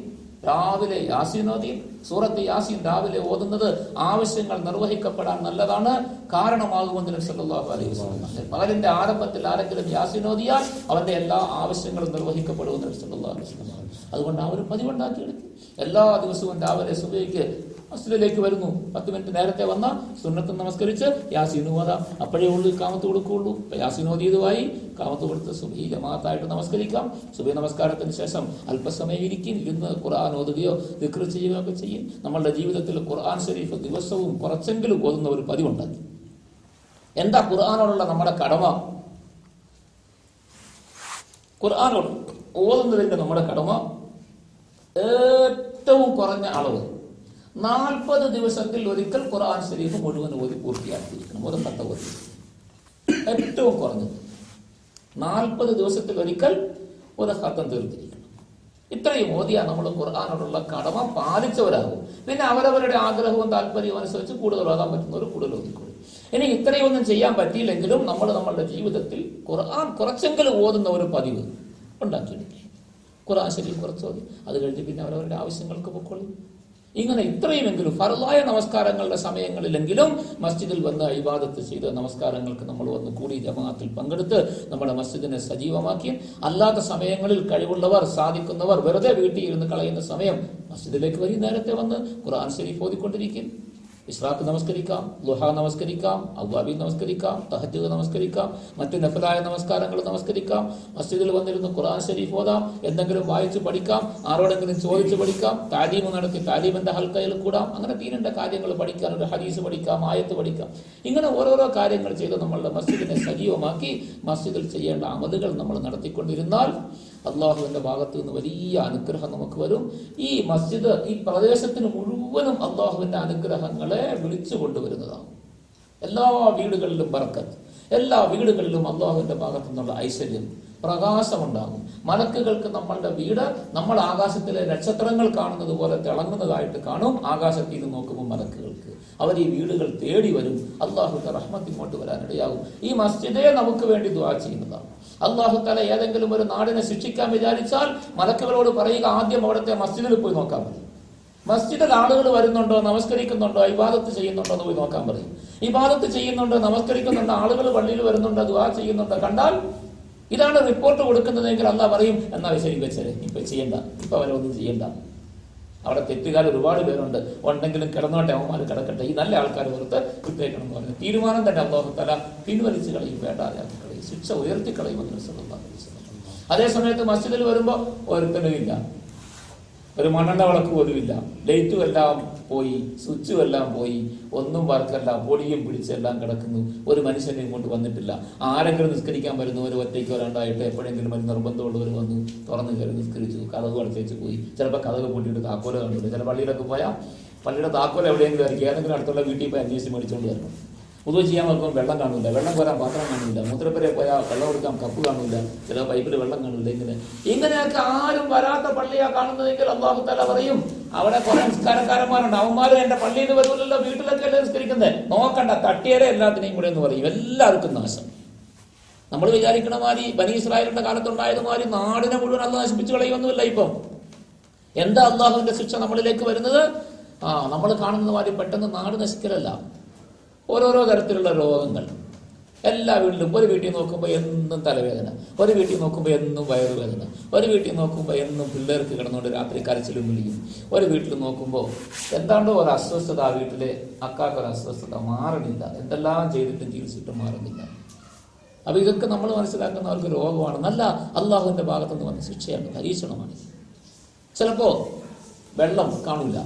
രാവിലെ യാസീൻ ഓതി, സൂറത്ത് യാസീൻ രാവിലെ ഓതുന്നത് ആവശ്യങ്ങൾ നിർവഹിക്കപ്പെടാൻ നല്ലതാണ്, കാരണമാകുമെന്ന് നബി സല്ലല്ലാഹു അലൈഹി വസല്ലം. പകലിന്റെ ആരംഭത്തിൽ ആരെങ്കിലും യാസീൻ ഓതിയാൽ അവന്റെ എല്ലാ ആവശ്യങ്ങളും നിർവഹിക്കപ്പെടുമെന്ന് നബി സല്ലല്ലാഹു അലൈഹി വസല്ലം. അതുകൊണ്ട് ആ ഒരു പതിവുണ്ടാക്കിയെടുക്കും. എല്ലാ ദിവസവും രാവിലെ സുബഹിക്ക് മസ്ജിദിലേക്ക് വരുന്നു, 10 മിനിറ്റ് നേരത്തെ വന്ന സുന്നത്ത് നമസ്കരിച്ച് യാസീൻ ഓതാം. അപ്പോഴേ ഉള്ളൂ കാമത്ത് കൊടുക്കുകയുള്ളൂ. യാസീൻ ഓതിയതുമായി കാമത്ത് കൊടുത്ത് സുബഹി ജമാഅത്തായിട്ട് നമസ്കരിക്കാം. സുബഹി നമസ്കാരത്തിന് ശേഷം അല്പസമയം ഇരുന്ന് ഖുർആൻ ഓതുകയോ ദിക്ർ ചെയ്യുകയോ ഒക്കെ ചെയ്യും. നമ്മളുടെ ജീവിതത്തിൽ ഖുർആൻ ശരീഫ് ദിവസവും കുറച്ചെങ്കിലും ഓതുന്ന ഒരു പതിവുണ്ടാക്കി. എന്താ ഖുർആനോടുള്ള നമ്മുടെ കടമ? ഖുർആനോട് ഓതുന്നതിന്റെ നമ്മുടെ കടമ ഏറ്റവും കുറഞ്ഞ അളവ് 40 ദിവസത്തിൽ ഒരിക്കൽ ഖുർആൻ ശരീഫ് മുഴുവൻ ഓതി പൂർത്തിയാക്കിയിരിക്കണം. ഒരു കഥ ഓതി ഏറ്റവും കുറഞ്ഞത് 40 ദിവസത്തിൽ ഒരിക്കൽ ഒരു ഹത്തം തീർത്തിരിക്കണം. ഇത്രയും ഓതിയാ നമ്മൾ ഖുർആനോടുള്ള കടമ പാലിച്ചവരാകും. പിന്നെ അവരവരുടെ ആഗ്രഹവും താല്പര്യവും അനുസരിച്ച് കൂടുതൽ ഓതാൻ പറ്റുന്നവർ കൂടുതൽ ഓതിക്കൊള്ളും. ഇനി ഇത്രയൊന്നും ചെയ്യാൻ പറ്റിയില്ലെങ്കിലും നമ്മൾ നമ്മളുടെ ജീവിതത്തിൽ ഖുർആൻ കുറച്ചെങ്കിലും ഓതുന്ന ഒരു പതിവ് ഉണ്ടാക്കിയെടുക്കുക. ഖുർആൻ ശരീഫ് കുറച്ച് ഓതി, അത് കഴിഞ്ഞ് പിന്നെ അവരവരുടെ ആവശ്യങ്ങൾക്ക് പൊക്കോളും. ഇങ്ങനെ ഇത്രയുമെങ്കിലും ഫർളായ നമസ്കാരങ്ങളുടെ സമയങ്ങളിലെങ്കിലും മസ്ജിദിൽ വന്ന് ഇബാദത്ത് ചെയ്ത് നമസ്കാരങ്ങൾക്ക് നമ്മൾ വന്ന് കൂടി ജമാഅത്തിൽ പങ്കെടുത്ത് നമ്മുടെ മസ്ജിദിനെ സജീവമാക്കി, അല്ലാത്ത സമയങ്ങളിൽ കഴിവുള്ളവർ സാധിക്കുന്നവർ വെറുതെ വീട്ടിൽ ഇരുന്ന് കളയുന്ന സമയം മസ്ജിദിലേക്ക് വരി, നേരത്തെ വന്ന് ഖുർആൻ ശരീഫ് ഓതിക്കൊണ്ടിരിക്കും. ഇസ്റാഖ് നമസ്കരിക്കാം, ളുഹ നമസ്കരിക്കാം, അവ്വാബി നമസ്കരിക്കാം, തഹജ്ജുദ് നമസ്കരിക്കാം, മറ്റു നഫലായ നമസ്കാരങ്ങൾ നമസ്കരിക്കാം. മസ്ജിദിൽ വന്നിരുന്ന് ഖുർആൻ ശരീഫ് ഓതാം, എന്തെങ്കിലും വായിച്ച് പഠിക്കാം, ആരോടെങ്കിലും ചോദിച്ച് പഠിക്കാം, താലീമ് നടത്തി താലീമിന്റെ ഹൽക്കയിൽ കൂടാം. അങ്ങനെ ദീനിന്റെ കാര്യങ്ങൾ പഠിക്കാൻ, ഒരു ഹദീസ് പഠിക്കാം, ആയത്ത് പഠിക്കാം. ഇങ്ങനെ ഓരോരോ കാര്യങ്ങൾ ചെയ്ത് നമ്മളുടെ മസ്ജിദിനെ സജീവമാക്കി മസ്ജിദിൽ ചെയ്യേണ്ട അമലുകൾ നമ്മൾ നടത്തിക്കൊണ്ടിരുന്നാൽ അള്ളാഹുവിന്റെ ഭാഗത്ത് നിന്ന് വലിയ അനുഗ്രഹം നമുക്ക് വരും. ഈ മസ്ജിദ് ഈ പ്രദേശത്തിന് മുഴുവനും അള്ളാഹുവിന്റെ അനുഗ്രഹങ്ങളെ വിളിച്ചു കൊണ്ടുവരുന്നതാണ്. എല്ലാ വീടുകളിലും ബർക്കത്ത്, എല്ലാ വീടുകളിലും അള്ളാഹുവിന്റെ ഭാഗത്തു നിന്നുള്ള ഐശ്വര്യം, പ്രകാശമുണ്ടാകും. മലക്കുകൾക്ക് നമ്മളുടെ വീട് നമ്മൾ ആകാശത്തിലെ നക്ഷത്രങ്ങൾ കാണുന്നത് പോലെ തിളങ്ങുന്നതായിട്ട് കാണും. ആകാശത്തിൽ നിന്ന് നോക്കുമ്പോൾ മലക്കുകൾക്ക് അവർ ഈ വീടുകൾ തേടി വരും. അള്ളാഹുവിന്റെ റഹ്മത്ത് ഇങ്ങോട്ട് വരാനിടയാകും. ഈ മസ്ജിദേ നമുക്ക് വേണ്ടി ദുആ ചെയ്യുന്നതാണ്. അള്ളാഹു തആല ഏതെങ്കിലും ഒരു നാടിനെ ശിക്ഷിക്കാൻ വിചാരിച്ചാൽ മലക്കുകളോട് പറയുക, ആദ്യം അവിടുത്തെ മസ്ജിദിൽ പോയി നോക്കാൻ പറയും. മസ്ജിദിൽ ആളുകൾ വരുന്നുണ്ടോ, നമസ്കരിക്കുന്നുണ്ടോ, ഇബാദത്ത് ചെയ്യുന്നുണ്ടോ എന്ന് പോയി നോക്കാൻ പറയും. ഇബാദത്ത് ചെയ്യുന്നുണ്ടോ, നമസ്കരിക്കുന്നുണ്ടോ, ആളുകൾ പള്ളിയിൽ വരുന്നുണ്ടോ, ദുആ ചെയ്യുന്നുണ്ടോ കണ്ടാൽ ഇതാണ് റിപ്പോർട്ട് കൊടുക്കുന്നതെങ്കിൽ അള്ളാഹ് പറയും, എന്നാ ശരി വെച്ചേ, ഇപ്പൊ ചെയ്യണ്ട, ഇപ്പൊ അവരൊന്നും ചെയ്യണ്ട. അവിടെ തെറ്റുകാർ ഒരുപാട് പേരുണ്ട്, ഉണ്ടെങ്കിലും കിടന്നോട്ടെ, അവന്മാർ കിടക്കട്ടെ, ഈ നല്ല ആൾക്കാർ വെറുതെ വിട്ടേക്കണം എന്ന് പറഞ്ഞു തീരുമാനം തന്നെ അല്ലാഹു തആല പിൻവലിച്ച് കളയും, വേണ്ടാതെ കളയും, ശിക്ഷ ഉയർത്തി കളയുമെന്ന് സല്ലല്ലാഹു അലൈഹി വസല്ലം. അതേ സമയത്ത് മസ്ജിദിൽ വരുമ്പോൾ ഒരുത്തനുമില്ല, ഒരു മണ്ണെണ്ണ വിളക്ക് പോലും ഇല്ല, ലൈറ്റും എല്ലാം പോയി, സ്വിച്ചും എല്ലാം പോയി, ഒന്നും വർക്കല്ല, പൊടിയും പിടിച്ചെല്ലാം കിടക്കുന്നു, ഒരു മനുഷ്യനെ ഇങ്ങോട്ട് വന്നിട്ടില്ല. ആരെങ്കിലും നിസ്കരിക്കാൻ വരുന്നവർ ഒറ്റയ്ക്ക് വരാണ്ടായിട്ട് എപ്പോഴെങ്കിലും ഒരു നിർബന്ധമുള്ളവർ വന്നു തുറന്നു കയറി നിസ്കരിച്ചു, കതക് അടച്ചേച്ച് പോയി. ചിലപ്പോൾ കതക് പൂട്ടിയിട്ട് താക്കോല കണ്ടില്ല. ചില പള്ളിയിലൊക്കെ പോയാൽ പള്ളിയുടെ താക്കോല എവിടെയെങ്കിലും ആയിരിക്കും, ഏതെങ്കിലും അടുത്തുള്ള വീട്ടിൽ പോയി അന്വേഷിച്ച് മേടിച്ചുകൊണ്ട് വരണം. ഉദു ചെയ്യാൻ നോക്കുമ്പോൾ വെള്ളം കാണില്ല, വെള്ളം കോരാൻ പാത്രം കാണില്ല, മൂത്രപ്പുരയിൽ പോയാൽ വെള്ളം കൊടുക്കാൻ കപ്പ് കാണില്ല, ചില പൈപ്പിൽ വെള്ളം കാണില്ല. ഇങ്ങനെയൊക്കെ ആരും വരാത്ത പള്ളിയാ കാണുന്നതെങ്കിൽ അല്ലാഹു തആല പറയും, അവിടെ കുറെ നിസ്കാരക്കാരന്മാരുണ്ട്, അവന്മാരും എന്റെ പള്ളിയിൽ വരുമല്ലോ, വീട്ടിലൊക്കെ അല്ലേ നിസ്കരിക്കുന്നത്, നോക്കണ്ട, തട്ടിയരെ എല്ലാത്തിനെയും കൂടെ എന്ന് പറയും. എല്ലാവർക്കും നാശം. നമ്മൾ വിചാരിക്കണ മാതിരി ബനി ഇസ്രായേലിന്റെ കാലത്തുണ്ടായത് മാതിരി നാടിനെ മുഴുവൻ അള്ളാഹ് നശിപ്പിച്ചു കളയൊന്നുമില്ല. ഇപ്പം എന്താ അള്ളാഹുവിന്റെ ശിക്ഷ നമ്മളിലേക്ക് വരുന്നത്? നമ്മൾ കാണുന്ന മാതിരി പെട്ടെന്ന് നാട് നശിക്കലല്ല, ഓരോരോ തരത്തിലുള്ള രോഗങ്ങൾ എല്ലാ വീട്ടിലും. ഒരു വീട്ടിൽ നോക്കുമ്പോൾ എന്നും തലവേദന, ഒരു വീട്ടിൽ നോക്കുമ്പോൾ എന്നും വയറുവേദന, ഒരു വീട്ടിൽ നോക്കുമ്പോൾ എന്നും പിള്ളേർക്ക് കിടന്നുകൊണ്ട് രാത്രി കരച്ചിലും വിളിക്കും, ഒരു വീട്ടിൽ നോക്കുമ്പോൾ എന്താണ്ടോ ഒരു അസ്വസ്ഥത, ആ വീട്ടിലെ അക്കാക്കൊരു അസ്വസ്ഥത മാറണില്ല, എന്തെല്ലാം ചെയ്തിട്ടും ചികിത്സിച്ചിട്ടും മാറുന്നില്ല. അപ്പൊ ഇതൊക്കെ നമ്മൾ മനസ്സിലാക്കുന്നവർക്ക് രോഗമാണ്, നല്ല അള്ളാഹുവിന്റെ ഭാഗത്തുനിന്ന് വന്ന ശിക്ഷയാണ്, പരീക്ഷണമാണ്. ചിലപ്പോ വെള്ളം കാണില്ല,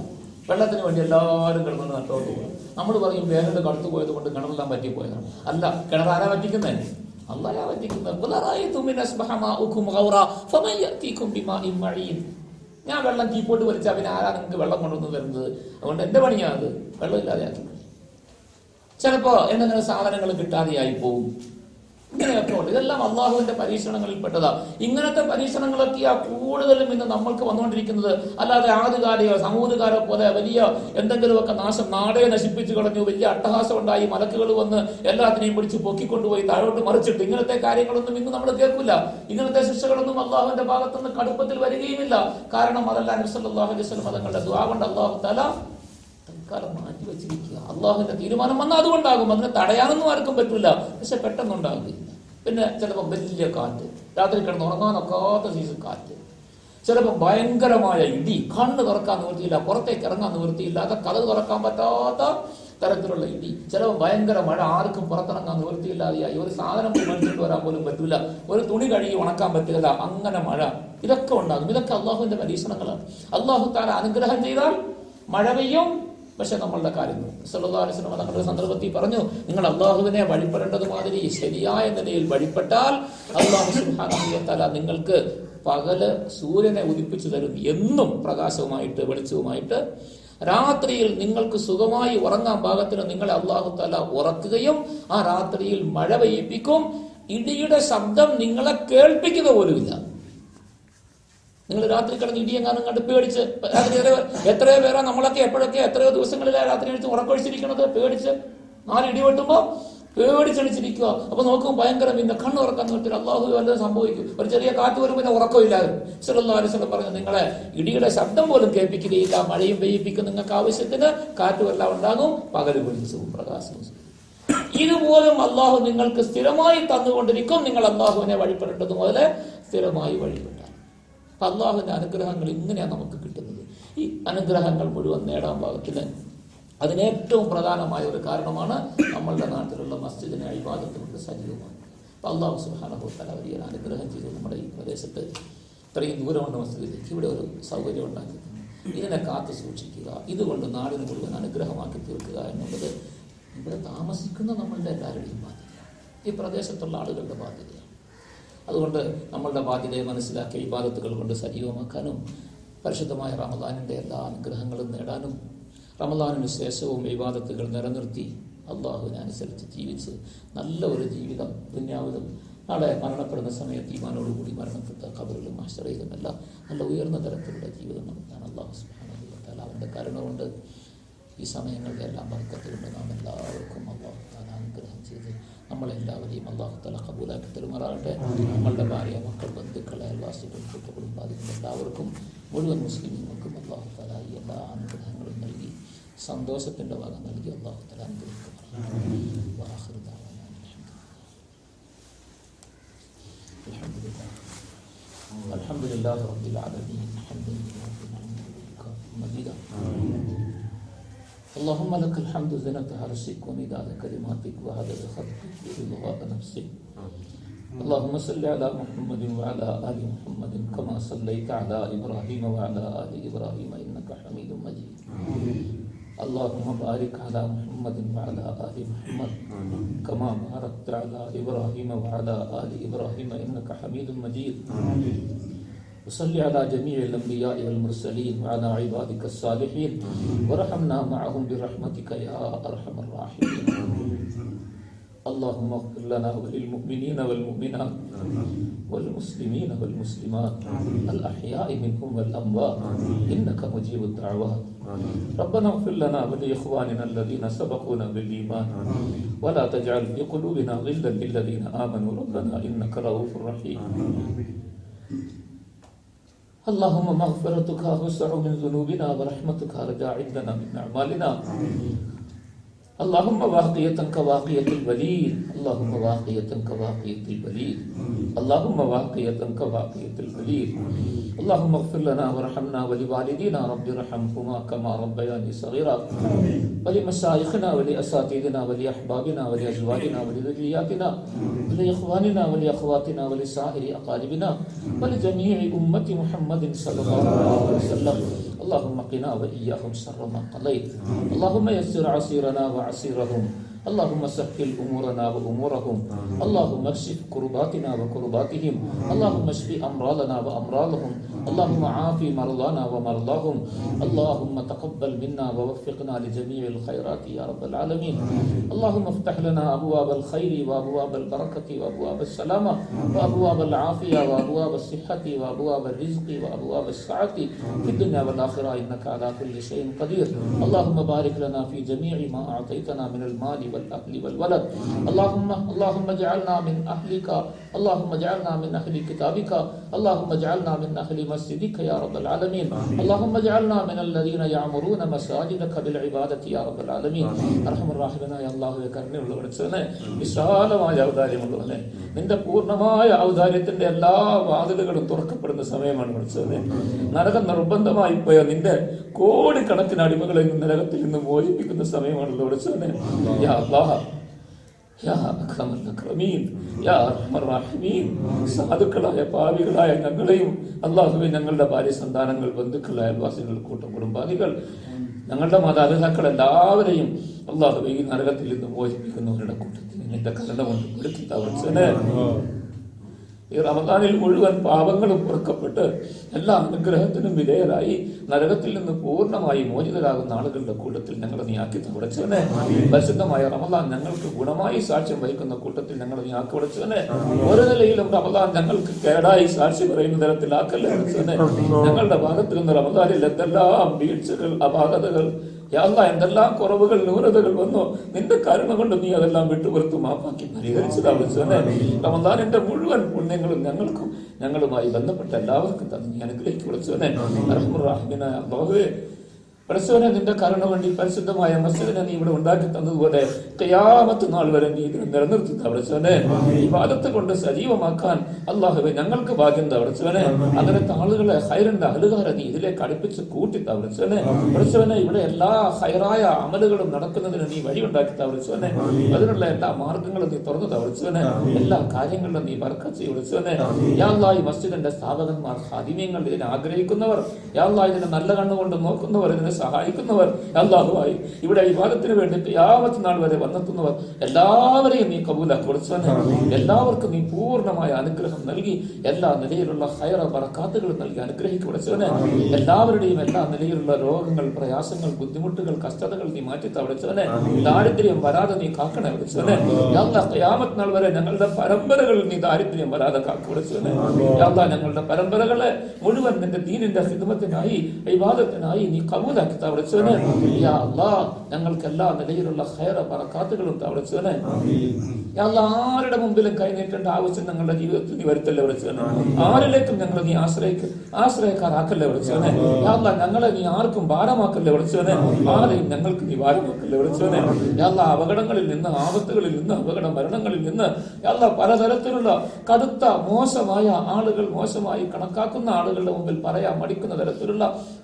വെള്ളത്തിന് വേണ്ടി എല്ലാവരും കിടന്നുകൊണ്ട് നട്ടോട്ട് പോകും. നമ്മൾ പറയും വേനൽ കടത്തു പോയത് കൊണ്ട് കിണറെല്ലാം പറ്റിപ്പോയതാണ്. അല്ല, കിണർ ആരാ പറ്റിക്കുന്നത്? അള്ളാഹാ പറ്റിക്കുന്നത്. ഞാൻ വെള്ളം തീപ്പോട്ട് വലിച്ചാൽ പിന്നെ ആരാ നിങ്ങൾക്ക് വെള്ളം കൊണ്ടുവന്ന് വരുന്നത്? അതുകൊണ്ട് എന്റെ പണിയാണ് അത്, വെള്ളം ഇല്ലാതെ ആക്കി. ചിലപ്പോ എന്തെങ്കിലും സാധനങ്ങൾ കിട്ടാതെയായി പോവും. ഇങ്ങനെയൊക്കെ ഉണ്ട്. ഇതെല്ലാം അള്ളാഹുവിന്റെ പരീക്ഷണങ്ങളിൽ പെട്ടതാ. ഇങ്ങനത്തെ പരീക്ഷണങ്ങളൊക്കെയാ കൂടുതലും ഇന്ന് നമ്മൾക്ക് വന്നുകൊണ്ടിരിക്കുന്നത്. അല്ലാതെ ആദ്യകാലിയോ സമൂഹകാരോ പോലെ വലിയ എന്തെങ്കിലുമൊക്കെ നാശം, നാടേ നശിപ്പിച്ചു കളഞ്ഞു, വലിയ അട്ടഹാസം ഉണ്ടായി, മലക്കുകൾ വന്ന് എല്ലാത്തിനെയും പിടിച്ച് പൊക്കിക്കൊണ്ടുപോയി താഴോട്ട് മറിച്ചിട്ട്, ഇങ്ങനത്തെ കാര്യങ്ങളൊന്നും ഇന്ന് നമ്മൾ കേൾക്കില്ല. ഇങ്ങനത്തെ ശിക്ഷകളൊന്നും അള്ളാഹുവിന്റെ ഭാഗത്തുനിന്ന് കടുപ്പത്തിൽ വരികയുമില്ല. കാരണം അതെല്ലാം നബി സല്ലല്ലാഹു അലൈഹി വസല്ലം തങ്ങളുടെ ദുആ കൊണ്ട് അള്ളാഹു തആല തൽക്കാലം മാറ്റി വെച്ചിരിക്കുക. അള്ളാഹുവിന്റെ തീരുമാനം വന്നാൽ അതുകൊണ്ടാകും. അതിനെ തടയാനൊന്നും ആർക്കും പറ്റില്ല. പക്ഷെ പെട്ടെന്നുണ്ടാകില്ല. പിന്നെ ചിലപ്പോൾ വലിയ കാറ്റ്, രാത്രി കിടന്ന് ഉറങ്ങാനൊക്കാത്ത സീസൺ കാറ്റ്, ചിലപ്പോൾ ഭയങ്കരമായ ഇടി, കണ്ണ് തുറക്കാൻ നിവൃത്തിയില്ല, പുറത്തേക്ക് ഇറങ്ങാൻ നിവൃത്തിയില്ലാത്ത, കതക് തുറക്കാൻ പറ്റാത്ത തരത്തിലുള്ള ഇടി, ചിലപ്പോൾ ഭയങ്കര മഴ, ആർക്കും പുറത്തിറങ്ങാൻ നിവൃത്തിയില്ലാതെയായി, ഒരു സാധനം മേടിച്ചിട്ട് വരാൻ പോലും പറ്റില്ല, ഒരു തുണി കഴുകി ഉണക്കാൻ പറ്റില്ല, അങ്ങനെ മഴ. ഇതൊക്കെ ഉണ്ടാകും. ഇതൊക്കെ അള്ളാഹുവിന്റെ പരീക്ഷണങ്ങളാണ്. അള്ളാഹു തആല അനുഗ്രഹം ചെയ്താൽ മഴ പെയ്യും. പക്ഷെ നമ്മളുടെ കാര്യം സല്ലല്ലാഹു അലൈഹി വസല്ലം തങ്ങളുടെ സന്ദർഭത്തിൽ പറഞ്ഞു, നിങ്ങൾ അള്ളാഹുവിനെ വഴിപ്പെടേണ്ടത് മാതിരി ശരിയായ നിലയിൽ വഴിപ്പെട്ടാൽ അള്ളാഹു സുബ്ഹാനഹു വ തആല നിങ്ങൾക്ക് പകല് സൂര്യനെ ഉദിപ്പിച്ചു തരും, എന്നും പ്രകാശവുമായിട്ട് വെളിച്ചവുമായിട്ട്. രാത്രിയിൽ നിങ്ങൾക്ക് സുഖമായി ഉറങ്ങാൻ പാകത്തിന് നിങ്ങളെ അള്ളാഹു തആല ഉറക്കുകയും ആ രാത്രിയിൽ മഴ പെയ്യിപ്പിക്കും. ഇടിയുടെ ശബ്ദം നിങ്ങളെ കേൾപ്പിക്കുക പോലുമില്ല. നിങ്ങൾ രാത്രി കിടന്ന് ഇടിയെങ്ങാനും കണ്ട് പേടിച്ച്, രാത്രി എത്രയോ പേരാ നമ്മളൊക്കെ എപ്പോഴൊക്കെ എത്രയോ ദിവസങ്ങളിലാണ് രാത്രി കഴിച്ച് ഉറക്കൊഴിച്ചിരിക്കുന്നത്, പേടിച്ച് 4 ഇടി വെട്ടുമ്പോ പേടിച്ചടിച്ചിരിക്കുക. അപ്പൊ നോക്കും ഭയങ്കര, പിന്നെ കണ്ണ് ഉറക്കാൻ പറ്റില്ല, അള്ളാഹു വല്ലതും സംഭവിക്കും. ഒരു ചെറിയ കാറ്റ് വരും, പിന്നെ ഉറക്കമില്ലാതെ. സല്ലല്ലാഹു അലൈഹി വസല്ലം പറഞ്ഞു, നിങ്ങളെ ഇടിയുടെ ശബ്ദം പോലും കേൾപ്പിക്കുകയില്ല, മഴയും പെയ്യിപ്പിക്കും, നിങ്ങൾക്ക് ആവശ്യത്തിന് കാറ്റും എല്ലാം ഉണ്ടാകും, പകല് വെളിച്ചവും പ്രകാശവും. ഇതുപോലും അള്ളാഹു നിങ്ങൾക്ക് സ്ഥിരമായി തന്നുകൊണ്ടിരിക്കും. നിങ്ങൾ അള്ളാഹുവിനെ വഴിപ്പെടേണ്ടത് മുതലേ സ്ഥിരമായി വഴിപ്പെട്ടാൽ. അള്ളാഹുവിന്റെ അനുഗ്രഹങ്ങൾ ഇങ്ങനെയാണ് നമുക്ക് കിട്ടുന്നത്. ഈ അനുഗ്രഹങ്ങൾ മുഴുവൻ നേടാൻ പാകത്തിന് അതിനേറ്റവും പ്രധാനമായ ഒരു കാരണമാണ് നമ്മളുടെ നാട്ടിലുള്ള മസ്ജിദിനെ ഇബാദത്ത് കൊണ്ട് സജീവമാക്കുക. അപ്പം അള്ളാഹു സുബ്ഹാനഹു വ തആല വലിയ അനുഗ്രഹം ചെയ്തു. നമ്മുടെ ഈ പ്രദേശത്ത് ഇത്രയും ദൂരമുണ്ട് മസ്ജിദിലേക്ക്, ഇവിടെ ഒരു സൗകര്യം ഉണ്ടാക്കി ഇതിനെ കാത്തു സൂക്ഷിക്കുക, ഇതുകൊണ്ട് നാടിന് മുഴുവൻ അനുഗ്രഹമാക്കി തീർക്കുക എന്നുള്ളത് ഇവിടെ താമസിക്കുന്ന നമ്മളുടെ എല്ലാവരുടെയും ബാധ്യതയാണ്. ഈ പ്രദേശത്തുള്ള ആളുകളുടെ ബാധ്യതയാണ്. അതുകൊണ്ട് നമ്മളുടെ ബാധ്യതയെ മനസ്സിലാക്കി ഇബാദത്തുകൾ കൊണ്ട് സജീവമാക്കാനും പരിശുദ്ധമായ റമദാനിൻ്റെ എല്ലാ അനുഗ്രഹങ്ങളും നേടാനും റമദാനിന് ശേഷവും ഇബാദത്തുകൾ നിലനിർത്തി അള്ളാഹുവിനെ അനുസരിച്ച് ജീവിച്ച് നല്ല ഒരു ജീവിതം ദുനിയാവിലും നാളെ മരണപ്പെടുന്ന സമയത്ത് ഈമാനോടുകൂടി മരണപ്പെട്ട ഖബറിലും മഹ്ശറിലും എല്ലാം നല്ല ഉയർന്ന തരത്തിലുള്ള ജീവിതം നമുക്കാണ്. അള്ളാഹു സുബ്ഹാനഹു വ തആല അവൻ്റെ കരുണ കൊണ്ട് ഈ സമയങ്ങളുടെ എല്ലാം ബർക്കത്തുകൊണ്ട് നാം എല്ലാവർക്കും അള്ളാഹു തആല അനുഗ്രഹം ചെയ്ത് നമ്മളെല്ലാവരെയും അള്ളാഹു തആല ഖബൂലാക്കി തരുമാറാകട്ടെ. നമ്മളുടെ ഭാര്യ, മക്കൾ, ബന്ധുക്കൾ, അയൽവാസികൾ, കുടുംബാദികൾ എല്ലാവർക്കും മുഴുവൻ മുസ്ലിമുകൾക്കും അള്ളാഹു തആല ഈ എല്ലാ അനുഗ്രഹങ്ങളും നൽകി സന്തോഷത്തിൻ്റെ വക നൽകി അള്ളാഹു തആല അനുഗ്രഹിക്കും. അൽഹംദുലില്ലാഹി റബ്ബിൽ ആലമീൻ. اللهم لك الحمد زنة عرشك ومداد كلماتك وعدد خلقك ورضاء نفسك. اللهم صل على محمد وعلى آل محمد كما صليت على إبراهيم وعلى آل إبراهيم إنك حميد مجيد. اللهم بارك على محمد وعلى آل محمد كما باركت على إبراهيم وعلى آل إبراهيم إنك حميد مجيد. وصل على جميع الأنبياء والمرسلين وعلى عبادك الصالحين ورحمنا معهم برحمتك يا أرحم الراحمين. اللهم اغفر لنا وللمؤمنين والمؤمنات والمسلمين والمسلمات الأحياء منهم والأموات إنك مجيب الدعوات. ربنا اغفر لنا ولإخواننا الذين سبقونا بالإيمان ولا تجعل في قلوبنا غلا للذين آمنوا ربنا إنك رؤوف رحيم. اللهم مغفرتك أوسع من ذنوبنا ورحمتك أرجى عندنا من أعمالنا. اللهم واقية كواقية الوليد. اللهم واقية كواقية الوليد. اللهم واقية كواقية الوليد. اللهم اغفر لنا وارحمنا ولوالدينا رب ارحمهما كما ربياني صغيرا ولمشايخنا ولأساتذتنا ولأحبابنا ولأزواجنا ولذرياتنا ولإخواننا ولأخواتنا ولسائر أقاربنا ولجميع أمة محمد صلى الله عليه وسلم. اللهم قنا وإياهم شر ما قضيت. اللهم يسر عسيرنا وعسيرهم اللهم سهل أمورنا وأمورهم اللهم اكشف كرباتنا وكرباتهم اللهم اشف أمراضنا وأمراضهم اللهم عافي مرضانا ومرضاهم اللهم تقبل منا ووفقنا لجميع الخيرات يا رب العالمين اللهم افتح لنا أبواب الخير وأبواب البركة وأبواب السلامة وأبواب العافية وأبواب الصحة وأبواب الرزق وأبواب السعة في الدنيا والآخرة إنك على كل شيء قدير اللهم بارك لنا في جميع ما أعطيتنا من المال والأهل والولد اللهم اجعلنا من أهلك اللهم اجعلنا من أهل كتابك اللهم اجعلنا من أهل مسجدك يا رب العالمين اللهم اجعلنا من الذين يعمرون مساجدك بالعبادة يا رب العالمين أرحم الراحمين يا الله കരുണയുള്ളവനെ വിശാലമായ ഔദാര്യമുള്ളവനെ നിന്റെ പൂർണ്ണമായ ഔദാര്യത്തിന്റെ എല്ലാ വാതിലുകളും തുറക്കപ്പെടുന്ന സമയമാണ് വിളിച്ചത് നരകം നിർബന്ധമായി പോയ നിന്റെ കോടിക്കണക്കിന് അടിമകളെ നരകത്തിൽ നിന്ന് മോചിപ്പിക്കുന്ന സമയമാണല്ലോ വിളിച്ചത് യാ അല്ലാഹ് യാ അക്രമൽ അക്രമീൻ യാ അർഹമർ റഹീമീൻ സാധുക്കളായ പാപികളായ ഞങ്ങളെയും അല്ലാഹുവേ ഞങ്ങളുടെ ഭാര്യ സന്താനങ്ങൾ ബന്ധുക്കൾ അയൽവാസികൾ കൂട്ടുകുടുംബാദികൾ ഞങ്ങളുടെ മാതാപിതാക്കൾ എല്ലാവരെയും അല്ലാഹുവേ ഈ നരകത്തിൽ നിന്ന് മോചിപ്പിക്കുന്നവരുടെ കൂട്ടത്തിൽ നിന്റെ കരുണ കൊണ്ട് പെടുത്തി തവച്ചനെ ഈ റമദാനിൽ മുഴുവൻ പാപങ്ങളും പൊറുക്കപ്പെട്ട് എല്ലാ അനുഗ്രഹത്തിനും വിധേയരായി നരകത്തിൽ നിന്ന് പൂർണ്ണമായി മോചിതരാകുന്ന ആളുകളുടെ കൂട്ടത്തിൽ ഞങ്ങളെ നീ ആക്കി തുടച്ചവനെ പരിശുദ്ധമായ റമദാൻ ഞങ്ങൾക്ക് ഗുണമായി സാക്ഷ്യം വഹിക്കുന്ന കൂട്ടത്തിൽ ഞങ്ങളെ നീ ആക്കി തുടച്ചവനെ ഓരോ നിലയിലും റമദാൻ ഞങ്ങൾക്ക് കേടായി സാക്ഷി പറയുന്ന തരത്തിലാക്കല്ലേ തുടച്ചവനെ ഞങ്ങളുടെ ഭാഗത്ത് നിന്ന് റമദാനിൽ എന്തെല്ലാം വീഴ്ചകൾ അപാകതകൾ എന്തെല്ലാം കുറവുകൾ ന്യൂനതകൾ വന്നോ നിന്റെ കരുണ കൊണ്ട് നീ അതെല്ലാം വിട്ടുപുറത്തു മാപ്പാക്കി പരിഹരിച്ചതാ വിളിച്ചവനെ റമദാനിന്റെ മുഴുവൻ പുണ്യങ്ങളും ഞങ്ങൾക്കും ഞങ്ങളുമായി ബന്ധപ്പെട്ട എല്ലാവർക്കും തന്നെ നീ അനുഗ്രഹിച്ചു വിളിച്ചവനെ റഹ്മുറഹിമീനായ അല്ലാഹുവേ പരസ്പരം നിന്റെ കരുണ വേണ്ടി പരിശുദ്ധമായ മസ്ജിദിനെ നീ ഇവിടെ ഉണ്ടാക്കി തന്നതുപോലെ ഖിയാമത്ത് നാൾ വരെ നീ ഇതിനെ നിലനിർത്തി തവളച്ചവനെ ഇബാദത്ത് കൊണ്ട് സജീവമാക്കാൻ അല്ലാഹുവേ ഞങ്ങൾക്ക് ഭാഗ്യം തവളച്ചവനെ അങ്ങനത്തെ ആളുകളെ ഹൈറിന്റെ അഹലുകാരെ നീ ഇതിലേക്ക് അടുപ്പിച്ച് കൂട്ടി തവളച്ചവനെ വിളിച്ചവനെ ഇവിടെ എല്ലാ ഹൈറായ അമലുകളും നടക്കുന്നതിന് നീ വഴി ഉണ്ടാക്കി തവളച്ചവനെ അതിനുള്ള എല്ലാ മാർഗങ്ങളും നീ തുറന്നു തവളച്ചവനെ എല്ലാ കാര്യങ്ങളിലും നീ ബർക്കത്ത് ചെയ്ത് വിളിച്ചവനെ യാ അല്ലാഹ് ഈ മസ്ജിദിന്റെ സ്ഥാപകന്മാർ ഖാദിമീങ്ങൾ ഇതിനെ ആഗ്രഹിക്കുന്നവർ യാ അല്ലാഹ് ഇതിനെ നല്ല കണ്ണുകൊണ്ട് നോക്കുന്നവർ ഇതിനെ സഹായിക്കുന്നവർ അല്ലാഹുവായി ഇവിടെ ഇബാദത്തിന് വേണ്ടി ഖിയാമത്ത് നാൾ വരെ വന്നെത്തുന്നവർ എല്ലാവരെയും നീ കബൂലാക്കി കൊടുത്തവനെ എല്ലാവർക്കും നീ പൂർണ്ണമായ അനുഗ്രഹം നൽകി എല്ലാ നിലയിലുള്ള ഹൈറ ബറക്കാത്തുകൾ നൽകി അനുഗ്രഹിച്ചു കൊടുത്തവനെ എല്ലാവരുടെയും എല്ലാ നിലയിലുള്ള രോഗങ്ങൾ പ്രയാസങ്ങൾ ബുദ്ധിമുട്ടുകൾ കഷ്ടതകൾ നീ മാറ്റി തവളച്ചവനെ ദാരിദ്ര്യം വരാതെ നീ കാക്കണേ വിളിച്ചവനെ ഖിയാമത്ത് നാൾ വരെ ഞങ്ങളുടെ പരമ്പരകളിൽ നീ ദാരിദ്ര്യം വരാതെ കാക്കി കൊടുത്തവനെ ഞങ്ങളുടെ പരമ്പരകളെ മുഴുവൻ നിന്റെ ദീനിന്റെ ഖിദ്മത്തിനായി ഇബാദത്തിനായി നീ കബൂലാക്കി തവളച്ചവനെ യാ അല്ലാഹ് ഞങ്ങൾക്ക് എല്ലാ നിലയിലുള്ള ഖൈറ ബറകാത്തുകളും തവളച്ചവനെ യാ അല്ലാഹ് ആരുടെ മുമ്പിലും കൈനീട്ടേണ്ട ആവശ്യം ഞങ്ങളുടെ ജീവിതത്തിൽ നീ വരുത്തല്ലേ വിളിച്ചവനെ ആരിലേക്കും ഞങ്ങൾ നീ ആശ്രയക്കാരാക്കല്ലേ വിളിച്ചവനെ യാ അല്ലാഹ് ഞങ്ങളെ നീ ആർക്കും ഭാരമാക്കല്ലേ വിളിച്ചവനെ ആരെയും ഞങ്ങൾക്ക് നീ ഭാരമാക്കല്ലേ വിളിച്ചവനെ യാ അല്ലാഹ് അപകടങ്ങളിൽ നിന്ന് ആപത്തുകളിൽ നിന്ന് അപകട മരണങ്ങളിൽ നിന്ന് യാ അല്ലാഹ് പലതരത്തിലുള്ള കടുത്ത മോശമായ ആളുകൾ മോശമായി കണക്കാക്കുന്ന ആളുകളുടെ മുമ്പിൽ പറയാൻ മടിക്കുന്ന തരത്തിലുള്ള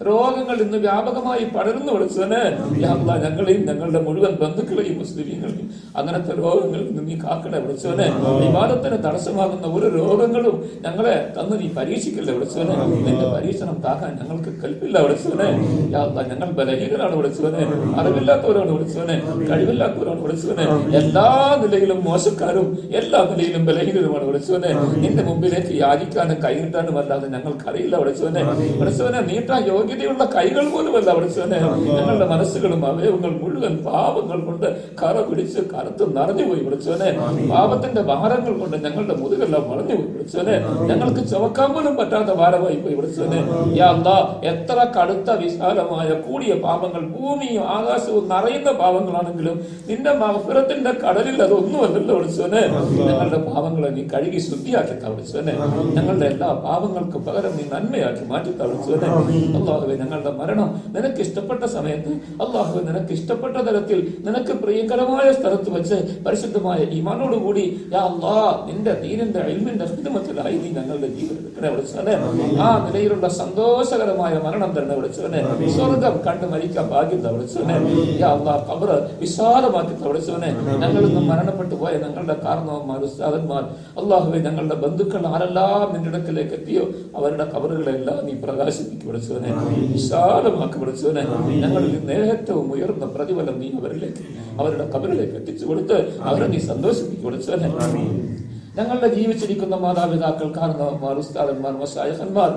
രോഗങ്ങൾ ഇന്ന് വ്യാപകമായി പടരുന്നു വിളിച്ചവനെ യാ അല്ലാഹ് ഞങ്ങളെയും ഞങ്ങളുടെ മുഴുവൻ ബന്ധുക്കളെയും മുസ്ലിമീങ്ങളെയും അങ്ങനത്തെ രോഗങ്ങളിൽ നിന്ന് നീ കാക്കണേ വിളിച്ചവനെ ഇബാദത്തിന് തടസ്സമാകുന്ന ഒരു രോഗങ്ങളും ഞങ്ങളെ തന്ന് നീ പരീക്ഷിക്കല്ലേ വിളിച്ചവനെ നിന്റെ പരീക്ഷണം താക്കാൻ ഞങ്ങൾക്ക് കൽപ്പില്ല വിളിച്ചവനെ യാ അല്ലാഹ് ഞങ്ങൾ ബലഹീനരാണ് വിളിച്ചവനെ അറിവില്ലാത്തവരാണ് വിളിച്ചവനെ കഴിവില്ലാത്തവരാണ് വിളിച്ചവനെ എല്ലാ നിലയിലും മോശക്കാരും എല്ലാ നിലയിലും ബലഹീനരുമാണ് വിളിച്ചവനെ നിന്റെ മുമ്പിലേക്ക് യാചിക്കാനും കൈനീട്ടാനും അല്ലാതെ ഞങ്ങൾക്കറിയില്ല വിളിച്ചവനെ നീട്ടാൻ യോഗ്യതയുള്ള കൈകൾ പോലുമല്ല വിളിച്ചവനെ ഞങ്ങളുടെ മനസ്സുകളും അവയവങ്ങൾ മുഴുവൻ പാപങ്ങൾ കൊണ്ട് കറ പിടിച്ച് കറുത്ത് നിറഞ്ഞുപോയി വിളിച്ചവനെ പാപത്തിന്റെ ഭാരങ്ങൾ കൊണ്ട് ഞങ്ങളുടെ മുതുകെല്ലാം വളഞ്ഞുപോയി വിളിച്ചവനെ ഞങ്ങൾക്ക് ചുമക്കാൻ പോലും പറ്റാത്ത ഭാരമായി പോയി വിളിച്ചവനെ യാ അല്ലാഹ് എത്ര കടുത്ത വിശാലമായ കൂടിയ പാപങ്ങൾ ഭൂമിയും ആകാശവും നിറയുന്ന പാപങ്ങളാണെങ്കിലും നിന്റെ മഗ്ഫിറത്തിന്റെ കടലിൽ അതൊന്നുമല്ലല്ലോ വിളിച്ചവനെ ഞങ്ങളുടെ പാപങ്ങളെ നീ കഴുകി ശുദ്ധിയാക്കി തവളിച്ചവനെ ഞങ്ങളുടെ എല്ലാ പാപങ്ങൾക്ക് പകരം നീ നന്മയാക്കി മാറ്റി തവളിച്ചവനെ അല്ലാഹുവേ ഞങ്ങളുടെ മരണം നിനക്ക് ഇഷ്ടപ്പെട്ട സമയത്ത് അല്ലാഹുവേ നിനക്ക് ഇഷ്ടപ്പെട്ട തരത്തിൽ നിനക്ക് പ്രിയകരമായ സ്ഥലത്ത് വെച്ച് പരിശുദ്ധമായ ഈമാനോടുകൂടി യാ അല്ലാഹ് നിന്റെ ദീനിന്റെ ഇൽമിന്റെ ഖിദ്മത്തിലായി നീ ഞങ്ങളുടെ ജീവിതം എടുക്കണേ വിളിച്ചവനെ ആ നിലയിലുള്ള സന്തോഷകരമായ മരണം തന്നെ വിളിച്ചവനെ സ്വർഗം കണ്ട് മരിക്കാൻ ഭാഗ്യം തവളിച്ചവനെ യാ അല്ലാഹ് ഖബർ വിശാലമാക്കി തവളിച്ചവനെ ഞങ്ങളിൽ നിന്നും മരണപ്പെട്ടു പോയ ഞങ്ങളുടെ കാരണവന്മാർ ഉസ്താദന്മാർ അല്ലാഹുവേ ഞങ്ങളുടെ ബന്ധുക്കൾ ആരെല്ലാം നിന്റെ അടുക്കലേക്ക് എത്തിയോ അവരുടെ ഖബറുകളെല്ലാം നീ പ്രകാശിപ്പിക്കി വിളിച്ചവനെ വിശാലമാക്കി വിളിച്ചു പഠിച്ചവനെ. ഞങ്ങളിൽ നിന്ന് ഏറ്റവും ഉയർന്ന പ്രതിഫലം നീ അവരിലേക്ക്, അവരുടെ ഖബറിലേക്ക് എത്തിച്ചു കൊടുത്ത് അവരെ നീ സന്തോഷിപ്പിച്ചു പഠിച്ചവനെ. ഞങ്ങളുടെ ജീവിച്ചിരിക്കുന്ന മാതാപിതാക്കൾ, കാരണവന്മാർ, ഉസ്താദന്മാർ, മശായിഖന്മാർ,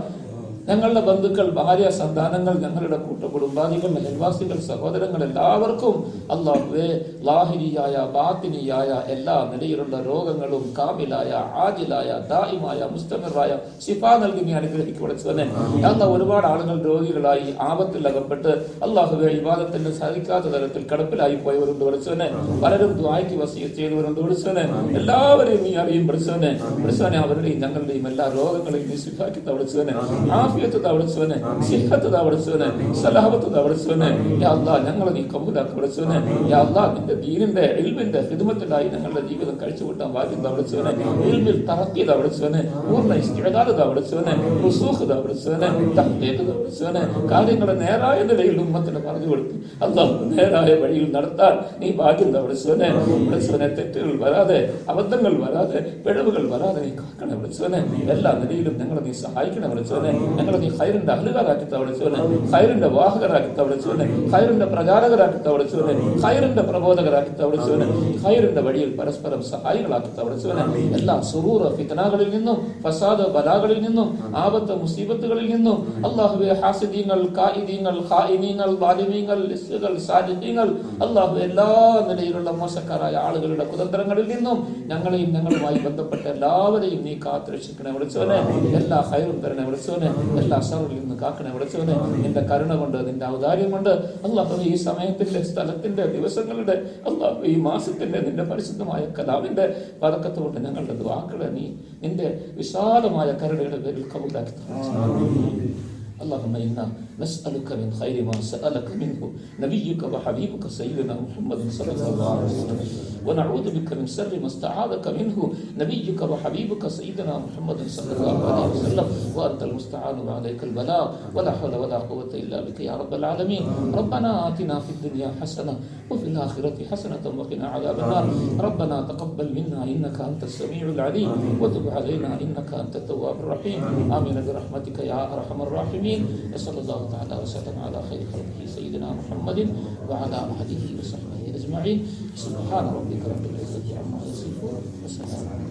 ഞങ്ങളുടെ ബന്ധുക്കൾ, ഭാര്യ, സന്താനങ്ങൾ, ഞങ്ങളുടെ കൂട്ടുകുടുംബാദികൾ, അയൽവാസികൾ, സഹോദരങ്ങൾ എല്ലാവർക്കും അല്ലാഹുവേ ലാഹിരിയായ ബാത്തിനിയായ എല്ലാ നിലയിലുള്ള രോഗങ്ങളും കാമിലായ ആജിലായ ദായിമായ മുസ്തമിറായ ശിഫ നൽകി നീ അനുഗ്രഹിക്കപ്പെടുത്തവനെ. അല്ലാ ഒരുപാട് ആളുകൾ രോഗികളായി ആപത്തിൽ അകപ്പെട്ട് അല്ലാഹുവേ ഇബാദത്തിന് സാധിക്കാത്ത തരത്തിൽ കിടപ്പിലായി പോയവരുണ്ട് പഠിച്ചവനെ. പലരും ദുആയ്ക്ക് വസിയത്ത് ചെയ്തവരുണ്ട് പഠിച്ചവനെ. എല്ലാവരെയും നീ അറിയും പഠിച്ചവനെ. പഠിച്ചവനെ അവരുടെയും ഞങ്ങളുടെയും എല്ലാ രോഗങ്ങളെയും നീ ശിഫാക്കി തവടിച്ചവനെ. തവടിച്ചവനെ, സിഹത്ത് തവടിച്ചവനെ, സലാഹത്ത് തവടിച്ചവനെ. യാ അല്ലാഹ് ഞങ്ങളെ നീ കബൂലാക്കി പഠിച്ചവനെ. യാ അല്ലാഹ് നിന്റെ ദീനിന്റെ ഇൽമിന്റെ ഖിദ്മത്തിലായി ഞങ്ങളുടെ ജീവിതം കഴിച്ചുകൂട്ടാൻ ഭാഗ്യം തവടിച്ചവനെ. ഇൽമിൽ തറക്കി തവടിച്ചവനെ, പൂർണ്ണ ഇസ്തിഅദാദ് തവടിച്ചവനെ, റുസൂഖ് തവടിച്ചവനെ, തഹ്ഖീഖ് തവടിച്ചവനെ. കാര്യങ്ങളെ നേരായ നിലയിൽ ഉമ്മത്തിന് പറഞ്ഞു കൊടുത്ത് അല്ലാഹ് നേരായ വഴിയിൽ നടത്താൻ നീ ഭാഗ്യം തവടിച്ചവനെ. വിളിച്ചവനെ തെറ്റുകൾ വരാതെ, അബദ്ധങ്ങൾ വരാതെ, പിഴവുകൾ വരാതെ നീ കാക്കണേ വിളിച്ചവനെ. എല്ലാ നിലയിലും ഞങ്ങളെ നീ സഹായിക്കണേ വിളിച്ചവനെ. ഞങ്ങളെ നീ ഖൈറിന്റെ അഹ്ലുകാരാക്കി തവടിച്ചവനെ, ഖൈറിന്റെ വാഹകരാക്കി തവടിച്ചവനെ, ഖൈറിന്റെ പ്രചാരകരാക്കി തവടിച്ചവനെ, ഖൈറിന്റെ പ്രബോധകരാക്കി തവടിച്ചവനെ, ഖൈറിന്റെ വഴിയിൽ പരസ്പരം സഹായികളാക്കി തവടിച്ചവനെ. എല്ലാ സുറൂർ ഫിത്നകളിൽ നിന്നും, ഫസാദ് ബലാകളിൽ നിന്നും, ആപത്ത് മുസീബത്തുകളിൽ നിന്നും അല്ലാഹുവേ ഹാസിദീങ്ങൾ, കായിദീങ്ങൾ, ഖായിനീങ്ങൾ, വാലിമീങ്ങൾ, ലിസ്സുകൾ, സാജിദീങ്ങൾ അല്ലാഹുവേ എല്ലാ നിലയിലുള്ള മോശക്കാരായ ആളുകളുടെ കുതന്ത്രങ്ങളിൽ നിന്നും ഞങ്ങളെയും ഞങ്ങളുമായി ബന്ധപ്പെട്ട എല്ലാവരെയും നീ കാത്തുരക്ഷിക്കണേ വിളിച്ചവനെ. എല്ലാ ഖൈറും തരണേ വിളിച്ചവനെ. എല്ലാ അശറിൽ നിന്ന് കാക്കണേ വിളിച്ചവനെ. നിന്റെ കരുണ കൊണ്ട്, നിന്റെ ഔദാര്യം കൊണ്ട് അല്ലാഹു ഈ സമയത്തിന്റെ, സ്ഥലത്തിന്റെ, ദിവസങ്ങളുടെ, അല്ലാഹു ഈ മാസത്തിന്റെ, നിന്റെ പരിശുദ്ധമായ കലാമിന്റെ ബറക്കത്ത് കൊണ്ട് ഞങ്ങളുടെ ദുആകളെ നീ നിന്റെ വിശാലമായ കരുണയുടെ പേരിൽ കബൂലാക്കി തരണേ. اللهم إنا نسألك من خير ما سألك منه نبيك وحبيبك سيدنا محمد صلى الله عليه وسلم، ونعوذ بك من شر ما استعاذك منه نبيك وحبيبك سيدنا محمد صلى الله عليه وسلم، وأنت المستعان وعليك البلاغ، ولا حول ولا قوة إلا بك يا رب العالمين. ربنا آتنا في الدنيا حسنة وفي الآخرة حسنة وقنا عذاب النار. ربنا تقبل منا إنك أنت السميع العليم، وتب علينا إنك أنت التواب الرحيم. آمين برحمتك يا أرحم الراحمين. وصلى الله تعالى وسلم على خير خلقه سيدنا محمد وعلى آله وصحبه أجمعين. سبحان ربك رب العزة عما يصفون وسلام